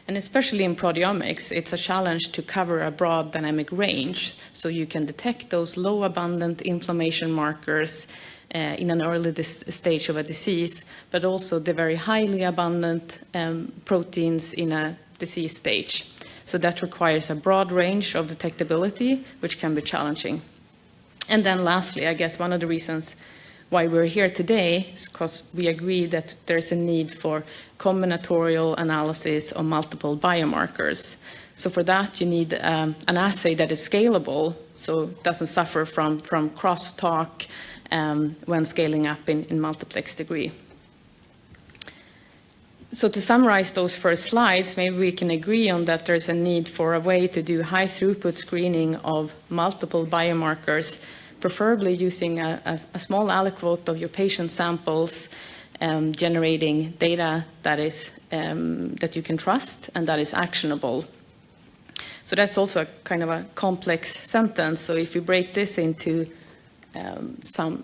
And especially in proteomics, it's a challenge to cover a broad dynamic range, so you can detect those low abundant inflammation markers in an early stage of a disease, but also the very highly abundant proteins in a disease stage. So that requires a broad range of detectability, which can be challenging. And then lastly, I guess one of the reasons why we're here today is because we agree that there's a need for combinatorial analysis of multiple biomarkers. So for that, you need an assay that is scalable, so it doesn't suffer from crosstalk when scaling up in multiplex degree. So to summarize those first slides, maybe we can agree on that there's a need for a way to do high throughput screening of multiple biomarkers, preferably using a small aliquot of your patient samples, generating data that is that you can trust and that is actionable. So that's also a kind of a complex sentence. So if you break this into some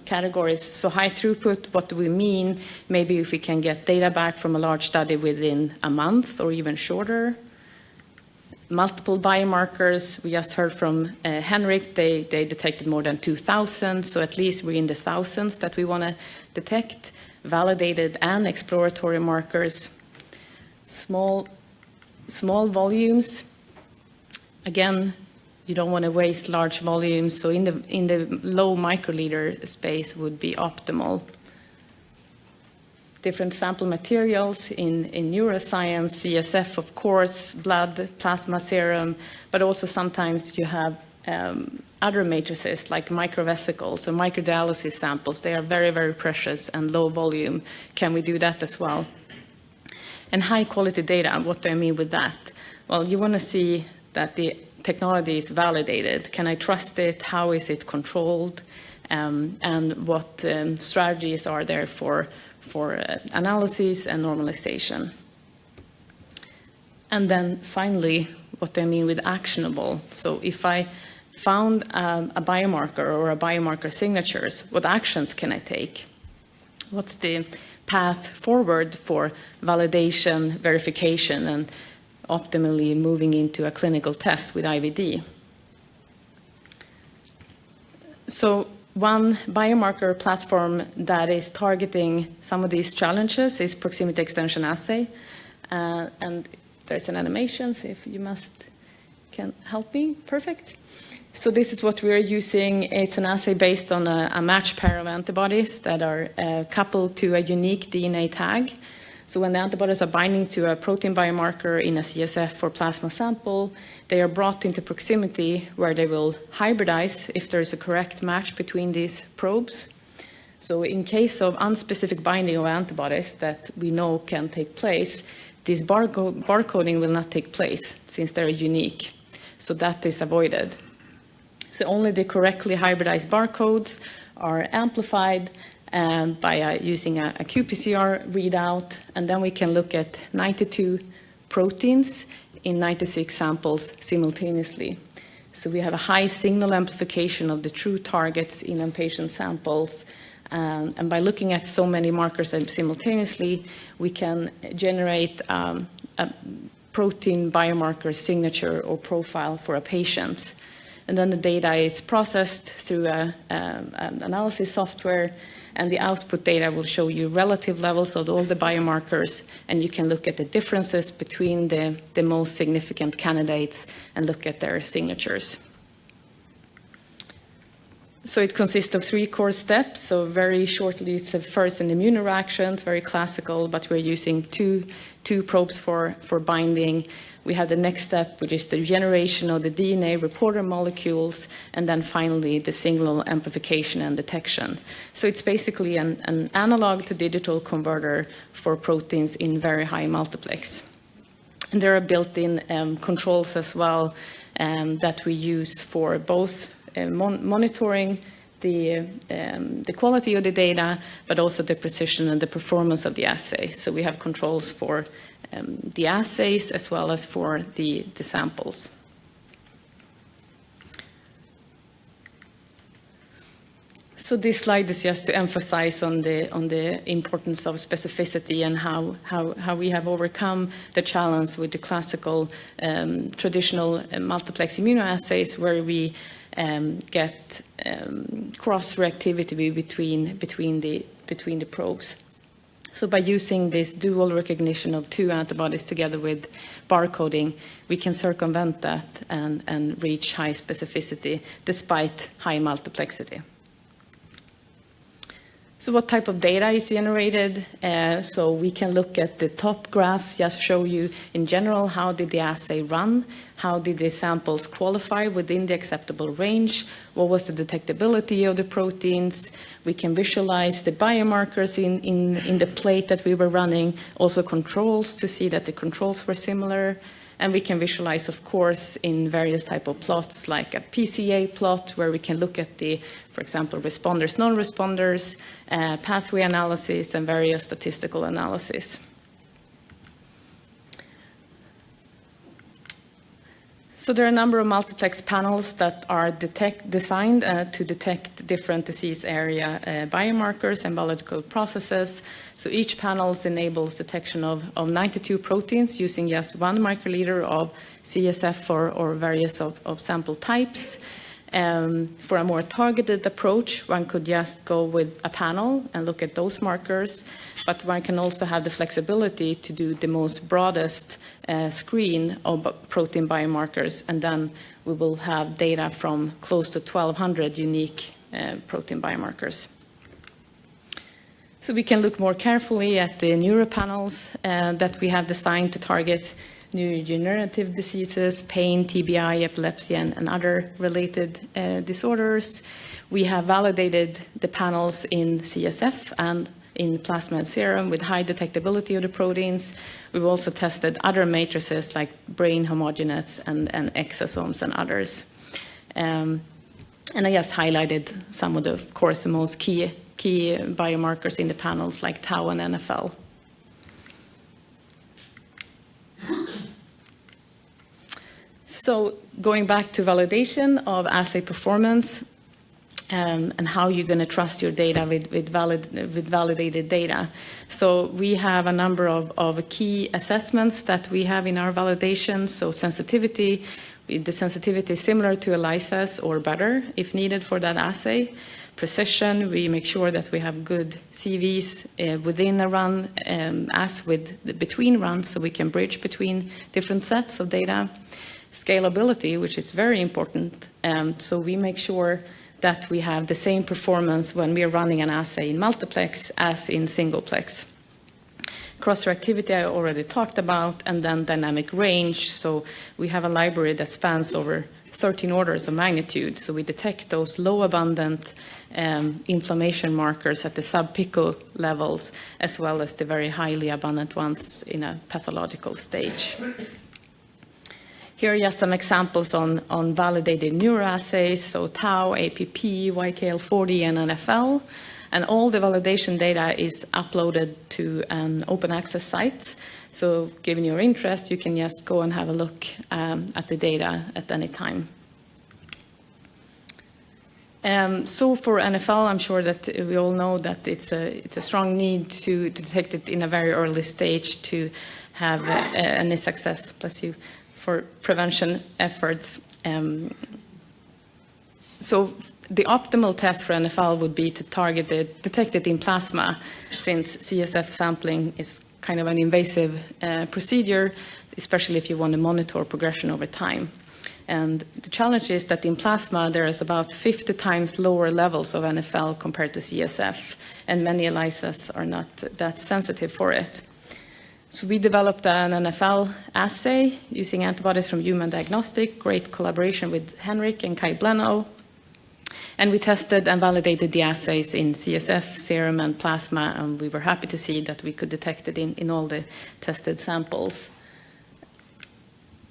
categories. So high throughput, what do we mean? Maybe if we can get data back from a large study within a month or even shorter. Multiple biomarkers, we just heard from Henrik, they detected more than 2,000, so at least we're in the thousands that we want to detect. Validated and exploratory markers. Small volumes. Again, you don't want to waste large volumes, so in the low microliter space would be optimal. Different sample materials in neuroscience, CSF, of course, blood, plasma, serum, but also sometimes you have other matrices like microvesicles or microdialysis samples. They are very, very precious and low volume. Can we do that as well? And high quality data, what do I mean with that? Well, you want to see that the technology is validated. Can I trust it? How is it controlled? And what strategies are there for analysis and normalization? And then finally, what do I mean with actionable? So if I found a biomarker or a biomarker signatures, what actions can I take? What's the path forward for validation, verification, and optimally moving into a clinical test with IVD? So one biomarker platform that is targeting some of these challenges is proximity extension assay. And there's an animation, so if you can help me, perfect. So this is what we're using. It's an assay based on a matched pair of antibodies that are coupled to a unique DNA tag. So when the antibodies are binding to a protein biomarker in a CSF or plasma sample, they are brought into proximity where they will hybridize if there is a correct match between these probes. So in case of unspecific binding of antibodies that we know can take place, this barcoding will not take place since they're unique. So that is avoided. So only the correctly hybridized barcodes are amplified by using a qPCR readout, and then we can look at 92 proteins in 96 samples simultaneously. So we have a high signal amplification of the true targets in patient samples. And by looking at so many markers simultaneously, we can generate a protein biomarker signature or profile for a patient. And then the data is processed through an analysis software, and the output data will show you relative levels of all the biomarkers, and you can look at the differences between the most significant candidates and look at their signatures. So it consists of 3 core steps. So very shortly, it's first an immune reaction, very classical, but we're using two probes for binding. We have the next step, which is the generation of the DNA reporter molecules, and then finally the signal amplification and detection. So it's basically an analog to digital converter for proteins in very high multiplex. And there are built-in controls as well that we use for both monitoring the quality of the data, but also the precision and the performance of the assay. So we have controls for the assays as well as for the samples. So this slide is just to emphasize on the importance of specificity and how we have overcome the challenge with the classical traditional multiplex immunoassays, where we get cross-reactivity between the probes. So by using this dual recognition of 2 antibodies together with barcoding, we can circumvent that and reach high specificity despite high multiplexity. So what type of data is generated? So we can look at the top graphs, just show you in general how did the assay run, how did the samples qualify within the acceptable range, what was the detectability of the proteins. We can visualize the biomarkers in the plate that we were running, also controls to see that the controls were similar. And we can visualize, of course, in various type of plots, like a PCA plot, where we can look at the, for example, responders, non-responders, pathway analysis, and various statistical analysis. So there are a number of multiplex panels that are designed to detect different disease area biomarkers and biological processes. So each panel enables detection of 92 proteins using just 1 microliter of CSF or various of sample types. For a more targeted approach, one could just go with a panel and look at those markers, but one can also have the flexibility to do the most broadest screen of protein biomarkers, and then we will have data from close to 1,200 unique protein biomarkers. So we can look more carefully at the neuropanels that we have designed to target neurodegenerative diseases, pain, TBI, epilepsy, and other related disorders. We have validated the panels in CSF and in plasma and serum with high detectability of the proteins. We've also tested other matrices like brain homogenates and exosomes and others. And I just highlighted some of the, of course, the most key biomarkers in the panels like tau and NFL. So going back to validation of assay performance, and how you're going to trust your data with validated data. So we have a number of key assessments that we have in our validation. So sensitivity, the sensitivity is similar to ELISA's or better if needed for that assay. Precision, we make sure that we have good CVs within a run as with between runs, so we can bridge between different sets of data. Scalability, which is very important, so we make sure that we have the same performance when we are running an assay in multiplex as in singleplex. Cross-reactivity I already talked about, and then dynamic range. So we have a library that spans over 13 orders of magnitude. So we detect those low abundant inflammation markers at the sub-pico levels, as well as the very highly abundant ones in a pathological stage. Here are just some examples on validated neuroassays, so tau, APP, YKL40, and NFL. And all the validation data is uploaded to an open access site. So given your interest, you can just go and have a look at the data at any time. So for NFL, I'm sure that we all know that it's a strong need to detect it in a very early stage to have any success, bless you, for prevention efforts. So the optimal test for NFL would be to detect it in plasma, since CSF sampling is kind of an invasive procedure, especially if you want to monitor progression over time. And the challenge is that in plasma, there is about 50 times lower levels of NFL compared to CSF, and many ELISAs are not that sensitive for it. So we developed an NFL assay using antibodies from Human Diagnostic, great collaboration with Henrik and Kai Blenow. And we tested and validated the assays in CSF, serum, and plasma, and we were happy to see that we could detect it in all the tested samples.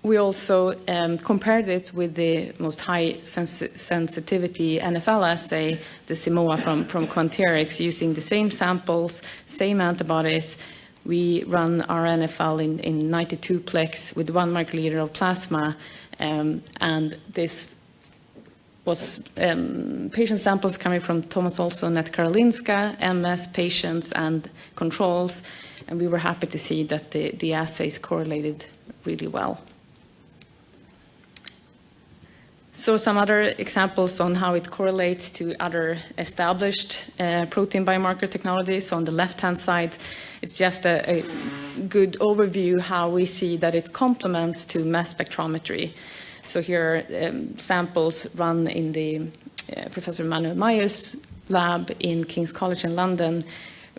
We also compared it with the most high sensitivity NFL assay, the Simoa from Quantitative, using the same samples, same antibodies. We run our NFL in 92-plex with 1 microliter of plasma, and this was patient samples coming from Thomas Olsson at Karolinska, MS patients and controls, and we were happy to see that the assays correlated really well. So some other examples on how it correlates to other established protein biomarker technologies. On the left-hand side, it's just a good overview how we see that it complements to mass spectrometry. So here are samples run in the Professor Manuel Mayer's lab in King's College in London,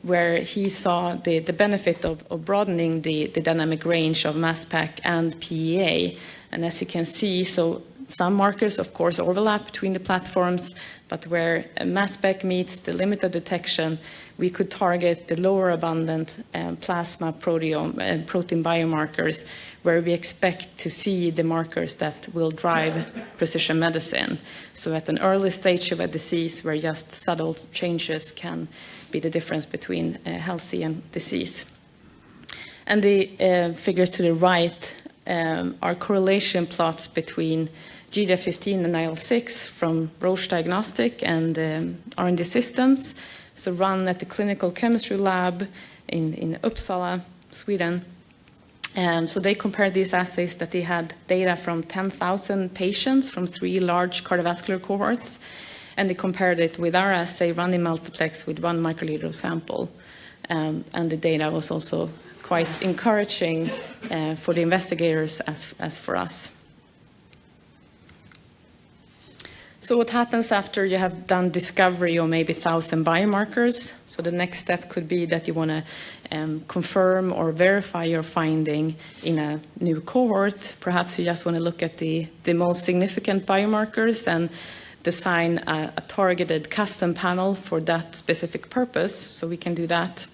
where he saw the benefit of broadening the dynamic range of mass spec and PEA. And as you can see, so some markers, of course, overlap between the platforms, but where mass spec meets the limit of detection, we could target the lower abundant plasma proteome and protein biomarkers, where we expect to see the markers that will drive precision medicine. So at an early stage of a disease where just subtle changes can be the difference between healthy and disease. And the figures to the right are correlation plots between GDF15 and IL-6 from Roche Diagnostic and R&D Systems, so run at the clinical chemistry lab in Uppsala, Sweden. And so they compared these assays that they had data from 10,000 patients from 3 large cardiovascular cohorts, and they compared it with our assay run in multiplex with 1 microliter of sample. And the data was also quite encouraging for the investigators as for us. So what happens after you have done discovery of maybe 1,000 biomarkers? So the next step could be that you want to confirm or verify your finding in a new cohort. Perhaps you just want to look at the most significant biomarkers and design a targeted custom panel for that specific purpose. So we can do that.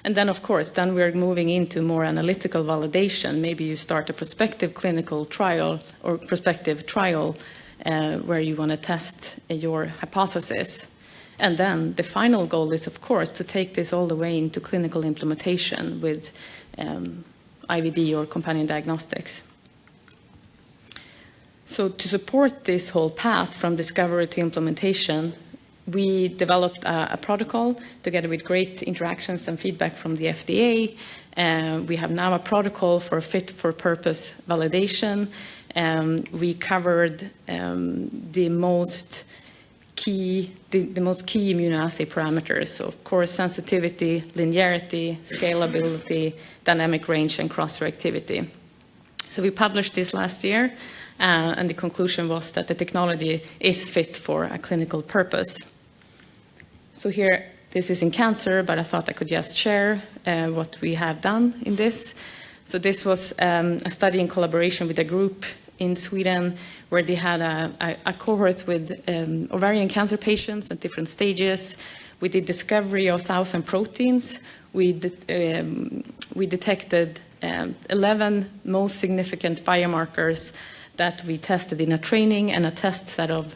And then, of course, then we're moving into more analytical validation. Maybe you start a prospective clinical trial or prospective trial where you want to test your hypothesis. And then the final goal is, of course, to take this all the way into clinical implementation with IVD or companion diagnostics. So to support this whole path from discovery to implementation, we developed a protocol together with great interactions and feedback from the FDA. We have now a protocol for fit-for-purpose validation. We covered the most key immunoassay parameters. So, of course, sensitivity, linearity, scalability, dynamic range, and cross-reactivity. So we published this last year, and the conclusion was that the technology is fit for a clinical purpose. So here, this is in cancer, but I thought I could just share what we have done in this. So this was a study in collaboration with a group in Sweden where they had a cohort with ovarian cancer patients at different stages. We did discovery of 1,000 proteins. We detected 11 most significant biomarkers that we tested in a training and a test set of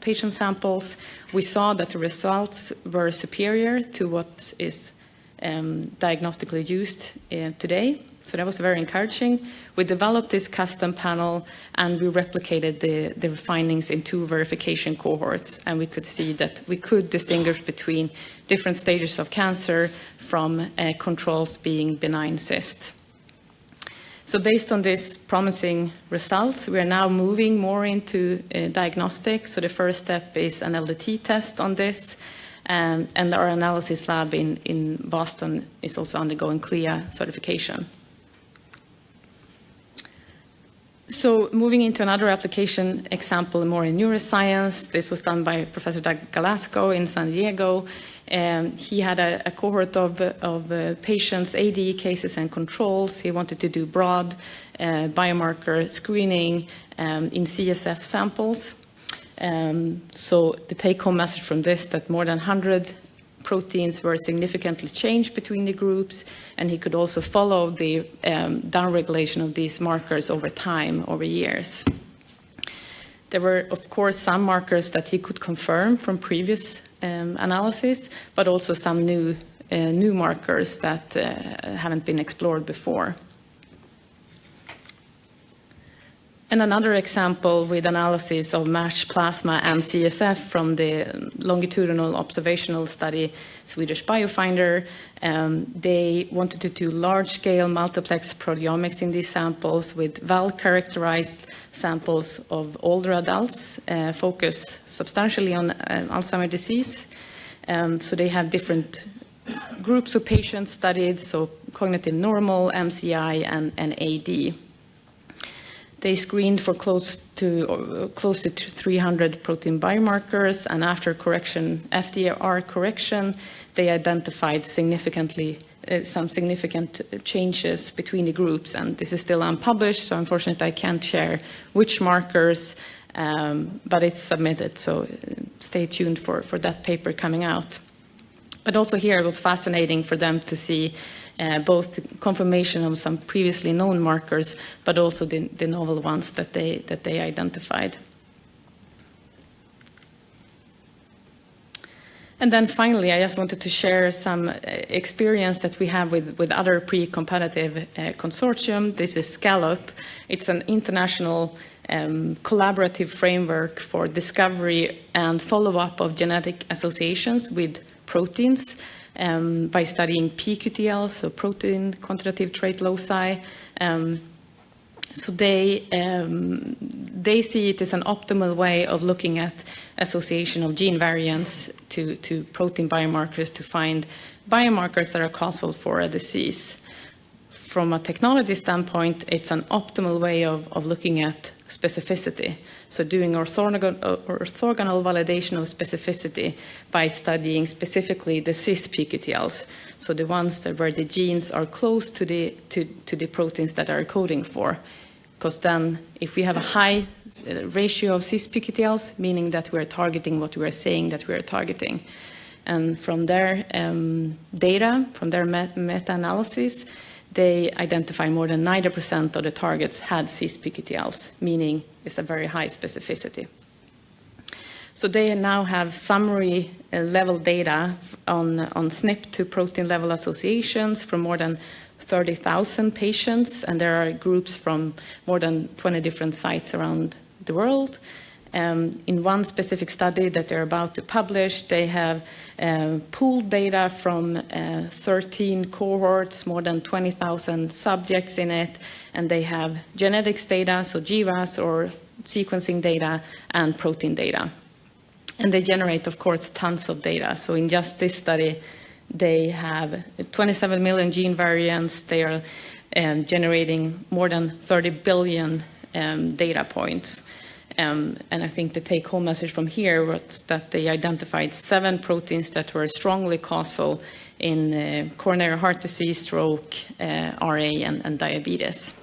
patient samples. We saw that the results were superior to what is diagnostically used today. So that was very encouraging. We developed this custom panel and we replicated the findings in 2 verification cohorts, and we could see that we could distinguish between different stages of cancer from controls being benign cysts. So based on these promising results, we are now moving more into diagnostics. So the first step is an LDT test on this, and our analysis lab in Boston is also undergoing CLIA certification. So moving into another application example, more in neuroscience, this was done by Professor Doug Galasco in San Diego. He had a cohort of patients, AD cases and controls. He wanted to do broad biomarker screening in CSF samples. So the take-home message from this, that more than 100 proteins were significantly changed between the groups, and he could also follow the downregulation of these markers over time, over years. There were, of course, some markers that he could confirm from previous analysis, but also some new markers that haven't been explored before. And another example with analysis of matched plasma and CSF from the longitudinal observational study, Swedish Biofinder. They wanted to do large-scale multiplex proteomics in these samples with well-characterized samples of older adults, focus substantially on Alzheimer's disease. So they have different groups of patients studied, so cognitive normal, MCI, and AD. They screened for close to 300 protein biomarkers, and after correction, FDR correction, they identified some significant changes between the groups, and this is still unpublished, so unfortunately I can't share which markers, but it's submitted, so stay tuned for that paper coming out. But also here it was fascinating for them to see both confirmation of some previously known markers, but also the novel ones that they identified. And then finally, I just wanted to share some experience that we have with other pre-competitive consortium. This is SCALLOP. It's an international collaborative framework for discovery and follow-up of genetic associations with proteins. By studying pQTL, so protein quantitative trait loci. So they see it as an optimal way of looking at association of gene variants to protein biomarkers to find biomarkers that are causal for a disease. From a technology standpoint, it's an optimal way of looking at specificity. So doing orthogonal validation of specificity by studying specifically the cis-pQTLs, so the ones where the genes are close to the proteins that are coding for. Because then if we have a high ratio of cis-pQTLs, meaning that we're targeting what we are saying that we are targeting. And from their data, from their meta-analysis, they identify more than 90% of the targets had cis-pQTLs, meaning it's a very high specificity. So they now have summary level data on SNP to protein level associations from more than 30,000 patients, and there are groups from more than 20 different sites around the world. In one specific study that they're about to publish, they have pooled data from 13 cohorts, more than 20,000 subjects in it, and they have genetics data, so GWAS or sequencing data, and protein data. And they generate, of course, tons of data. So in just this study, they have 27 million gene variants. They are generating more than 30 billion data points. And I think the take-home message from here was that they identified 7 proteins that were strongly causal in coronary heart disease, stroke, RA, and diabetes.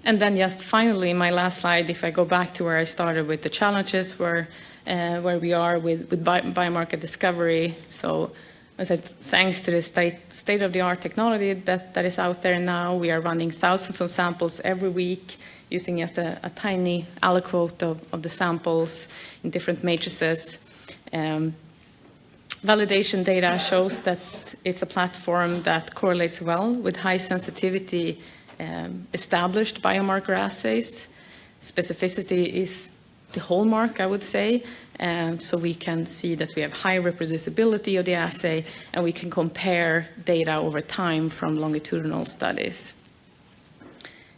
And then just finally, my last slide, if I go back to where I started with the challenges, where we are with biomarker discovery. So as I said, thanks to the state-of-the-art technology that is out there now, we are running thousands of samples every week, using just a tiny aliquot of the samples in different matrices. Validation data shows that it's a platform that correlates well with high sensitivity established biomarker assays. Specificity is the hallmark, I would say. So we can see that we have high reproducibility of the assay, and we can compare data over time from longitudinal studies.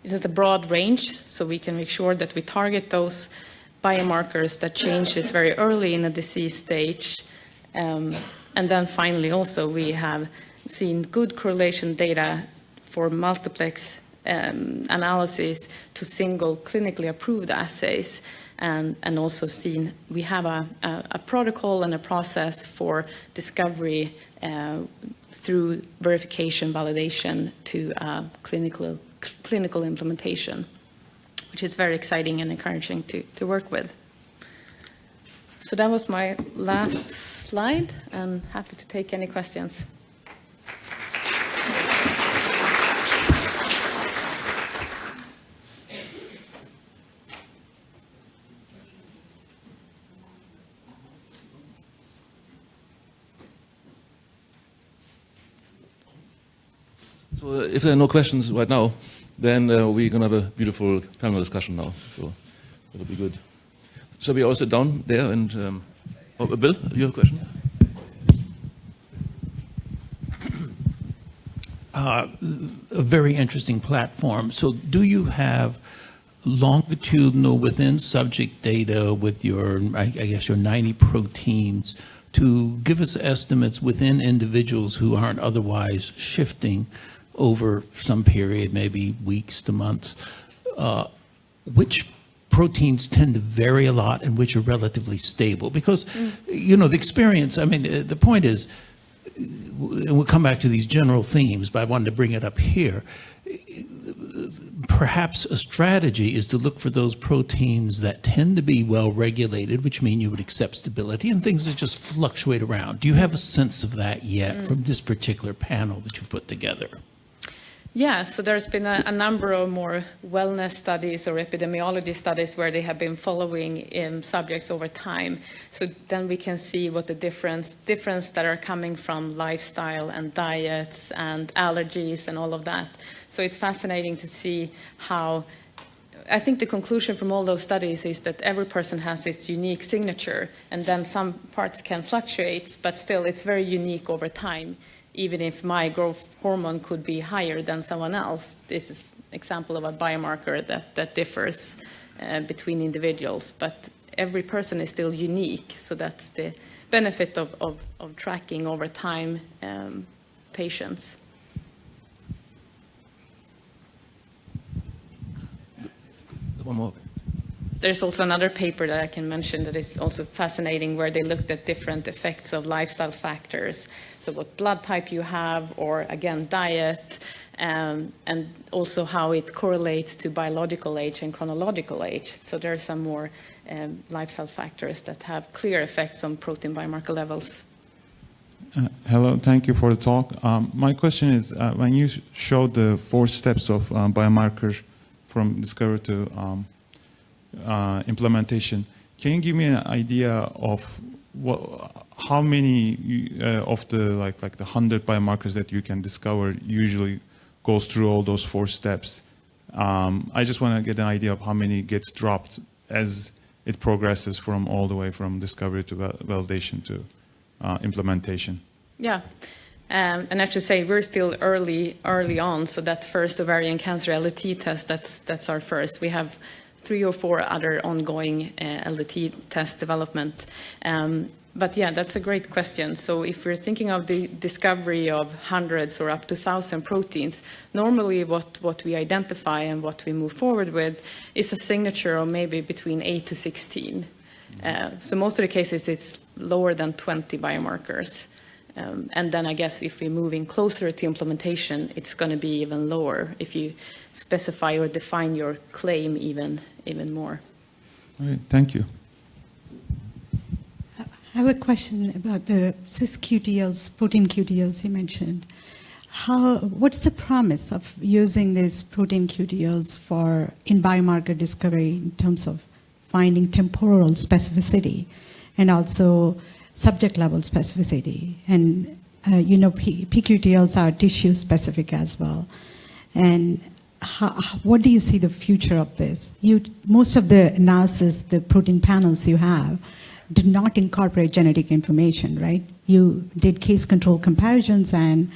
It has a broad range, so we can make sure that we target those biomarkers that change this very early in a disease stage. And then finally, also, we have seen good correlation data for multiplex analysis to single clinically approved assays, and also seen we have a protocol and a process for discovery through verification, validation to clinical implementation, which is very exciting and encouraging to work with. So that was my last slide, and happy to take any questions. So if there are no questions right now, then we're going to have a beautiful panel discussion now. So it'll be good. Shall we all sit down there? And Bill, you have a question? A very interesting platform. So do you have longitudinal within subject data with your, I guess, your 90 proteins to give us estimates within individuals who aren't otherwise shifting over some period, maybe weeks to months, which proteins tend to vary a lot and which are relatively stable? Because, you know, the experience, I mean, the point is, and we'll come back to these general themes, but I wanted to bring it up here. Perhaps a strategy is to look for those proteins that tend to be well regulated, which mean you would accept stability, and things that just fluctuate around. Do you have a sense of that yet from this particular panel that you've put together? Yeah, so there's been a number of more wellness studies or epidemiology studies where they have been following subjects over time. So then we can see what the difference that are coming from lifestyle and diets and allergies and all of that. So it's fascinating to see how, I think the conclusion from all those studies is that every person has its unique signature, and then some parts can fluctuate, but still it's very unique over time. Even if my growth hormone could be higher than someone else, this is an example of a biomarker that differs between individuals. But every person is still unique, so that's the benefit of tracking over time patients. one more. There's also another paper that I can mention that is also fascinating, where they looked at different effects of lifestyle factors. So what blood type you have, or again, diet, and also how it correlates to biological age and chronological age. So there are some more lifestyle factors that have clear effects on protein biomarker levels. Hello, thank you for the talk. My question is, when you showed the 4 steps of biomarkers from discovery to implementation, can you give me an idea of how many of the like the 100 biomarkers that you can discover usually goes through all those 4 steps? I just want to get an idea of how many gets dropped as it progresses from all the way from discovery to validation to implementation. Yeah, and I should say we're still early on. So that first ovarian cancer LDT test, that's our first. We have 3 or 4 other ongoing LDT test development. But yeah, that's a great question. So if we're thinking of the discovery of hundreds or up to 1,000 proteins, normally what we identify and what we move forward with is a signature of maybe between 8 to 16. So most of the cases, it's lower than 20 biomarkers. And then I guess if we're moving closer to implementation, it's going to be even lower if you specify or define your claim even more. All right, thank you. I have a question about the cis-QTLs, protein QTLs you mentioned. What's the promise of using these protein QTLs in biomarker discovery in terms of finding temporal specificity and also subject level specificity? And PQTLs are tissue specific as well. And what do you see the future of this? Most of the analysis, the protein panels you have, did not incorporate genetic information, right? You did case control comparisons and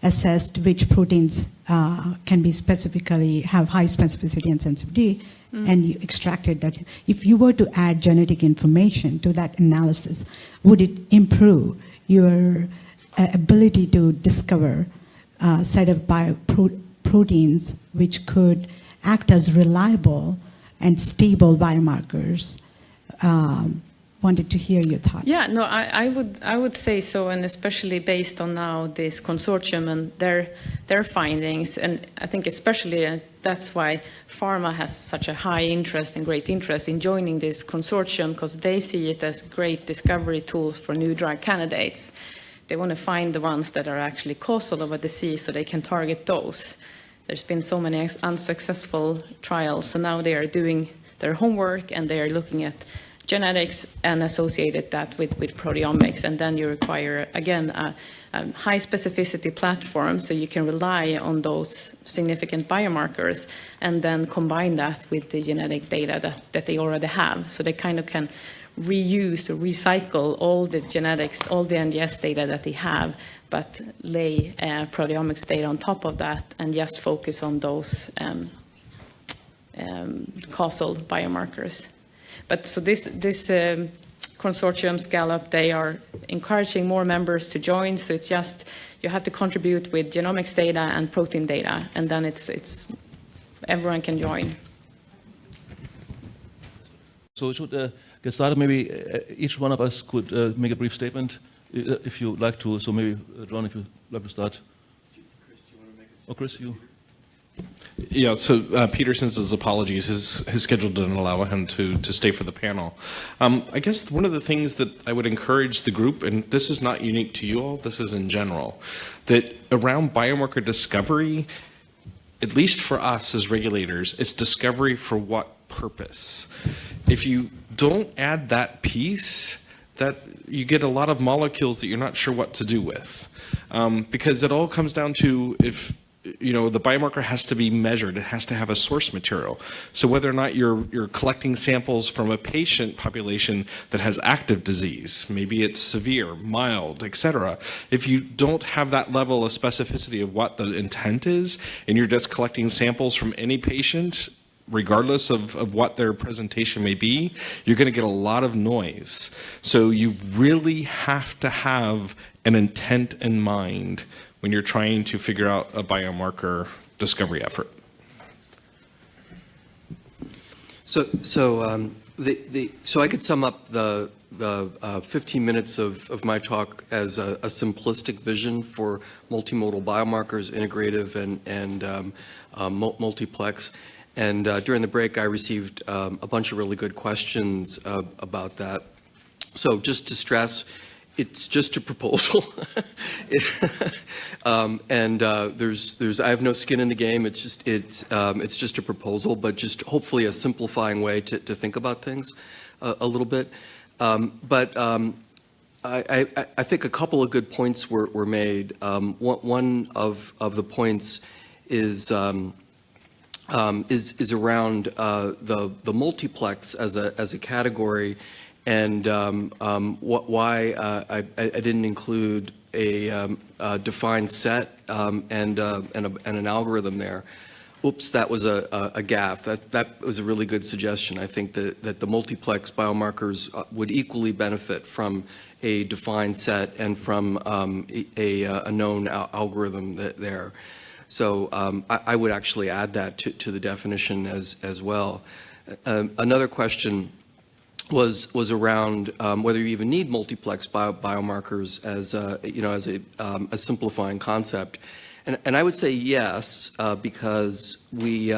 assessed which proteins can be specifically have high specificity and sensitivity, and you extracted that. If you were to add genetic information to that analysis, would it improve your ability to discover a set of proteins which could act as reliable and stable biomarkers? Wanted to hear your thoughts. Yeah, no, I would say so, and especially based on now this consortium and their findings, and I think especially that's why pharma has such a high interest and great interest in joining this consortium, because they see it as great discovery tools for new drug candidates. They want to find the ones that are actually causal of a disease so they can target those. There's been so many unsuccessful trials, so now they are doing their homework and they are looking at genetics and associated that with proteomics, and then you require, again, a high specificity platform so you can rely on those significant biomarkers and then combine that with the genetic data that they already have. So they kind of can reuse or recycle all the genetics, all the NGS data that they have, but lay proteomics data on top of that and just focus on those causal biomarkers. But so this consortium, Gallup, they are encouraging more members to join. So it's just, you have to contribute with genomics data and protein data, and then it's everyone can join. So we should get started. Maybe each one of us could make a brief statement, if you like to. So maybe, John, if you'd like to start. Chris, do you want to make a statement? Oh, Chris, you. Yeah, so Peter sends his apologies. His schedule didn't allow him to stay for the panel. I guess one of the things that I would encourage the group, and this is not unique to you all, this is in general, that around biomarker discovery, at least for us as regulators, it's discovery for what purpose? If you don't add that piece, that you get a lot of molecules that you're not sure what to do with. Because it all comes down to if the biomarker has to be measured. It has to have a source material. So whether or not you're collecting samples from a patient population that has active disease, maybe it's severe, mild, etc. If you don't have that level of specificity of what the intent is, and you're just collecting samples from any patient, regardless of what their presentation may be, you're going to get a lot of noise. So you really have to have an intent in mind when you're trying to figure out a biomarker discovery effort. So I could sum up the 15 minutes of my talk as a simplistic vision for multimodal biomarkers, integrative and multiplex. And during the break, I received a bunch of really good questions about that. So just to stress, it's just a proposal, there's I have no skin in the game. It's just a proposal, but just hopefully a simplifying way to think about things a little bit. I think a couple of good points were made. One of the points is around the multiplex as a category. And why I didn't include a defined set and an algorithm there. Oops, that was a gaffe. That was a really good suggestion. I think that the multiplex biomarkers would equally benefit from a defined set and from a known algorithm there. So I would actually add that to the definition as well. Another question was around whether you even need multiplex biomarkers as a simplifying concept, and I would say yes, because we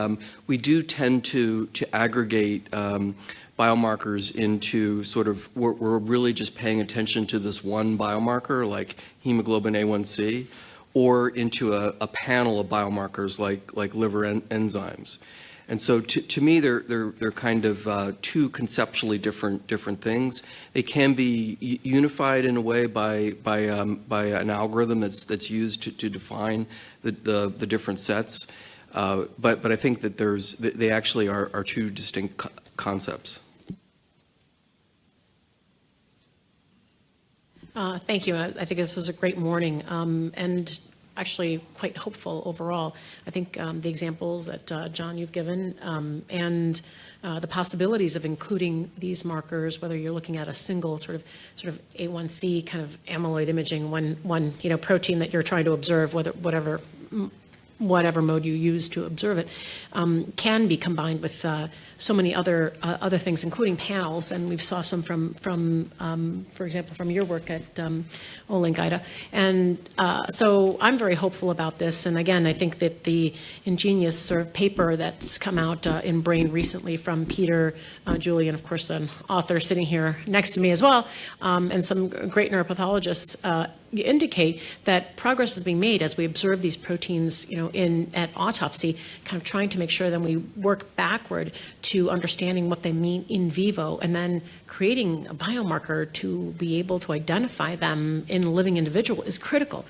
do tend to aggregate biomarkers into sort of we're really just paying attention to this one biomarker like hemoglobin A1C, or into a panel of biomarkers like liver enzymes. And so to me, they're kind of two conceptually different things. They can be unified in a way by an algorithm that's used to define the different sets. But I think that they actually are two distinct concepts. Thank you. I think this was a great morning. And actually quite hopeful overall. I think the examples that John, you've given, and the possibilities of including these markers, whether you're looking at a single sort of A1C kind of amyloid imaging, one protein that you're trying to observe, whatever mode you use to observe it, can be combined with so many other things, including panels, and we saw some from for example, from your work at Olink, Ida. And so I'm very hopeful about this. And again, I think that the ingenious sort of paper that's come out in Brain recently from Peter, Julie, and of course an author sitting here next to me as well, and some great neuropathologists indicate that progress is being made as we observe these proteins, at autopsy, kind of trying to make sure that we work backward to understanding what they mean in vivo, and then creating a biomarker to be able to identify them in a living individual is critical,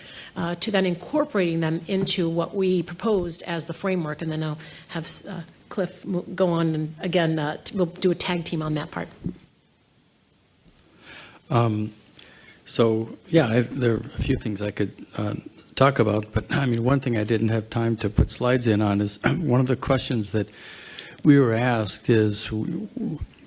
to then incorporating them into what we proposed as the framework. And then I'll have Cliff go on, and again, we'll do a tag team on that part. So, yeah, there are a few things I could talk about, but I mean, one thing I didn't have time to put slides in on is one of the questions that we were asked is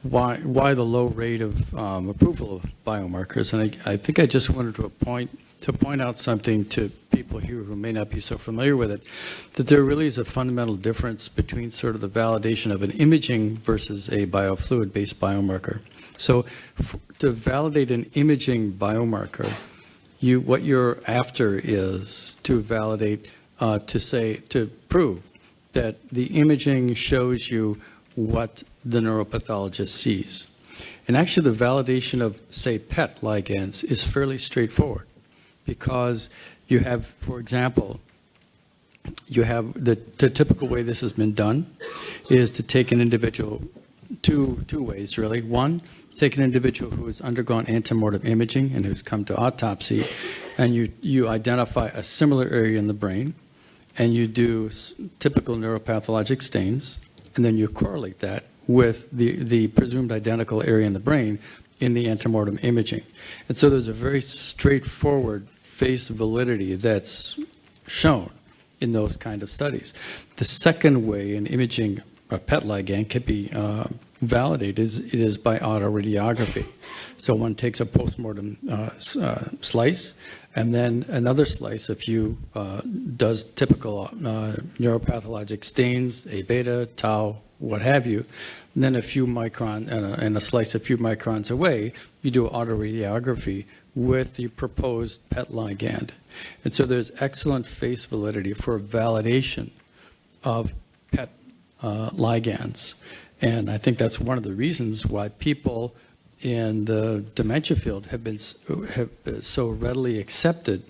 why the low rate of approval of biomarkers? And I think I just wanted to point out something to people here who may not be so familiar with it, that there really is a fundamental difference between sort of the validation of an imaging versus a biofluid-based biomarker. So to validate an imaging biomarker, what you're after is to validate, to prove that the imaging shows you what the neuropathologist sees. And actually the validation of, say, PET ligands is fairly straightforward, because you have, for example, you have the typical way this has been done is to take an individual two ways, really. One, take an individual who has undergone antemortem imaging and who's come to autopsy, and you identify a similar area in the brain, and you do typical neuropathologic stains, and then you correlate that with the presumed identical area in the brain in the antemortem imaging. And so there's a very straightforward face validity that's shown in those kind of studies. The second way an imaging a PET ligand can be validated is by autoradiography. So one takes a postmortem slice, and then another slice, if you does typical neuropathologic stains, A beta, tau, what have you. And then a few micron and a slice a few microns away, you do autoradiography with the proposed PET ligand. And so there's excellent face validity for validation of PET ligands. And I think that's one of the reasons why people in the dementia field have so readily accepted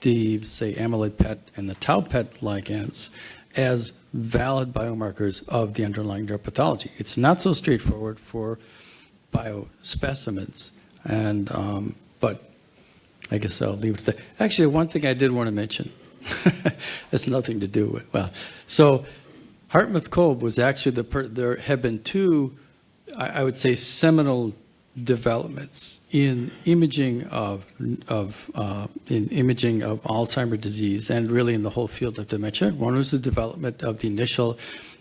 the, say, amyloid PET and the tau PET ligands as valid biomarkers of the underlying neuropathology. It's not so straightforward for biospecimens, and but I guess I'll leave it at that. Actually, one thing I did want to mention, it's nothing to do with, well, so Hartmut-Kolb was actually there have been two, I would say, seminal developments in imaging of Alzheimer's disease, and really in the whole field of dementia. One was the development of the initial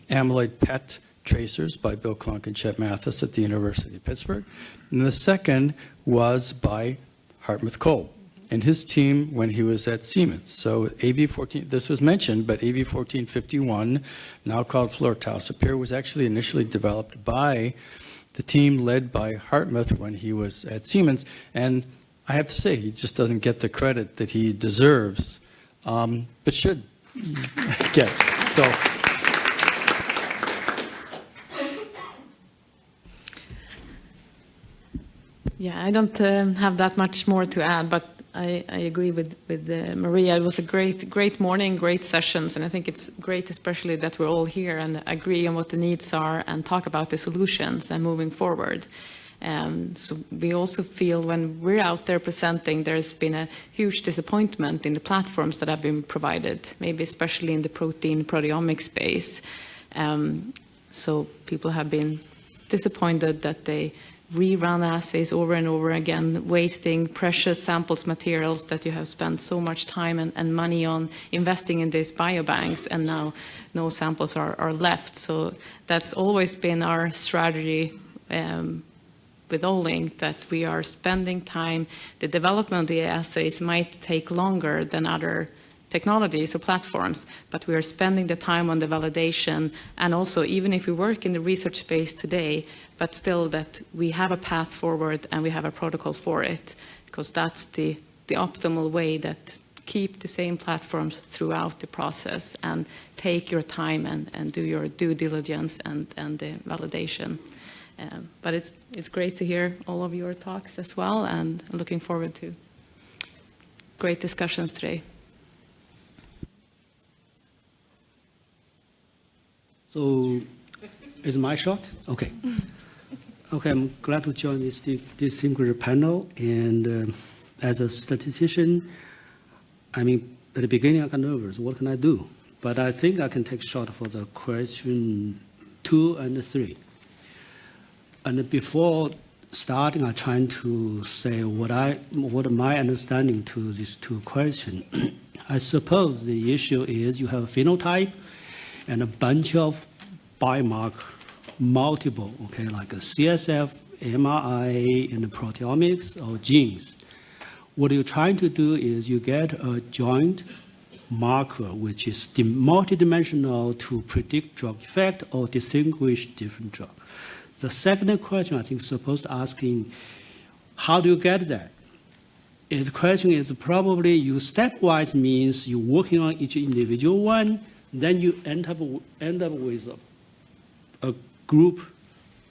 amyloid PET tracers by Bill Klunk and Chet Mathis at the University of Pittsburgh, and the second was by Hartmut-Kolb and his team when he was at Siemens. So AB14, this was mentioned, but AB1451, now called fluorotaucipir, was actually initially developed by the team led by Hartmut when he was at Siemens. And I have to say, he just doesn't get the credit that he deserves, but should get. So. Yeah, I don't have that much more to add, but I agree with Maria. It was a great morning, great sessions, and I think it's great especially that we're all here and agree on what the needs are and talk about the solutions and moving forward. So we also feel when we're out there presenting, there's been a huge disappointment in the platforms that have been provided, maybe especially in the proteomics space. So people have been disappointed that they rerun assays over and over again, wasting precious samples materials that you have spent so much time and money on investing in these biobanks, and now no samples are left. So that's always been our strategy with Olink, that we are spending time. The development of the assays might take longer than other technologies or platforms, but we are spending the time on the validation, and also even if we work in the research space today, but still that we have a path forward and we have a protocol for it, because that's the optimal way, that keep the same platforms throughout the process and take your time and do your due diligence and the validation. But it's great to hear all of your talks as well, and looking forward to great discussions today. So, is my shot? Okay. Okay, I'm glad to join this distinguished panel. And as a statistician, I mean, at the beginning I got nervous. What can I do? But I think I can take shot for the question 2 and 3. And before starting, I'm trying to say what my understanding to these two questions. I suppose the issue is you have a phenotype and a bunch of biomarker, multiple, okay, like a CSF, MRI, and proteomics or genes. What you're trying to do is you get a joint marker, which is multidimensional to predict drug effect or distinguish different drugs. The second question I think is supposed to asking, how do you get that? The question is probably you stepwise means you're working on each individual one, then you end up with a group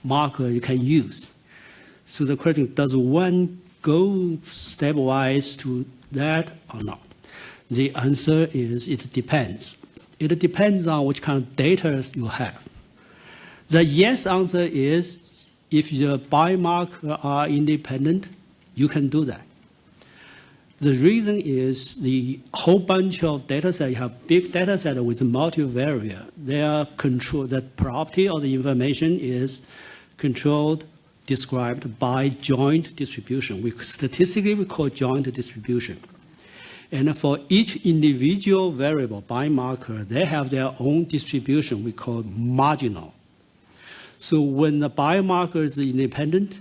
marker you can use. So the question, does one go stepwise to that or not? The answer is it depends. It depends on which kind of data you have. The yes answer is if the biomarkers are independent, you can do that. The reason is the whole bunch of data sets, you have big data set with multivariate. They are controlled, the property of the information is controlled, described by joint distribution. Statistically, we call joint distribution. And for each individual variable biomarker, they have their own distribution we call marginal. So when the biomarker is independent,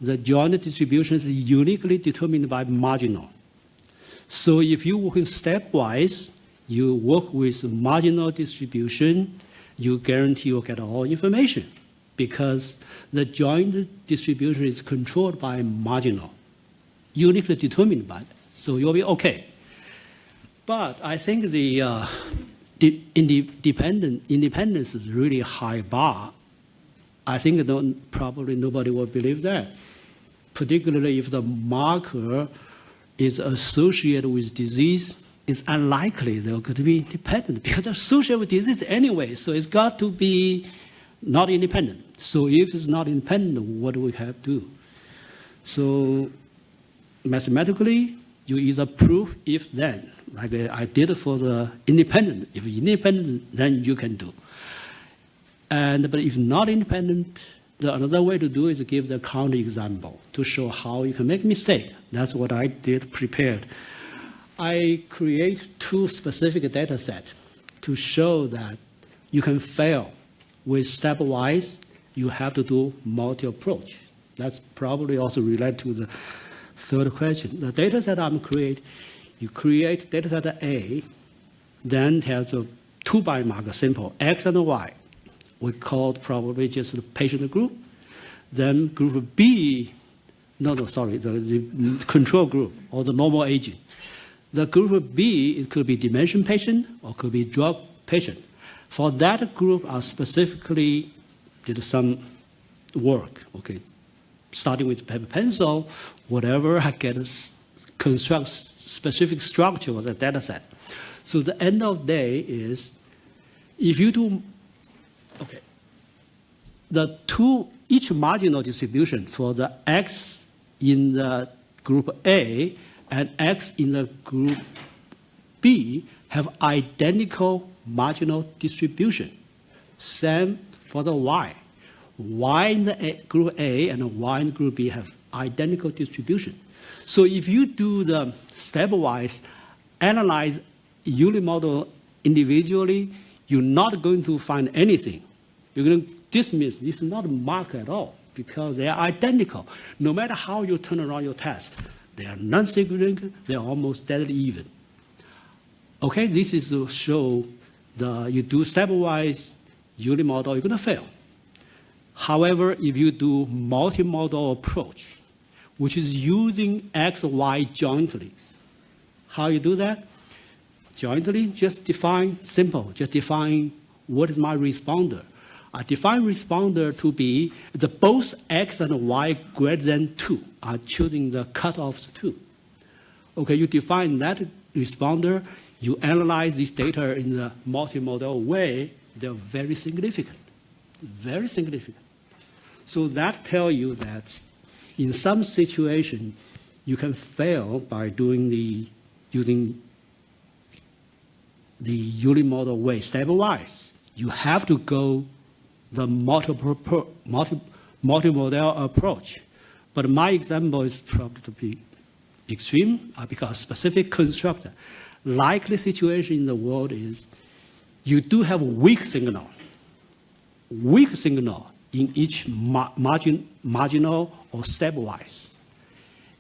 the joint distribution is uniquely determined by marginal. So if you work stepwise, you work with marginal distribution, you guarantee you'll get all information because the joint distribution is controlled by marginal, uniquely determined by it. So you'll be okay. But I think the independence is really high bar. I think probably nobody will believe that, particularly if the marker is associated with disease. It's unlikely they're going to be independent because they're associated with disease anyway. So it's got to be not independent. So if it's not independent, what do we have to do? So mathematically, you either prove if then, like I did for the independent. If independent, then you can do. But if not independent, another way to do is to give the counter example to show how you can make a mistake. That's what I did prepared. I create 2 specific data sets to show that you can fail with stepwise. You have to do multi-approach. That's probably also related to the third question. The data set I'm create, you create data set A, then have the 2 biomarkers, simple, X and Y. We called probably just the patient group. Then group B, the control group or the normal aging. The group B, it could be dementia patient or could be drug patient. For that group, I specifically did some work, okay? Starting with paper pencil, whatever, I get construct specific structure as a data set. So the end of the day is, if you do, okay, each marginal distribution for the X in the group A and X in the group B have identical marginal distribution. Same for the Y. Y in the group A and Y in the group B have identical distribution. So if you do the stepwise, analyze unimodal individually, you're not going to find anything. You're going to dismiss this is not a marker at all because they are identical. No matter how you turn around your test, they are non-significant, they're almost deadly even. Okay, this is to show you do stepwise unimodal, you're going to fail. However, if you do multimodal approach, which is using X, Y jointly, how you do that? Jointly, just define, simple, just define what is my responder. I define responder to be the both X and Y greater than 2. I'm choosing the cutoffs 2. Okay, you define that responder, you analyze this data in the multimodal way, they're very significant, very significant. So that tells you that in some situation, you can fail by using the unimodal way, stepwise. You have to go the multimodal approach. But my example is probably to be extreme because specific constructor. Likely situation in the world is you do have weak signal in each marginal or stepwise.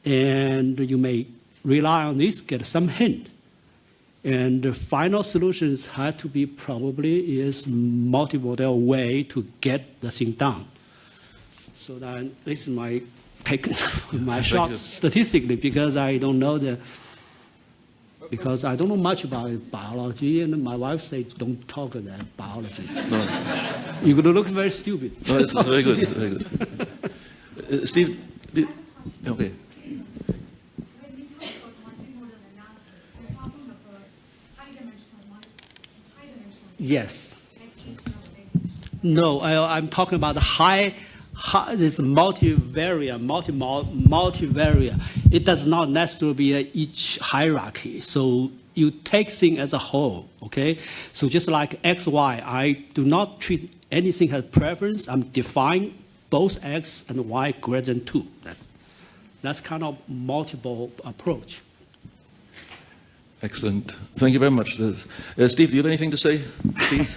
And you may rely on this, get some hint. And the final solutions have to be probably is multimodal way to get the thing done. So then this is my take, my shot statistically, because I don't know much about biology, and my wife said, don't talk about biology. No. You're going to look very stupid. No, it's very good. It's very good. Steve, okay. Yes. No, I'm talking about this multivariate. It does not necessarily be each hierarchy. So you take things as a whole, okay? So just like X, Y, I do not treat anything as preference. I'm defining both X and Y greater than 2. That's kind of multiple approach. Excellent. Thank you very much. Steve, do you have anything to say, please?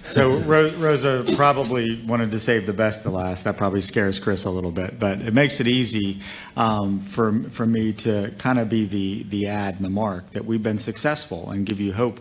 So Rosa probably wanted to save the best to last. That probably scares Chris a little bit, but it makes it easy for me to kind of be the ad and the mark that we've been successful and give you hope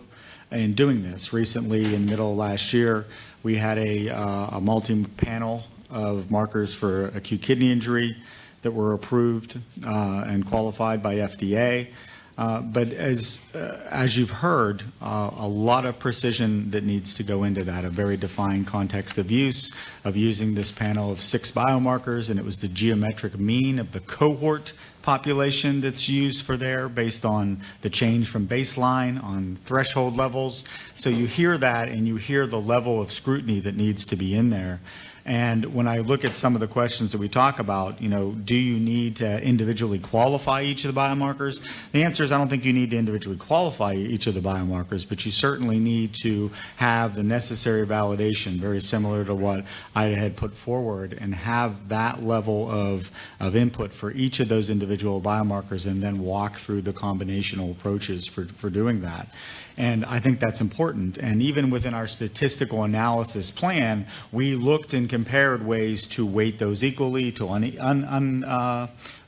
in doing this. Recently, in middle of last year, we had a multi-panel of markers for acute kidney injury that were approved and qualified by FDA. But as you've heard, a lot of precision that needs to go into that, a very defined context of use, of using this panel of 6 biomarkers, and it was the geometric mean of the cohort population that's used for there based on the change from baseline on threshold levels. So you hear that and you hear the level of scrutiny that needs to be in there. And when I look at some of the questions that we talk about, do you need to individually qualify each of the biomarkers? The answer is I don't think you need to individually qualify each of the biomarkers, but you certainly need to have the necessary validation, very similar to what Ida had put forward, and have that level of input for each of those individual biomarkers and then walk through the combinational approaches for doing that. And I think that's important. And even within our statistical analysis plan, we looked and compared ways to weight those equally, to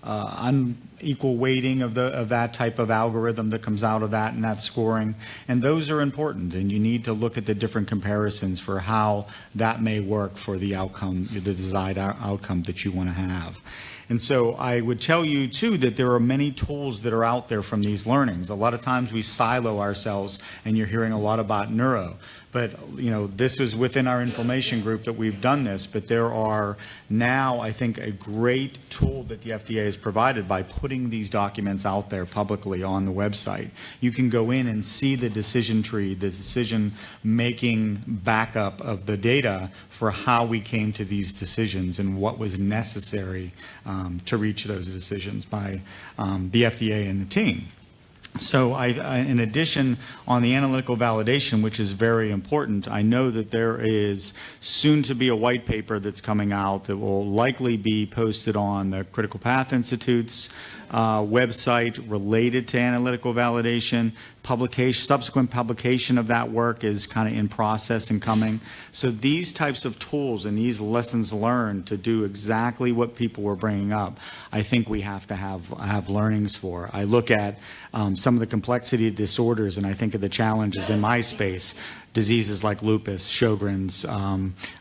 unequal weighting of that type of algorithm that comes out of that and that scoring. And those are important. And you need to look at the different comparisons for how that may work for the outcome, the desired outcome that you want to have. And so I would tell you, too, that there are many tools that are out there from these learnings. A lot of times we silo ourselves, and you're hearing a lot about neuro. But, this was within our inflammation group that we've done this. But there are now, I think, a great tool that the FDA has provided by putting these documents out there publicly on the website. You can go in and see the decision tree, the decision-making backup of the data for how we came to these decisions and what was necessary to reach those decisions by the FDA and the team. So in addition, on the analytical validation, which is very important, I know that there is soon to be a white paper that's coming out that will likely be posted on the Critical Path Institute's website related to analytical validation. Subsequent publication of that work is kind of in process and coming. So these types of tools and these lessons learned to do exactly what people were bringing up, I think we have to have learnings for. I look at some of the complexity of disorders, and I think of the challenges in my space. Diseases like lupus, Sjogren's,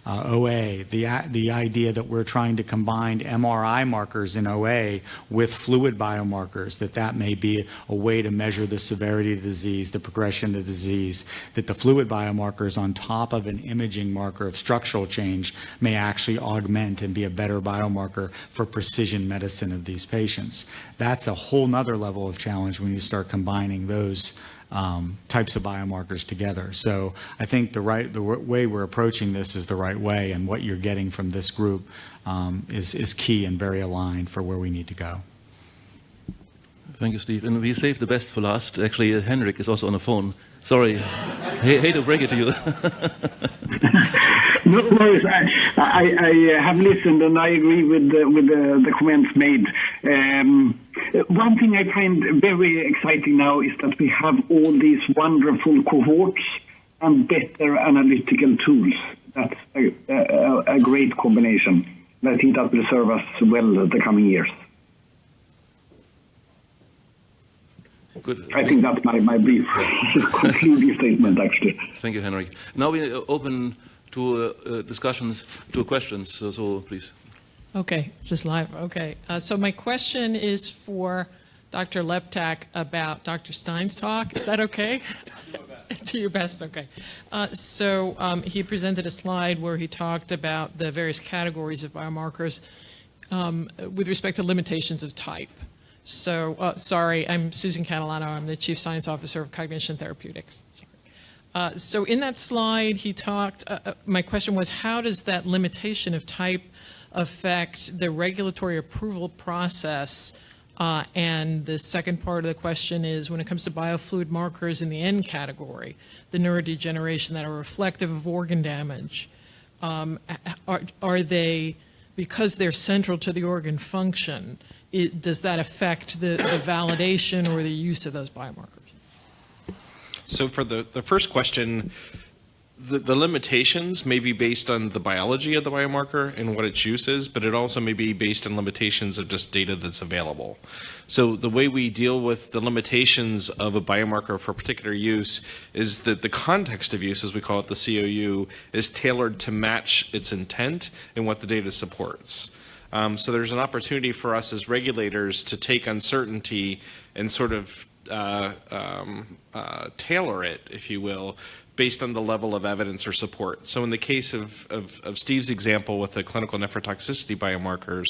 OA, the idea that we're trying to combine MRI markers in OA with fluid biomarkers, that may be a way to measure the severity of the disease, the progression of the disease, that the fluid biomarkers on top of an imaging marker of structural change may actually augment and be a better biomarker for precision medicine of these patients. That's a whole nother level of challenge when you start combining those types of biomarkers together. So I think the way we're approaching this is the right way, and what you're getting from this group is key and very aligned for where we need to go. Thank you, Steve. And we saved the best for last. Actually, Henrik is also on the phone. Sorry. Hate to break it to you. No worries. I have listened and I agree with the comments made. One thing I find very exciting now is that we have all these wonderful cohorts and better analytical tools. That's a great combination. And I think that will serve us well the coming years. Good. I think that's my brief concluding statement, actually. Thank you, Henrik. Now we open to discussions, to questions, so please. Okay, just live. Okay, so my question is for Dr. Leptak about Dr. Stein's talk. Is that okay? To your best, okay. So he presented a slide where he talked about the various categories of biomarkers with respect to limitations of type. So, sorry, I'm Susan Catalano. I'm the Chief Science Officer of Cognition Therapeutics. So in that slide, he talked, my question was, how does that limitation of type affect the regulatory approval process? And the second part of the question is, when it comes to biofluid markers in the N category, the neurodegeneration that are reflective of organ damage, are they, because they're central to the organ function, does that affect the validation or the use of those biomarkers? So for the first question, the limitations may be based on the biology of the biomarker and what its use is, but it also may be based on limitations of just data that's available. So the way we deal with the limitations of a biomarker for particular use is that the context of use, as we call it, the COU, is tailored to match its intent and what the data supports. So there's an opportunity for us as regulators to take uncertainty and sort of tailor it, if you will, based on the level of evidence or support. So in the case of Steve's example with the clinical nephrotoxicity biomarkers,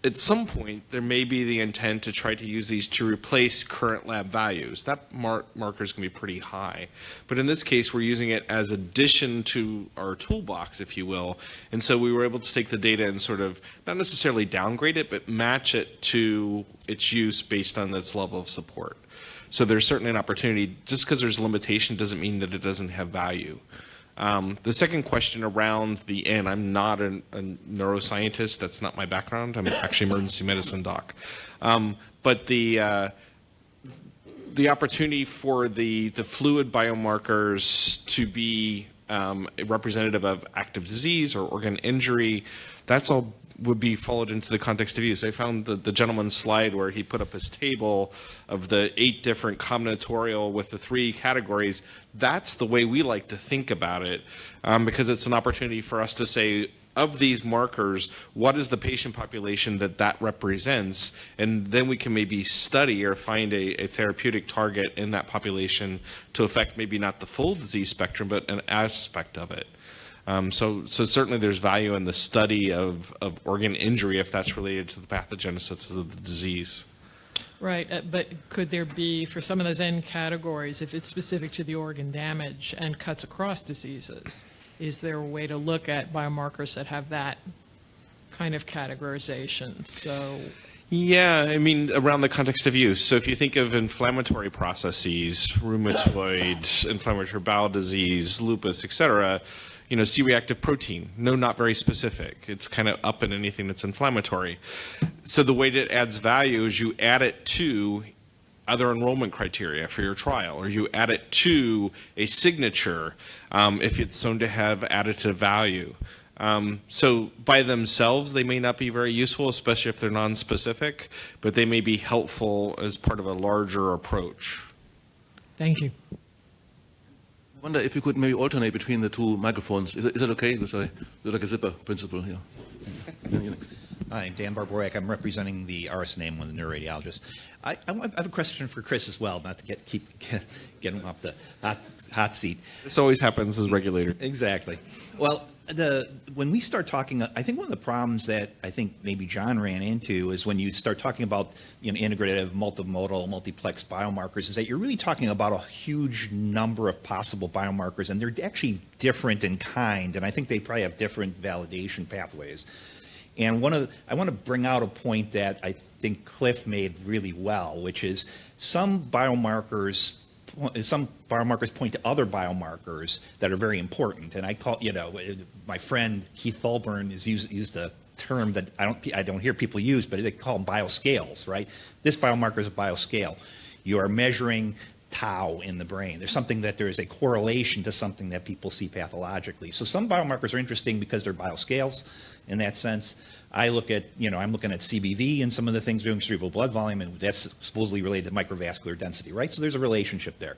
at some point there may be the intent to try to use these to replace current lab values. That marker is going to be pretty high. But in this case, we're using it as addition to our toolbox, if you will. And so we were able to take the data and sort of not necessarily downgrade it, but match it to its use based on its level of support. So there's certainly an opportunity. Just because there's a limitation doesn't mean that it doesn't have value. The second question around the N, I'm not a neuroscientist. That's not my background. I'm actually an emergency medicine doc. But the opportunity for the fluid biomarkers to be representative of active disease or organ injury, that's all would be followed into the context of use. I found the gentleman's slide where he put up his table of the 8 different combinatorial with the 3 categories. That's the way we like to think about it, because it's an opportunity for us to say, of these markers, what is the patient population that represents? And then we can maybe study or find a therapeutic target in that population to affect maybe not the full disease spectrum, but an aspect of it. So certainly there's value in the study of organ injury if that's related to the pathogenesis of the disease. Right, but could there be, for some of those N categories, if it's specific to the organ damage and cuts across diseases, is there a way to look at biomarkers that have that kind of categorization? So. Yeah, I mean, around the context of use. So if you think of inflammatory processes, rheumatoid, inflammatory bowel disease, lupus, et cetera, you know, C-reactive protein, no, not very specific. It's kind of up in anything that's inflammatory. So the way that it adds value is you add it to other enrollment criteria for your trial, or you add it to a signature if it's shown to have additive value. So by themselves, they may not be very useful, especially if they're non-specific, but they may be helpful as part of a larger approach. Thank you. I wonder if you could maybe alternate between the 2 microphones. Is that okay? Because I do like a zipper principle here. Hi, I'm Dan Barboriak. I'm representing the RSNA, one of the neuroradiologists. I have a question for Chris as well, not to keep him off the hot seat. This always happens as regulator. Exactly. Well, when we start talking, I think one of the problems that I think maybe John ran into is when you start talking about integrative, multimodal, multiplex biomarkers, is that you're really talking about a huge number of possible biomarkers, and they're actually different in kind, and I think they probably have different validation pathways. And I want to bring out a point that I think Cliff made really well, which is some biomarkers point to other biomarkers that are very important. And I call, my friend Keith Thulburn has used a term that I don't hear people use, but they call them bioscales, right? This biomarker is a bioscale. You are measuring tau in the brain. There's something that there is a correlation to something that people see pathologically. So some biomarkers are interesting because they're bioscales in that sense. I'm looking at CBV and some of the things doing cerebral blood volume, and that's supposedly related to microvascular density, right? So there's a relationship there.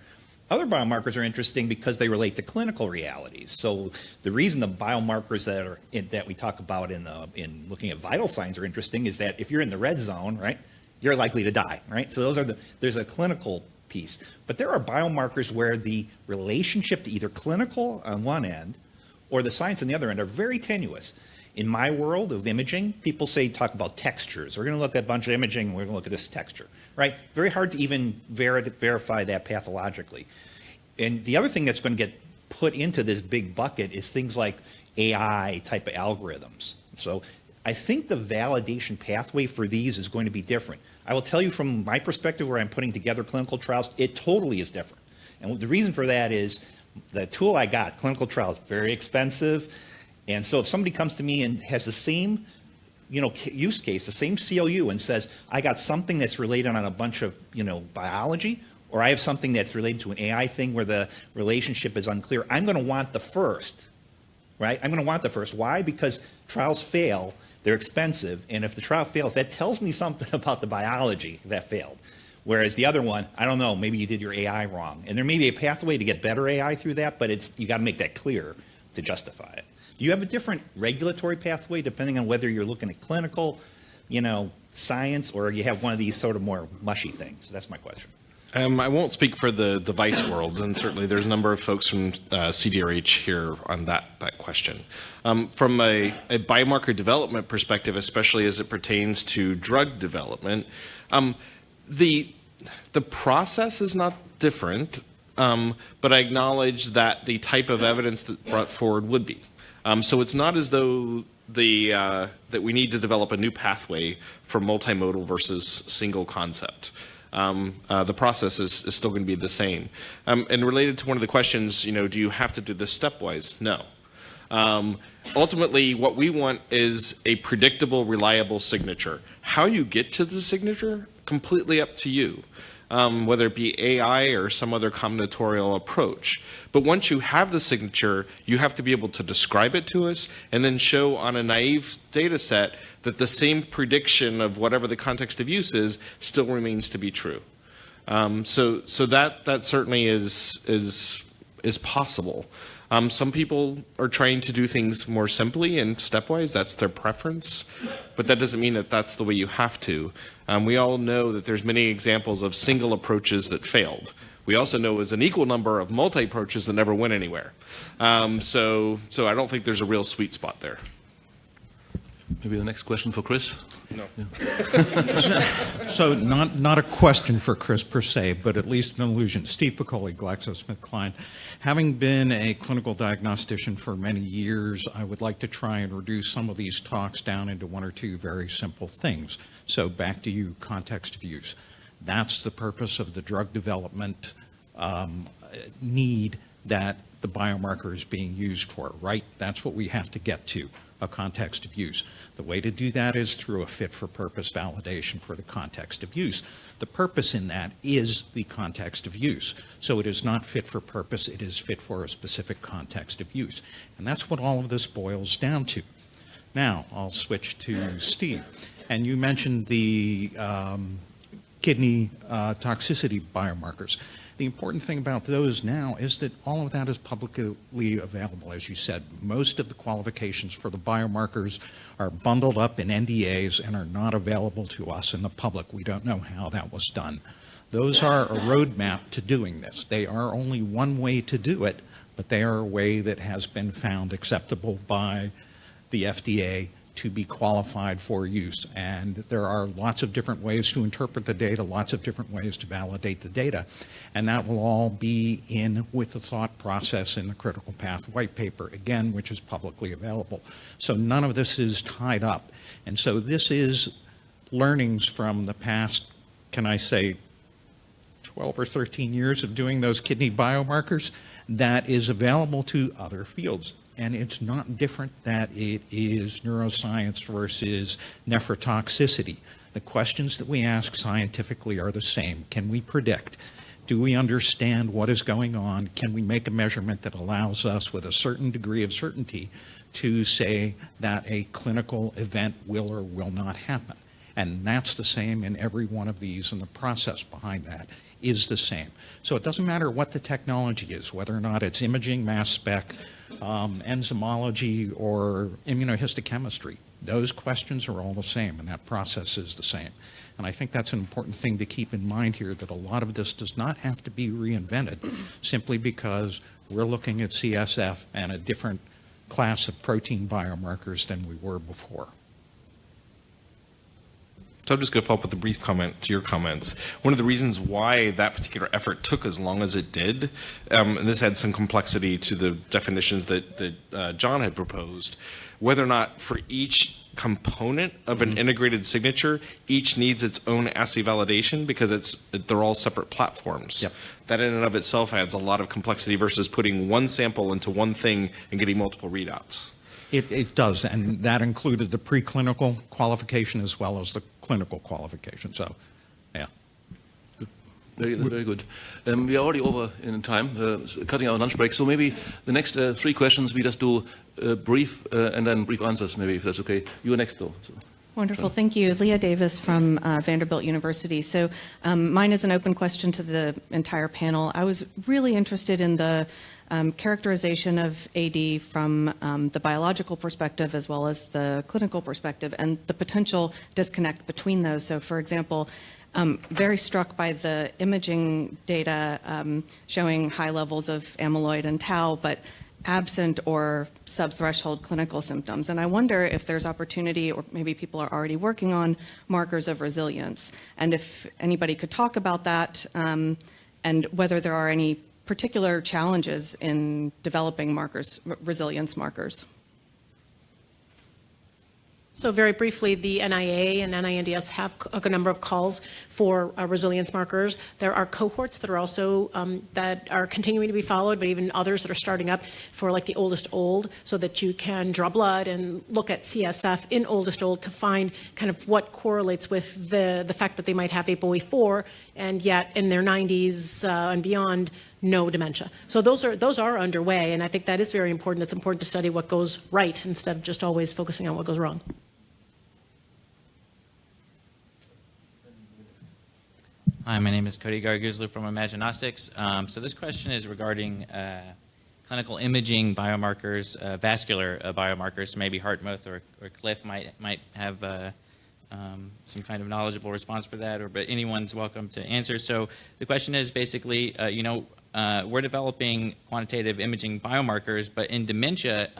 Other biomarkers are interesting because they relate to clinical realities. So the reason the biomarkers that we talk about in looking at vital signs are interesting is that if you're in the red zone, right, you're likely to die, right? So there's a clinical piece. But there are biomarkers where the relationship to either clinical on one end or the science on the other end are very tenuous. In my world of imaging, people talk about textures. We're going to look at a bunch of imaging, and we're going to look at this texture, right? Very hard to even verify that pathologically. And the other thing that's going to get put into this big bucket is things like AI type of algorithms. So I think the validation pathway for these is going to be different. I will tell you from my perspective where I'm putting together clinical trials, it totally is different. And the reason for that is the tool I got, clinical trials, very expensive. And so if somebody comes to me and has the same, use case, the same COU, and says, I got something that's related on a bunch of, biology, or I have something that's related to an AI thing where the relationship is unclear, I'm going to want the first, right? I'm going to want the first. Why? Because trials fail, they're expensive, and if the trial fails, that tells me something about the biology that failed. Whereas the other one, I don't know, maybe you did your AI wrong. And there may be a pathway to get better AI through that, but you got to make that clear to justify it. Do you have a different regulatory pathway depending on whether you're looking at clinical, science, or you have one of these sort of more mushy things? That's my question. I won't speak for the device world, and certainly there's a number of folks from CDRH here on that question. From a biomarker development perspective, especially as it pertains to drug development, the process is not different, but I acknowledge that the type of evidence that brought forward would be. So it's not as though that we need to develop a new pathway for multimodal versus single concept. The process is still going to be the same. And related to one of the questions, do you have to do this stepwise? No. Ultimately, what we want is a predictable, reliable signature. How you get to the signature, completely up to you, whether it be AI or some other combinatorial approach. But once you have the signature, you have to be able to describe it to us and then show on a naive data set that the same prediction of whatever the context of use is still remains to be true. So that certainly is possible. Some people are trying to do things more simply and stepwise. That's their preference, but that doesn't mean that that's the way you have to. We all know that there's many examples of single approaches that failed. We also know there's an equal number of multi-approaches that never went anywhere. So I don't think there's a real sweet spot there. Maybe the next question for Chris? No. Yeah. So not a question for Chris per se, but at least an allusion. Steve Piccoli, GlaxoSmithKline. Having been a clinical diagnostician for many years, I would like to try and reduce some of these talks down into one or two very simple things. So back to you, context of use. That's the purpose of the drug development need that the biomarker is being used for, right? That's what we have to get to, a context of use. The way to do that is through a fit-for-purpose validation for the context of use. The purpose in that is the context of use. So it is not fit for purpose, it is fit for a specific context of use. And that's what all of this boils down to. Now, I'll switch to Steve. And you mentioned the kidney toxicity biomarkers. The important thing about those now is that all of that is publicly available, as you said. Most of the qualifications for the biomarkers are bundled up in NDAs and are not available to us in the public. We don't know how that was done. Those are a roadmap to doing this. They are only one way to do it, but they are a way that has been found acceptable by the FDA to be qualified for use. And there are lots of different ways to interpret the data, lots of different ways to validate the data. And that will all be in with the thought process in the critical path white paper, again, which is publicly available. So none of this is tied up. And so this is learnings from the past, can I say, 12 or 13 years of doing those kidney biomarkers that is available to other fields. And it's not different that it is neuroscience versus nephrotoxicity. The questions that we ask scientifically are the same. Can we predict? Do we understand what is going on? Can we make a measurement that allows us with a certain degree of certainty to say that a clinical event will or will not happen? And that's the same in every one of these, and the process behind that is the same. So it doesn't matter what the technology is, whether or not it's imaging, mass spec, enzymology, or immunohistochemistry. Those questions are all the same, and that process is the same. And I think that's an important thing to keep in mind here, that a lot of this does not have to be reinvented simply because we're looking at CSF and a different class of protein biomarkers than we were before. So I'm just going to follow up with a brief comment to your comments. One of the reasons why that particular effort took as long as it did, and this had some complexity to the definitions that John had proposed, whether or not for each component of an integrated signature, each needs its own assay validation because they're all separate platforms. Yep. That in and of itself adds a lot of complexity versus putting one sample into one thing and getting multiple readouts. It does, and that included the preclinical qualification as well as the clinical qualification. So, yeah. Very good. We are already over in time, cutting our lunch break. So maybe the next 3 questions we just do brief and then brief answers, maybe, if that's okay. You are next, though. So. Wonderful. Thank you. Leah Davis from Vanderbilt University. So mine is an open question to the entire panel. I was really interested in the characterization of AD from the biological perspective as well as the clinical perspective and the potential disconnect between those. So for example, very struck by the imaging data showing high levels of amyloid and tau, but absent or subthreshold clinical symptoms. And I wonder if there's opportunity, or maybe people are already working on markers of resilience, and if anybody could talk about that, and whether there are any particular challenges in developing markers, resilience markers. So very briefly, the NIA and NINDS have a number of calls for resilience markers. There are cohorts that are also that are continuing to be followed, but even others that are starting up for like the oldest old, so that you can draw blood and look at CSF in oldest old to find kind of what correlates with the fact that they might have ApoE4 and yet in their 90s and beyond, no dementia. So those are underway, and I think that is very important. It's important to study what goes right instead of just always focusing on what goes wrong. Hi, my name is Cody Garguzlu from Imaginostics. So this question is regarding clinical imaging biomarkers, vascular biomarkers. So maybe Hartmut or Cliff might have some kind of knowledgeable response for that, but anyone's welcome to answer. So the question is basically, we're developing quantitative imaging biomarkers, but in dementia,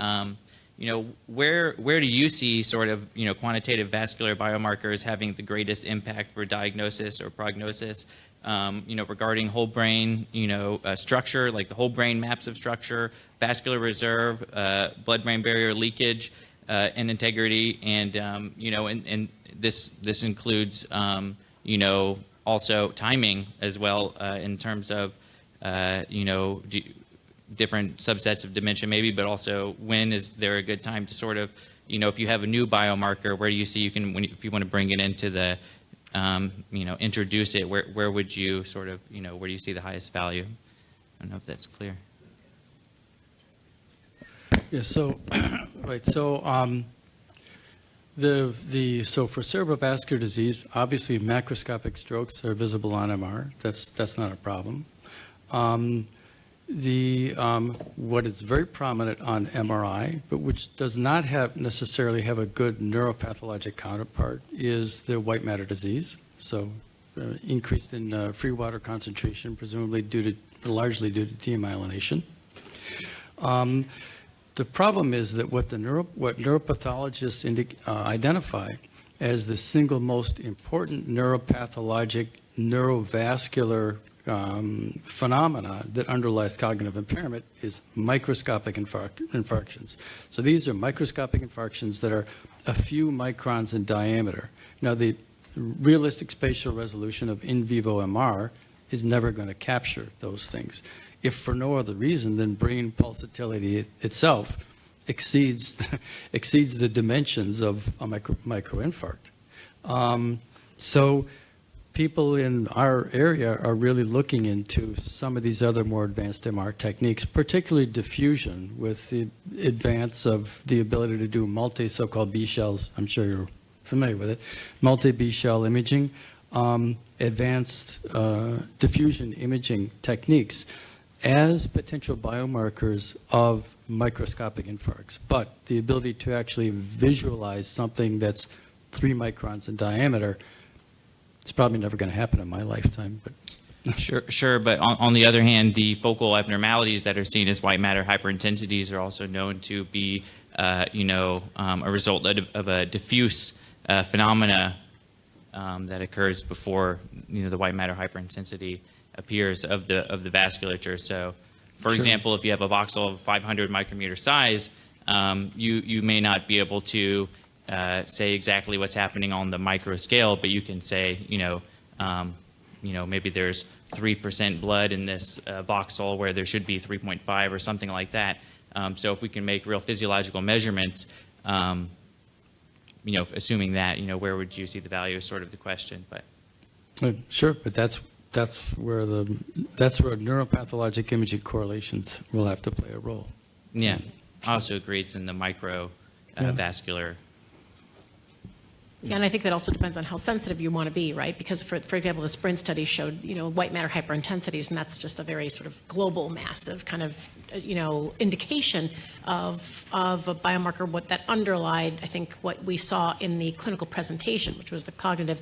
where do you see sort of, quantitative vascular biomarkers having the greatest impact for diagnosis or prognosis, regarding whole brain, structure, like the whole brain maps of structure, vascular reserve, blood-brain barrier leakage, and integrity, and, and this includes, also timing as well, in terms of, different subsets of dementia maybe, but also when is there a good time to sort of, if you have a new biomarker, where do you see you can, if you want to bring it into the, introduce it, where would you sort of, where do you see the highest value? I don't know if that's clear. Yeah, so, right, so so for cerebrovascular disease, obviously macroscopic strokes are visible on MR. That's not a problem. What is very prominent on MRI, but which does not necessarily have a good neuropathologic counterpart, is the white matter disease. So increased in free water concentration, presumably largely due to demyelination. The problem is that what neuropathologists identify as the single most important neuropathologic, neurovascular phenomena that underlies cognitive impairment is microscopic infarctions. So these are microscopic infarctions that are a few microns in diameter. Now, the realistic spatial resolution of in vivo MR is never going to capture those things, if for no other reason than brain pulsatility itself exceeds the dimensions of a microinfarct. So people in our area are really looking into some of these other more advanced MR techniques, particularly diffusion, with the advance of the ability to do so-called B shells. I'm sure you're familiar with it. Multi-B shell imaging, advanced diffusion imaging techniques as potential biomarkers of microscopic infarcts. But the ability to actually visualize something that's 3 microns in diameter, it's probably never going to happen in my lifetime. But Sure. But on the other hand, the focal abnormalities that are seen as white matter hyperintensities are also known to be, a result of a diffuse phenomena that occurs before, the white matter hyperintensity appears of the vasculature. So, for example, if you have a voxel of 500 micrometer size, you may not be able to say exactly what's happening on the micro scale, but you can say, maybe there's 3% blood in this voxel where there should be 3.5 or something like that. So if we can make real physiological measurements, assuming that, where would you see the value is sort of the question. But sure, but that's that's where neuropathologic imaging correlations will have to play a role. Yeah, I also agree it's in the vascular. Yeah, and I think that also depends on how sensitive you want to be, right? Because, for example, the SPRINT study showed, white matter hyperintensities, and that's just a very sort of global, massive kind of, indication of a biomarker, what that underlied, I think, what we saw in the clinical presentation, which was the cognitive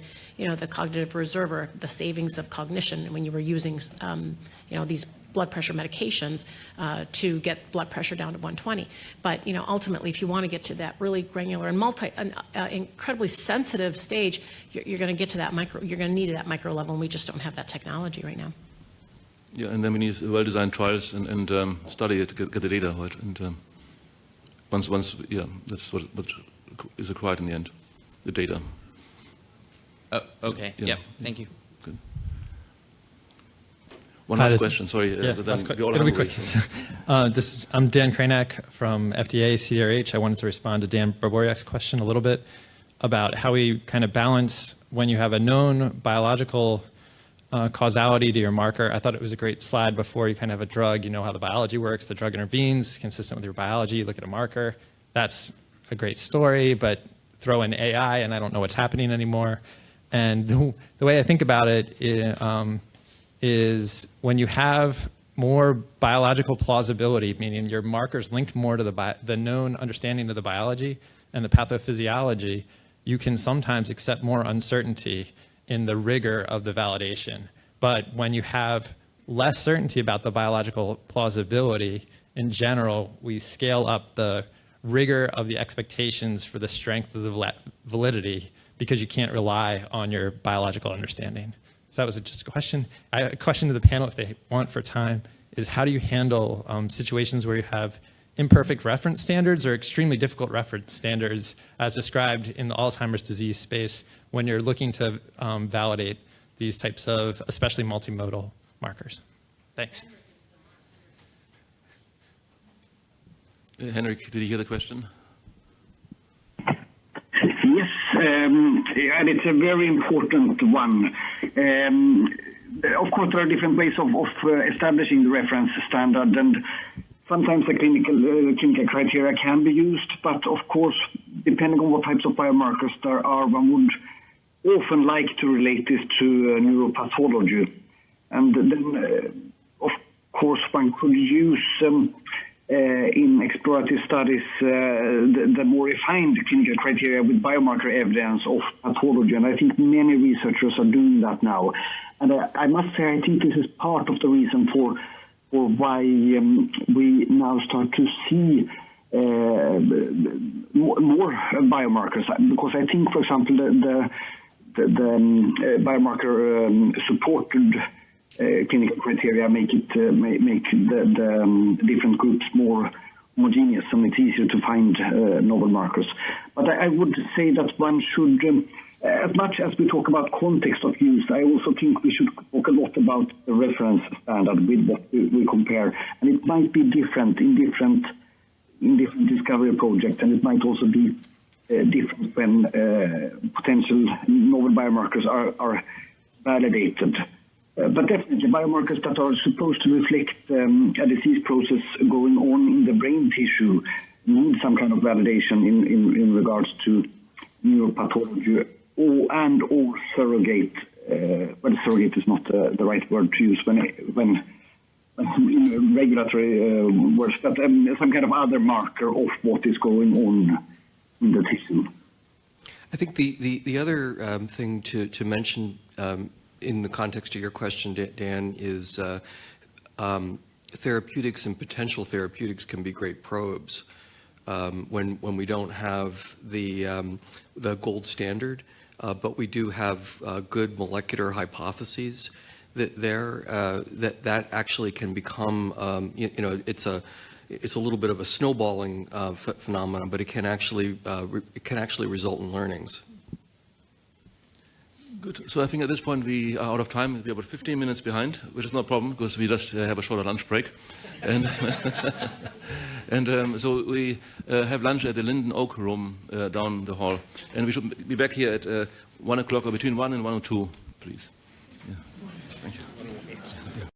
reservoir, the savings of cognition when you were using, these blood pressure medications to get blood pressure down to 120. But ultimately, if you want to get to that really granular and incredibly sensitive stage, you're going to get to that you're going to need that micro level, and we just don't have that technology right now. Yeah, and then we need well-designed trials and study it to get the data right. And once, yeah, that's what is required in the end, the data. Oh, okay. Yeah. Yep. Thank you. Good. One last question, sorry. It'll be quick. I'm Dan Kranak from FDA CDRH. I wanted to respond to Dan Barboriak's question a little bit about how we kind of balance when you have a known biological causality to your marker. I thought it was a great slide before. You kind of have a drug, you know how the biology works, the drug intervenes, consistent with your biology, you look at a marker. That's a great story, but throw in AI and I don't know what's happening anymore. And the way I think about it is when you have more biological plausibility, meaning your markers linked more to the known understanding of the biology and the pathophysiology, you can sometimes accept more uncertainty in the rigor of the validation. But when you have less certainty about the biological plausibility, in general, we scale up the rigor of the expectations for the strength of the validity because you can't rely on your biological understanding. So that was just a question. A question to the panel, if they want for time, is how do you handle situations where you have imperfect reference standards or extremely difficult reference standards as described in the Alzheimer's disease space when you're looking to validate these types of, especially multimodal markers? Thanks. Henrik, did you hear the question? Yes, and it's a very important one. Of course, there are different ways of establishing the reference standard, and sometimes the clinical criteria can be used, but of course, depending on what types of biomarkers there are, one would often like to relate this to neuropathology. And then, of course, one could use in exploratory studies the more refined clinical criteria with biomarker evidence of pathology, and I think many researchers are doing that now. And I must say, I think this is part of the reason for why we now start to see more biomarkers, because I think, for example, the biomarker supported clinical criteria make the different groups more homogeneous, and it's easier to find novel markers. But I would say that one should, as much as we talk about context of use, I also think we should talk a lot about the reference standard with what we compare, and it might be different in different discovery projects, and it might also be different when potential novel biomarkers are validated. But definitely, biomarkers that are supposed to reflect a disease process going on in the brain tissue need some kind of validation in regards to neuropathology or surrogate. Well, surrogate is not the right word to use when in regulatory words, but some kind of other marker of what is going on in the tissue. I think the other thing to mention in the context of your question, Dan, is therapeutics and potential therapeutics can be great probes when we don't have the gold standard, but we do have good molecular hypotheses that actually can become it's a little bit of a snowballing phenomenon, but it can actually result in learnings. Good. So I think at this point we are out of time. We're about 15 minutes behind, which is no problem because we just have a shorter lunch break. And, so we have lunch at the Linden Oak Room down the hall. And we should be back here at 1 o'clock or between 1 and 1 or 2, please. Thank you.